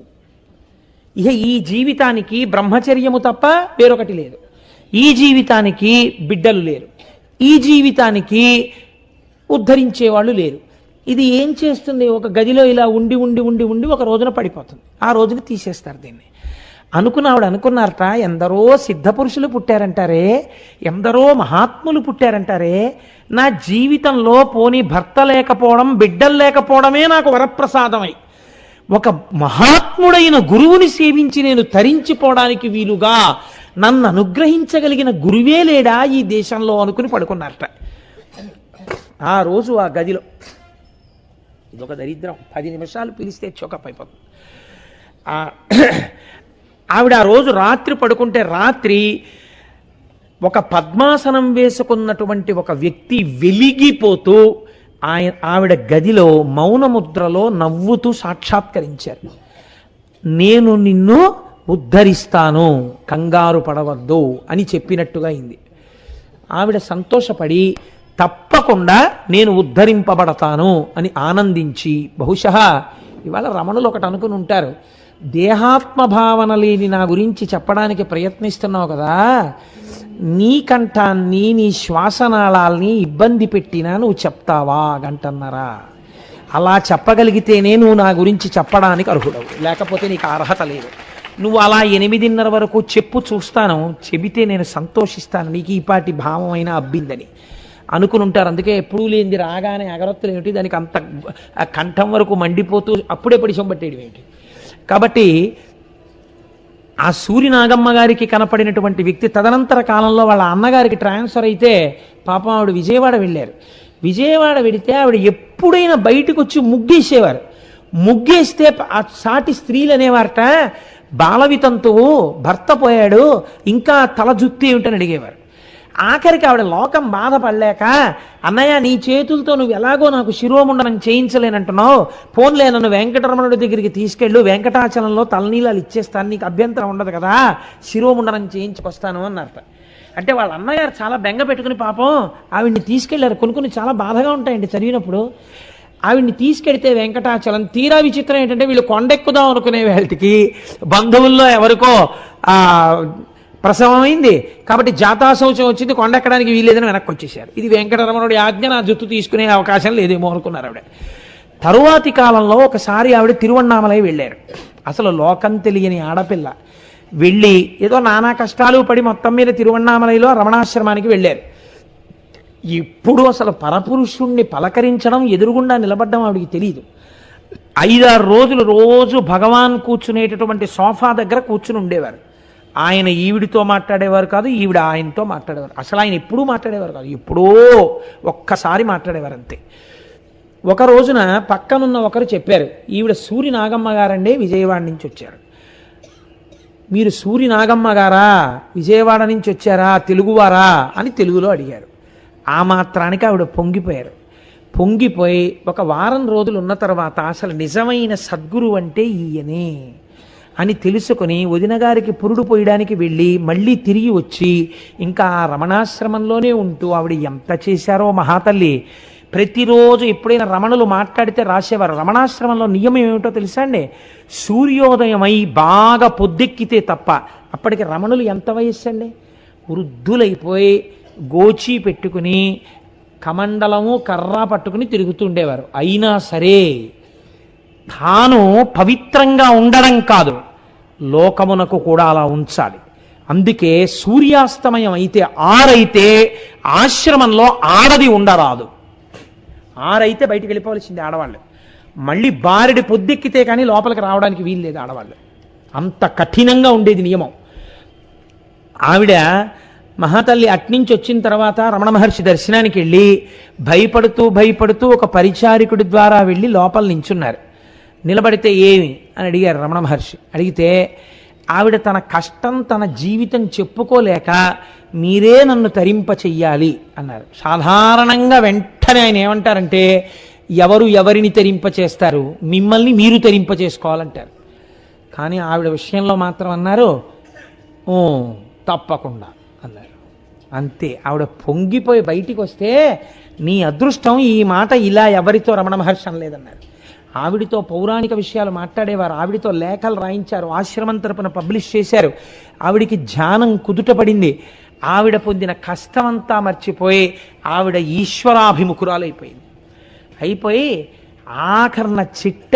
ఇక ఈ జీవితానికి బ్రహ్మచర్యము తప్ప వేరొకటి లేదు, ఈ జీవితానికి బిడ్డలు లేరు, ఈ జీవితానికి ఉద్ధరించేవాళ్ళు లేరు, ఇది ఏం చేస్తుంది, ఒక గదిలో ఇలా ఉండి ఉండి ఉండి ఉండి ఒక రోజున పడిపోతుంది, ఆ రోజున తీసేస్తారు దీన్ని ఆవిడ అనుకున్నారట. ఎందరో సిద్ధపురుషులు పుట్టారంటారే, ఎందరో మహాత్ములు పుట్టారంటారే, నా జీవితంలో పోనీ భర్త లేకపోవడం బిడ్డలు లేకపోవడమే నాకు వరప్రసాదమై ఒక మహాత్ముడైన గురువుని సేవించి నేను తరించిపోవడానికి వీలుగా నన్ను అనుగ్రహించగలిగిన గురువే లేడా ఈ దేశంలో అనుకుని పడుకున్నారట. ఆ రోజు ఆ గదిలో ఇదొక దరిద్రం, 10 నిమిషాలు పిలిస్తే చోకప్ అయిపోతుంది. ఆవిడ ఆ రోజు రాత్రి పడుకుంటే, రాత్రి ఒక పద్మాసనం వేసుకున్నటువంటి ఒక వ్యక్తి వెలిగిపోతూ ఆవిడ గదిలో మౌనముద్రలో నవ్వుతూ సాక్షాత్కరించారు. నేను నిన్ను ఉద్ధరిస్తాను, కంగారు పడవద్దు అని చెప్పినట్టుగా అయింది. ఆవిడ సంతోషపడి తప్పకుండా నేను ఉద్ధరింపబడతాను అని ఆనందించి, బహుశः ఇవాళ రమణులు ఒకటి అనుకుని ఉంటారు, దేహాత్మ భావన లేని నా గురించి చెప్పడానికి ప్రయత్నిస్తున్నావు కదా, నీ కంఠాన్ని నీ శ్వాసనాళాల్ని ఇబ్బంది పెట్టినా నువ్వు చెప్తావా గంటన్నరా? అలా చెప్పగలిగితేనే నువ్వు నా గురించి చెప్పడానికి అర్హుడవు, లేకపోతే నీకు అర్హత లేదు. నువ్వు అలా 8:30 వరకు చెప్పు, చూస్తాను, చెబితే నేను సంతోషిస్తాను, నీకు ఈ పాటి భావం అయినా అబ్బిందని అనుకుని ఉంటారు. అందుకే ఎప్పుడూ లేనిది రాగానే అగరొత్తులు ఏమిటి, దానికి అంత కంఠం వరకు మండిపోతూ అప్పుడే పడిశం పట్టేయడం ఏంటి? కాబట్టి ఆ సూర్యనాగమ్మ గారికి కనపడినటువంటి వ్యక్తి తదనంతర కాలంలో వాళ్ళ అన్నగారికి ట్రాన్స్ఫర్ అయితే పాపం ఆవిడ విజయవాడ వెళ్ళారు. విజయవాడ వెడితే ఆవిడ ఎప్పుడైనా బయటకు వచ్చి ముగ్గేసేవారు. ముగ్గేస్తే ఆ సాటి స్త్రీలు అనేవారట, బాలవితంతువు భర్త పోయాడు, ఇంకా తల జుత్తి ఏమిటని అడిగేవారు. ఆఖరికి ఆవిడ లోకం బాధపడలేక, అన్నయ్య నీ చేతులతో నువ్వు ఎలాగో నాకు శిరోముండనం చేయించలేనంటున్నావు, పోన్లే నన్ను వెంకటరమణుడి దగ్గరికి తీసుకెళ్ళు, వెంకటాచలంలో తలనీలాలు ఇచ్చేస్తాను, నీకు అభ్యంతరం ఉండదు కదా, శిరోముండనం చేయించుకొస్తాను అన్నారట. అంటే వాళ్ళ అన్నగారు చాలా బెంగ పెట్టుకుని పాపం ఆవిడ్ని తీసుకెళ్లారు. కొన్ని చాలా బాధగా ఉంటాయండి చదివినప్పుడు. ఆవిడ్ని తీసుకెడితే వెంకటాచలం, తీరా విచిత్రం ఏంటంటే వీళ్ళు కొండెక్కుదాం అనుకునే వేళకి బంధువుల్లో ఎవరికో ప్రసవమైంది కాబట్టి జాతాశౌచం వచ్చింది, కొండెక్కడానికి వీల్లేదని వెనక్కి వచ్చేసారు. ఇది వెంకటరమణుడి ఆజ్ఞ, నా జుత్తు తీసుకునే అవకాశం లేదేమో అనుకున్నారు ఆవిడ. తరువాతి కాలంలో ఒకసారి ఆవిడ తిరువణ్ణామలై వెళ్ళారు. అసలు లోకం తెలియని ఆడపిల్ల వెళ్ళి ఏదో నానా కష్టాలు పడి మొత్తం మీద తిరువణ్ణామలైలో రమణాశ్రమానికి వెళ్ళారు. ఇప్పుడు అసలు పరపురుషుణ్ణి పలకరించడం, ఎదురుగుండా నిలబడ్డం ఆవిడికి తెలియదు. 5-6 రోజులు రోజు భగవాన్ కూర్చునేటటువంటి సోఫా దగ్గర కూర్చుని ఉండేవారు. ఆయన ఈవిడితో మాట్లాడేవారు కాదు, ఈవిడ ఆయనతో మాట్లాడేవారు. అసలు ఆయన ఎప్పుడూ మాట్లాడేవారు కాదు, ఎప్పుడో ఒక్కసారి మాట్లాడేవారు అంతే. ఒక రోజున పక్కనున్న ఒకరు చెప్పారు, ఈవిడ సూరి నాగమ్మ గారండి, విజయవాడ నుంచి వచ్చారు. మీరు సూరి నాగమ్మ గారా, విజయవాడ నుంచి వచ్చారా, తెలుగువారా అని తెలుగులో అడిగారు. ఆ మాత్రానికి ఆవిడ పొంగిపోయారు. పొంగిపోయి ఒక వారం రోజులు ఉన్న తర్వాత అసలు నిజమైన సద్గురు అంటే ఈయనే అని తెలుసుకుని వదిన గారికి పురుడు పోయడానికి వెళ్ళి మళ్ళీ తిరిగి వచ్చి ఇంకా ఆ రమణాశ్రమంలోనే ఉంటూ ఆవిడ ఎంత చేశారో మహాతల్లి. ప్రతిరోజు ఎప్పుడైనా రమణులు మాట్లాడితే రాసేవారు. రమణాశ్రమంలో నియమం ఏమిటో తెలుసా అండి, సూర్యోదయమై బాగా పొద్దెక్కితే తప్ప, అప్పటికి రమణులు ఎంత వయస్సు అండి, వృద్ధులైపోయి గోచి పెట్టుకుని కమండలము కర్ర పట్టుకుని తిరుగుతుండేవారు. అయినా సరే తాను పవిత్రంగా ఉండడం కాదు, లోకమునకు కూడా అలా ఉంచాలి. అందుకే సూర్యాస్తమయం అయితే 6 అయితే ఆశ్రమంలో ఆడది ఉండరాదు. 6 అయితే బయటికి వెళ్ళిపోవలసింది ఆడవాళ్ళు. మళ్ళీ బారెడి పొద్దెక్కితే కానీ లోపలికి రావడానికి వీల్లేదు ఆడవాళ్ళు. అంత కఠినంగా ఉండేది నియమం. ఆవిడ మహాతల్లి అట్నుంచి వచ్చిన తర్వాత రమణ మహర్షి దర్శనానికి వెళ్ళి భయపడుతూ ఒక పరిచారికుడి ద్వారా వెళ్ళి లోపల నించున్నారు. నిలబడితే ఏమి అని అడిగారు రమణ మహర్షి. అడిగితే ఆవిడ తన కష్టం, తన జీవితం చెప్పుకోలేక మీరే నన్ను తరింప చెయ్యాలి అన్నారు. సాధారణంగా వెంటనే ఆయన ఏమంటారంటే, ఎవరు ఎవరిని తరింప చేస్తారు, మిమ్మల్ని మీరు తరింప చేసుకోవాలంటారు. కానీ ఆవిడ విషయంలో మాత్రం అన్నారు, ఓ తప్పకుండా అన్నారు. అంతే. ఆవిడ పొంగిపోయి బయటికి వస్తే, నీ అదృష్టం ఈ మాట ఇలా ఎవరితో రమణ మహర్షి అనలేదన్నారు. ఆవిడితో పౌరాణిక విషయాలు మాట్లాడేవారు, ఆవిడితో లేఖలు రాయించారు, ఆశ్రమం తరపున పబ్లిష్ చేశారు. ఆవిడికి ధ్యానం కుదుటపడింది. ఆవిడ పొందిన కష్టమంతా మర్చిపోయి ఆవిడ ఈశ్వరాభిముఖురాలైపోయింది. అయిపోయి ఆఖరణ చిట్ట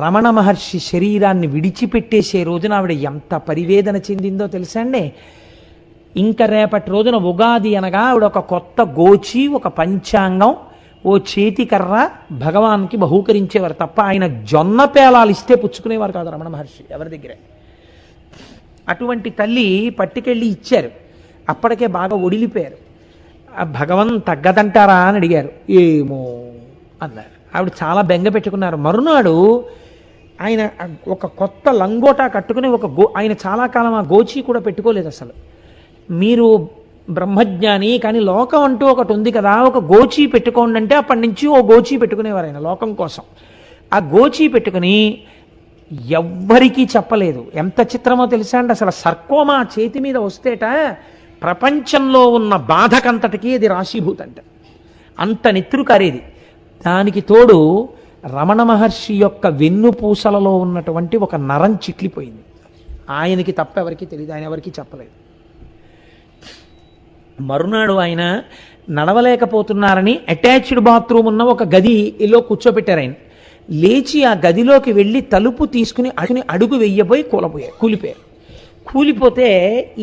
రమణ మహర్షి శరీరాన్ని విడిచిపెట్టేసే రోజున ఆవిడ ఎంత పరివేదన చెందిందో తెలుసా అండి. ఇంకా రేపటి రోజున ఉగాది అనగా ఆవిడ ఒక కొత్త గోచి, ఒక పంచాంగం, ఓ చేతికర్ర భగవాన్కి బహూకరించేవారు తప్ప ఆయన జొన్న పేలాలు ఇస్తే పుచ్చుకునేవారు కాదు రమణ మహర్షి ఎవరి దగ్గరే. అటువంటి తల్లి పట్టుకెళ్ళి ఇచ్చారు. అప్పటికే బాగా ఒడిలిపోయారు. భగవన్ తగ్గదంటారా అని అడిగారు. ఏమో అన్నారు. ఆవిడ చాలా బెంగ పెట్టుకున్నారు. మరునాడు ఆయన ఒక కొత్త లంగోటా కట్టుకుని ఆయన చాలా కాలం ఆ గోచి కూడా పెట్టుకోలేదు అసలు. మీరు బ్రహ్మజ్ఞాని, కానీ లోకం అంటూ ఒకటి ఉంది కదా, ఒక గోచి పెట్టుకోండి అంటే అప్పటి నుంచి ఓ గోచి పెట్టుకునేవారు ఆయన లోకం కోసం. ఆ గోచి పెట్టుకుని ఎవ్వరికీ చెప్పలేదు. ఎంత చిత్రమో తెలుసా అండి, అసలు సర్కోమా చేతి మీద వస్తేట ప్రపంచంలో ఉన్న బాధకంతటికి అది రాశీభూతంట. అంత నెత్తురు కారేది. దానికి తోడు రమణ మహర్షి యొక్క వెన్నుపూసలలో ఉన్నటువంటి ఒక నరం చిట్లిపోయింది. ఆయనకి తప్ప ఎవరికి తెలియదు, ఆయన ఎవరికి చెప్పలేదు. మరునాడు ఆయన నడవలేకపోతున్నారని అటాచ్డ్ బాత్రూమ్ ఉన్న ఒక గదిలో కూర్చోబెట్టారు. ఆయన లేచి ఆ గదిలోకి వెళ్ళి తలుపు తీసుకుని అడుగు వెయ్యబోయి కూలిపోయారు. కూలిపోతే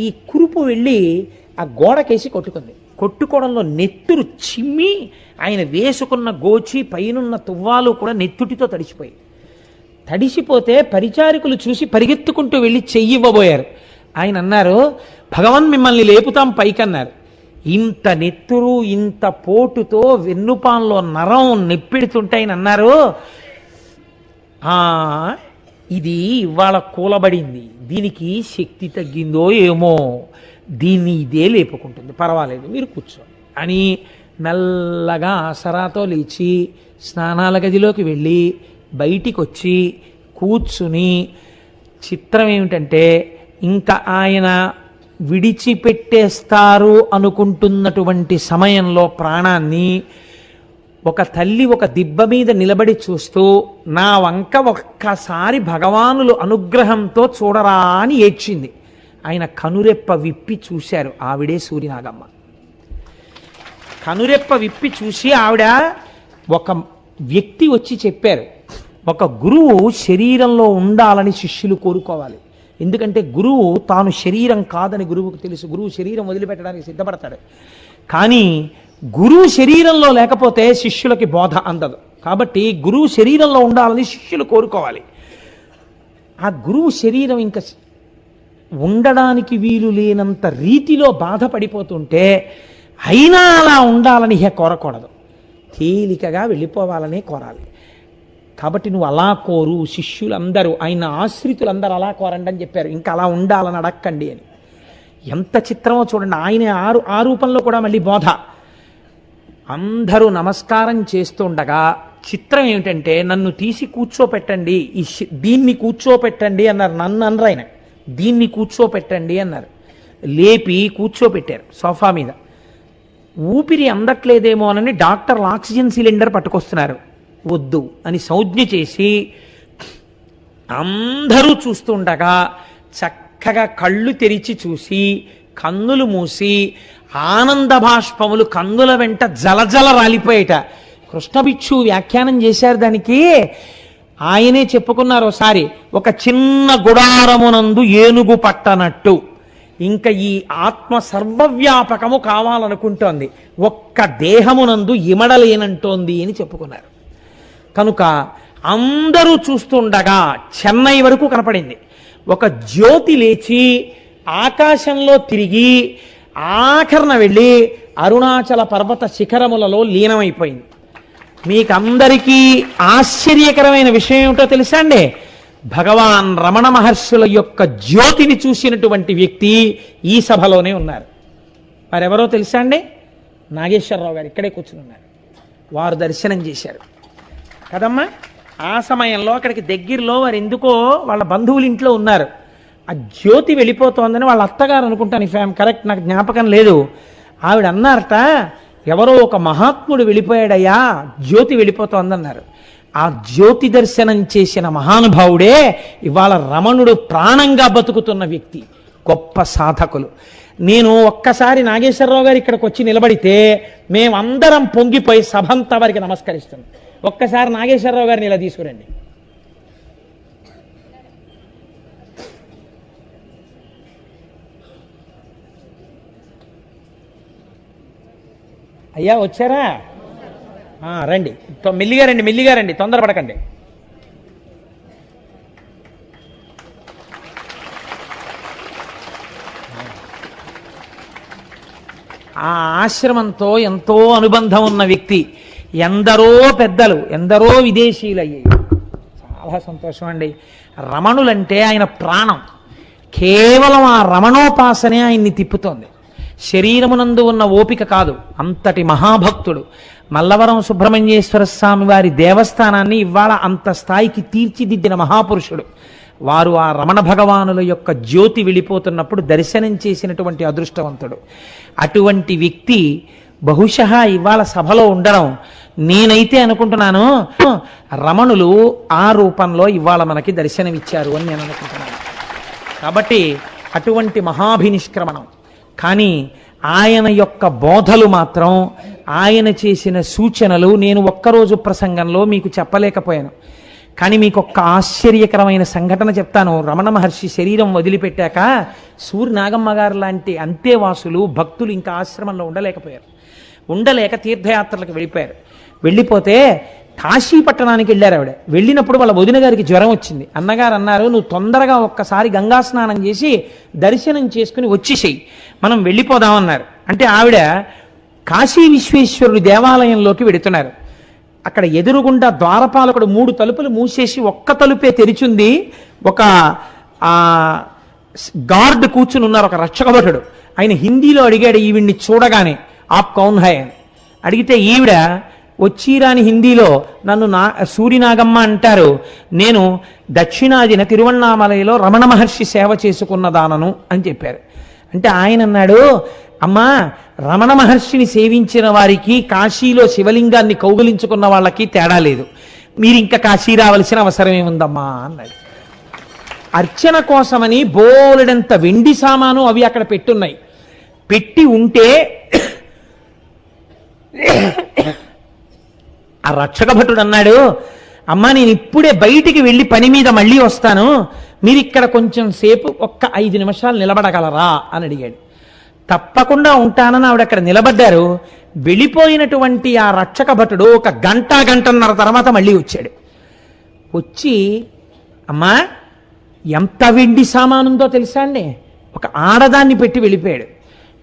ఈ కురుపు వెళ్ళి ఆ గోడకేసి కొట్టుకోవడంలో నెత్తురు చిమ్మి ఆయన వేసుకున్న గోచి పైనున్న తువ్వాలు కూడా నెత్తుటితో తడిసిపోతే పరిచారికులు చూసి పరిగెత్తుకుంటూ వెళ్ళి చెయ్యివ్వబోయారు. ఆయన అన్నారు, భగవాన్ మిమ్మల్ని లేపుతాం పైకన్నారు. ఇంత నెత్తురు ఇంత పోటుతో వెన్నుపాన్లో నరం నెప్పెడుతుంటే ఆయన అన్నారు, ఇది ఇవాళ కూలబడింది, దీనికి శక్తి తగ్గిందో ఏమో, దీన్ని ఇదే లేపుకుంటుంది, పర్వాలేదు మీరు కూర్చో అని మెల్లగా ఆసరాతో లేచి స్నానాల గదిలోకి వెళ్ళి బయటికి వచ్చి కూర్చుని, చిత్రం ఏమిటంటే ఇంకా ఆయన విడిచిపెట్టేస్తారు అనుకుంటున్నటువంటి సమయంలో ప్రాణాన్ని ఒక తల్లి ఒక దిబ్బ మీద నిలబడి చూస్తూ, నా వంక ఒక్కసారి భగవానులు అనుగ్రహంతో చూడరా అని ఏడ్చింది. ఆయన కనురెప్ప విప్పి చూశారు, ఆవిడే సూర్యనాగమ్మ. కనురెప్ప విప్పి చూసి ఆవిడ ఒక వ్యక్తి వచ్చి చెప్పారు, ఒక గురువు శరీరంలో ఉండాలని శిష్యులు కోరుకోవాలి. ఎందుకంటే గురువు తాను శరీరం కాదని గురువుకు తెలుసు, గురువు శరీరం వదిలిపెట్టడానికి సిద్ధపడతాడు. కానీ గురువు శరీరంలో లేకపోతే శిష్యులకి బోధ అందదు. కాబట్టి గురువు శరీరంలో ఉండాలని శిష్యులు కోరుకోవాలి. ఆ గురువు శరీరం ఇంకా ఉండడానికి వీలు లేనంత రీతిలో బాధపడిపోతుంటే అయినా అలా ఉండాలని కోరకూడదు, తేలికగా వెళ్ళిపోవాలనే కోరాలి. కాబట్టి నువ్వు అలా కోరు, శిష్యులందరూ ఆయన ఆశ్రితులందరూ అలా కోరండి అని చెప్పారు. ఇంకా అలా ఉండాలని అడక్కండి అని. ఎంత చిత్రమో చూడండి. ఆయన ఆ రూపంలో కూడా మళ్ళీ బోధ. అందరూ నమస్కారం చేస్తుండగా చిత్రం ఏమిటంటే, నన్ను తీసి కూర్చోపెట్టండి, దీన్ని కూర్చోపెట్టండి అన్నారు. నన్ను అనరు ఆయన, దీన్ని కూర్చోపెట్టండి అన్నారు. లేపి కూర్చోపెట్టారు సోఫా మీద. ఊపిరి అందట్లేదేమో అని డాక్టర్లు ఆక్సిజన్ సిలిండర్ పట్టుకొస్తున్నారు. వద్దు అని సంజ్ఞ చేసి అందరూ చూస్తుండగా చక్కగా కళ్ళు తెరిచి చూసి కన్నులు మూసి ఆనంద భాష్పములు కన్నుల వెంట జలజల రాలిపోయేట. కృష్ణభిక్షు వ్యాఖ్యానం చేశారు దానికి. ఆయనే చెప్పుకున్నారు ఒకసారి, ఒక చిన్న గుడారమునందు ఏనుగు పట్టనట్టు ఇంకా ఈ ఆత్మ సర్వవ్యాపకము కావాలనుకుంటోంది, ఒక్క దేహమునందు ఇమడలేనంటోంది అని చెప్పుకున్నారు. కనుక అందరూ చూస్తుండగా చెన్నై వరకు కనపడింది. ఒక జ్యోతి లేచి ఆకాశంలో తిరిగి ఆఖరణ వెళ్ళి అరుణాచల పర్వత శిఖరములలో లీనమైపోయింది. మీకందరికీ ఆశ్చర్యకరమైన విషయం ఏమిటో తెలుసా అండి? భగవాన్ రమణ మహర్షుల యొక్క జ్యోతిని చూసినటువంటి వ్యక్తి ఈ సభలోనే ఉన్నారు. వారెవరో తెలుసా అండి? నాగేశ్వరరావు గారు ఇక్కడే కూర్చుని ఉన్నారు. వారు దర్శనం చేశారు కదమ్మా. ఆ సమయంలో అక్కడికి దగ్గరలో వారు ఎందుకో వాళ్ళ బంధువుల ఇంట్లో ఉన్నారు. ఆ జ్యోతి వెళ్ళిపోతోందని వాళ్ళ అత్తగారు అనుకుంటాను, ఇఫ్ ఐఎమ్ కరెక్ట్, నాకు జ్ఞాపకం లేదు. ఆవిడ అన్నారట, ఎవరో ఒక మహాత్ముడు వెళ్ళిపోయాడయ్యా, జ్యోతి వెళ్ళిపోతోందన్నారు. ఆ జ్యోతి దర్శనం చేసిన మహానుభావుడే ఇవాళ రమణుడు ప్రాణంగా బతుకుతున్న వ్యక్తి, గొప్ప సాధకులు. నేను ఒక్కసారి నాగేశ్వరరావు గారు ఇక్కడికి వచ్చి నిలబడితే మేమందరం పొంగిపోయి సభంతా వారికి నమస్కరిస్తున్నాం. ఒక్కసారి నాగేశ్వరరావు గారిని ఇలా తీసుకురండి. అయ్యా వచ్చారా? రండి, మెల్లిగా రండి, తొందరపడకండి. ఆ ఆశ్రమంతో ఎంతో అనుబంధం ఉన్న వ్యక్తి, ఎందరో పెద్దలు, ఎందరో విదేశీయులు అయ్యాయి. చాలా సంతోషం అండి. రమణులంటే ఆయన ప్రాణం. కేవలం ఆ రమణోపాసనే ఆయన్ని తిప్పుతోంది. శరీరమునందు ఉన్న ఓపిక కాదు, అంతటి మహాభక్తుడు. మల్లవరం సుబ్రహ్మణ్యేశ్వర స్వామి వారి దేవస్థానాన్ని ఇవాళ అంత స్థాయికి తీర్చిదిద్దిన మహాపురుషుడు. వారు ఆ రమణ భగవానుల యొక్క జ్యోతి వెళ్ళిపోతున్నప్పుడు దర్శనం చేసినటువంటి అదృష్టవంతుడు. అటువంటి వ్యక్తి బహుశः ఇవాళ సభలో ఉండడం, నేనైతే అనుకుంటున్నాను రమణులు ఆ రూపంలో ఇవాళ మనకి దర్శనమిచ్చారు అని నేను అనుకుంటున్నాను. కాబట్టి అటువంటి మహాభినిష్క్రమణం. కానీ ఆయన యొక్క బోధలు మాత్రం, ఆయన చేసిన సూచనలు నేను ఒక్కరోజు ప్రసంగంలో మీకు చెప్పలేకపోయాను. కానీ మీకు ఒక్క ఆశ్చర్యకరమైన సంఘటన చెప్తాను. రమణ మహర్షి శరీరం వదిలిపెట్టాక సూర్య నాగమ్మ గారు లాంటి అంతేవాసులు భక్తులు ఇంకా ఆశ్రమంలో ఉండలేకపోయారు. ఉండలేక తీర్థయాత్రలకు వెళ్ళిపోయారు. వెళ్ళిపోతే కాశీ పట్టణానికి వెళ్ళారు ఆవిడ. వెళ్ళినప్పుడు వాళ్ళ వదిన గారికి జ్వరం వచ్చింది. అన్నగారు అన్నారు, నువ్వు తొందరగా ఒక్కసారి గంగా స్నానం చేసి దర్శనం చేసుకుని వచ్చేసేయి, మనం వెళ్ళిపోదామన్నారు. అంటే ఆవిడ కాశీ విశ్వేశ్వరుడి దేవాలయంలోకి వెడుతున్నారు. అక్కడ ఎదురుగుండా ద్వారపాలకుడు 3 తలుపులు మూసేసి ఒక్క తలుపే తెరిచింది. ఒక గార్డ్ కూర్చుని ఉన్నారు, ఒక రక్షకభటుడు. ఆయన హిందీలో అడిగాడు ఈవిడ్ని చూడగానే, ఆప్ కౌన్ హై అని అడిగితే ఈవిడ వచ్చిరాని హిందీలో, నన్ను సూరినాగమ్మ అంటారు, నేను దక్షిణాదిన తిరువణ్ణామలైలో రమణ మహర్షి సేవ చేసుకున్నదానను అని చెప్పారు. అంటే ఆయన అన్నాడు, అమ్మా, రమణ మహర్షిని సేవించిన వారికి కాశీలో శివలింగాన్ని కౌగులించుకున్న వాళ్ళకి తేడా లేదు, మీరు ఇంకా కాశీ రావలసిన అవసరం ఏముందమ్మా అన్నాడు. అర్చన కోసమని బోలెడంత వెండి సామాను అవి అక్కడ పెట్టున్నాయి. పెట్టి ఉంటే ఆ రక్షక భటుడు అన్నాడు, అమ్మా, నేను ఇప్పుడే బయటికి వెళ్ళి పని మీద మళ్ళీ వస్తాను, మీరు ఇక్కడ కొంచెం సేపు ఒక్క 5 నిమిషాలు నిలబడగలరా అని అడిగాడు. తప్పకుండా ఉంటానని ఆవిడ అక్కడ నిలబడ్డారు. వెళ్ళిపోయినటువంటి ఆ రక్షక భటుడు ఒక గంటన్నర తర్వాత మళ్ళీ వచ్చాడు. వచ్చి, అమ్మా, ఎంత వెండి సామానుందో తెలుసా అండి, ఒక ఆడదాన్ని పెట్టి వెళ్ళిపోయాడు.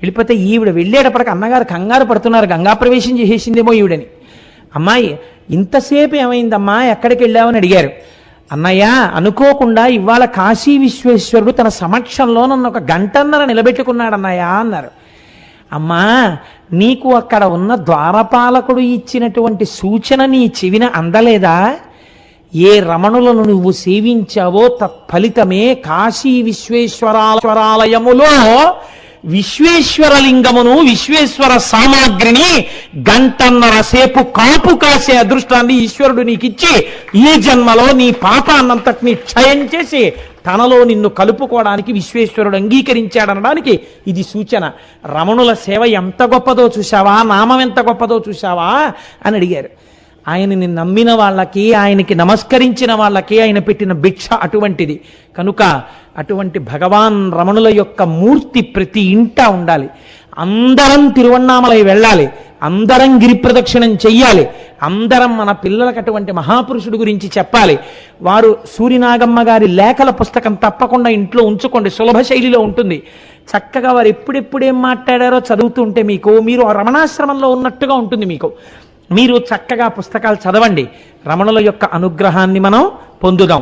వెళ్ళిపోతే ఈవిడ వెళ్ళేటప్పటికి అన్నగారు కంగారు పడుతున్నారు, గంగా ప్రవేశం చేసేసిందేమో ఈవిడని. అమ్మాయి, ఇంతసేపు ఏమైందమ్మా, ఎక్కడికి వెళ్ళావని అడిగారు. అన్నయ్య, అనుకోకుండా ఇవాళ కాశీ విశ్వేశ్వరుడు తన సమక్షంలో నన్ను ఒక గంటన్నర నిలబెట్టుకున్నాడు అన్నయ్య అన్నారు. అమ్మా, నీకు అక్కడ ఉన్న ద్వారపాలకుడు ఇచ్చినటువంటి సూచన నీ చెవిన అందలేదా? ఏ రమణులను నువ్వు సేవించావో తత్ఫలితమే కాశీ విశ్వేశ్వరాలయములో విశ్వేశ్వరలింగమును, విశ్వేశ్వర సామాగ్రిని గంటన్నర సేపు కాపు కాసే అదృష్టాన్ని ఈశ్వరుడు నీకిచ్చి ఈ జన్మలో నీ పాపాన్నంతటిని క్షయం చేసి తనలో నిన్ను కలుపుకోవడానికి విశ్వేశ్వరుడు అంగీకరించాడనడానికి ఇది సూచన. రమణుల సేవ ఎంత గొప్పదో చూశావా, నామం ఎంత గొప్పదో చూశావా అని అడిగారు. ఆయనని నమ్మిన వాళ్ళకి, ఆయనకి నమస్కరించిన వాళ్ళకి ఆయన పెట్టిన భిక్ష అటువంటిది. కనుక అటువంటి భగవాన్ రమణుల యొక్క మూర్తి ప్రతి ఇంట ఉండాలి. అందరం తిరువణ్ణామలై వెళ్ళాలి, అందరం గిరి ప్రదక్షిణం చెయ్యాలి, అందరం మన పిల్లలకు అటువంటి మహాపురుషుడు గురించి చెప్పాలి. వారు సూరినాగమ్మ గారి లేఖల పుస్తకం తప్పకుండా ఇంట్లో ఉంచుకోండి, సులభ శైలిలో ఉంటుంది. చక్కగా వారు ఎప్పుడెప్పుడేం మాట్లాడారో చదువుతుంటే మీరు ఆ రమణాశ్రమంలో ఉన్నట్టుగా ఉంటుంది. మీరు చక్కగా పుస్తకాలు చదవండి, రమణుల యొక్క అనుగ్రహాన్ని మనం పొందుదాం.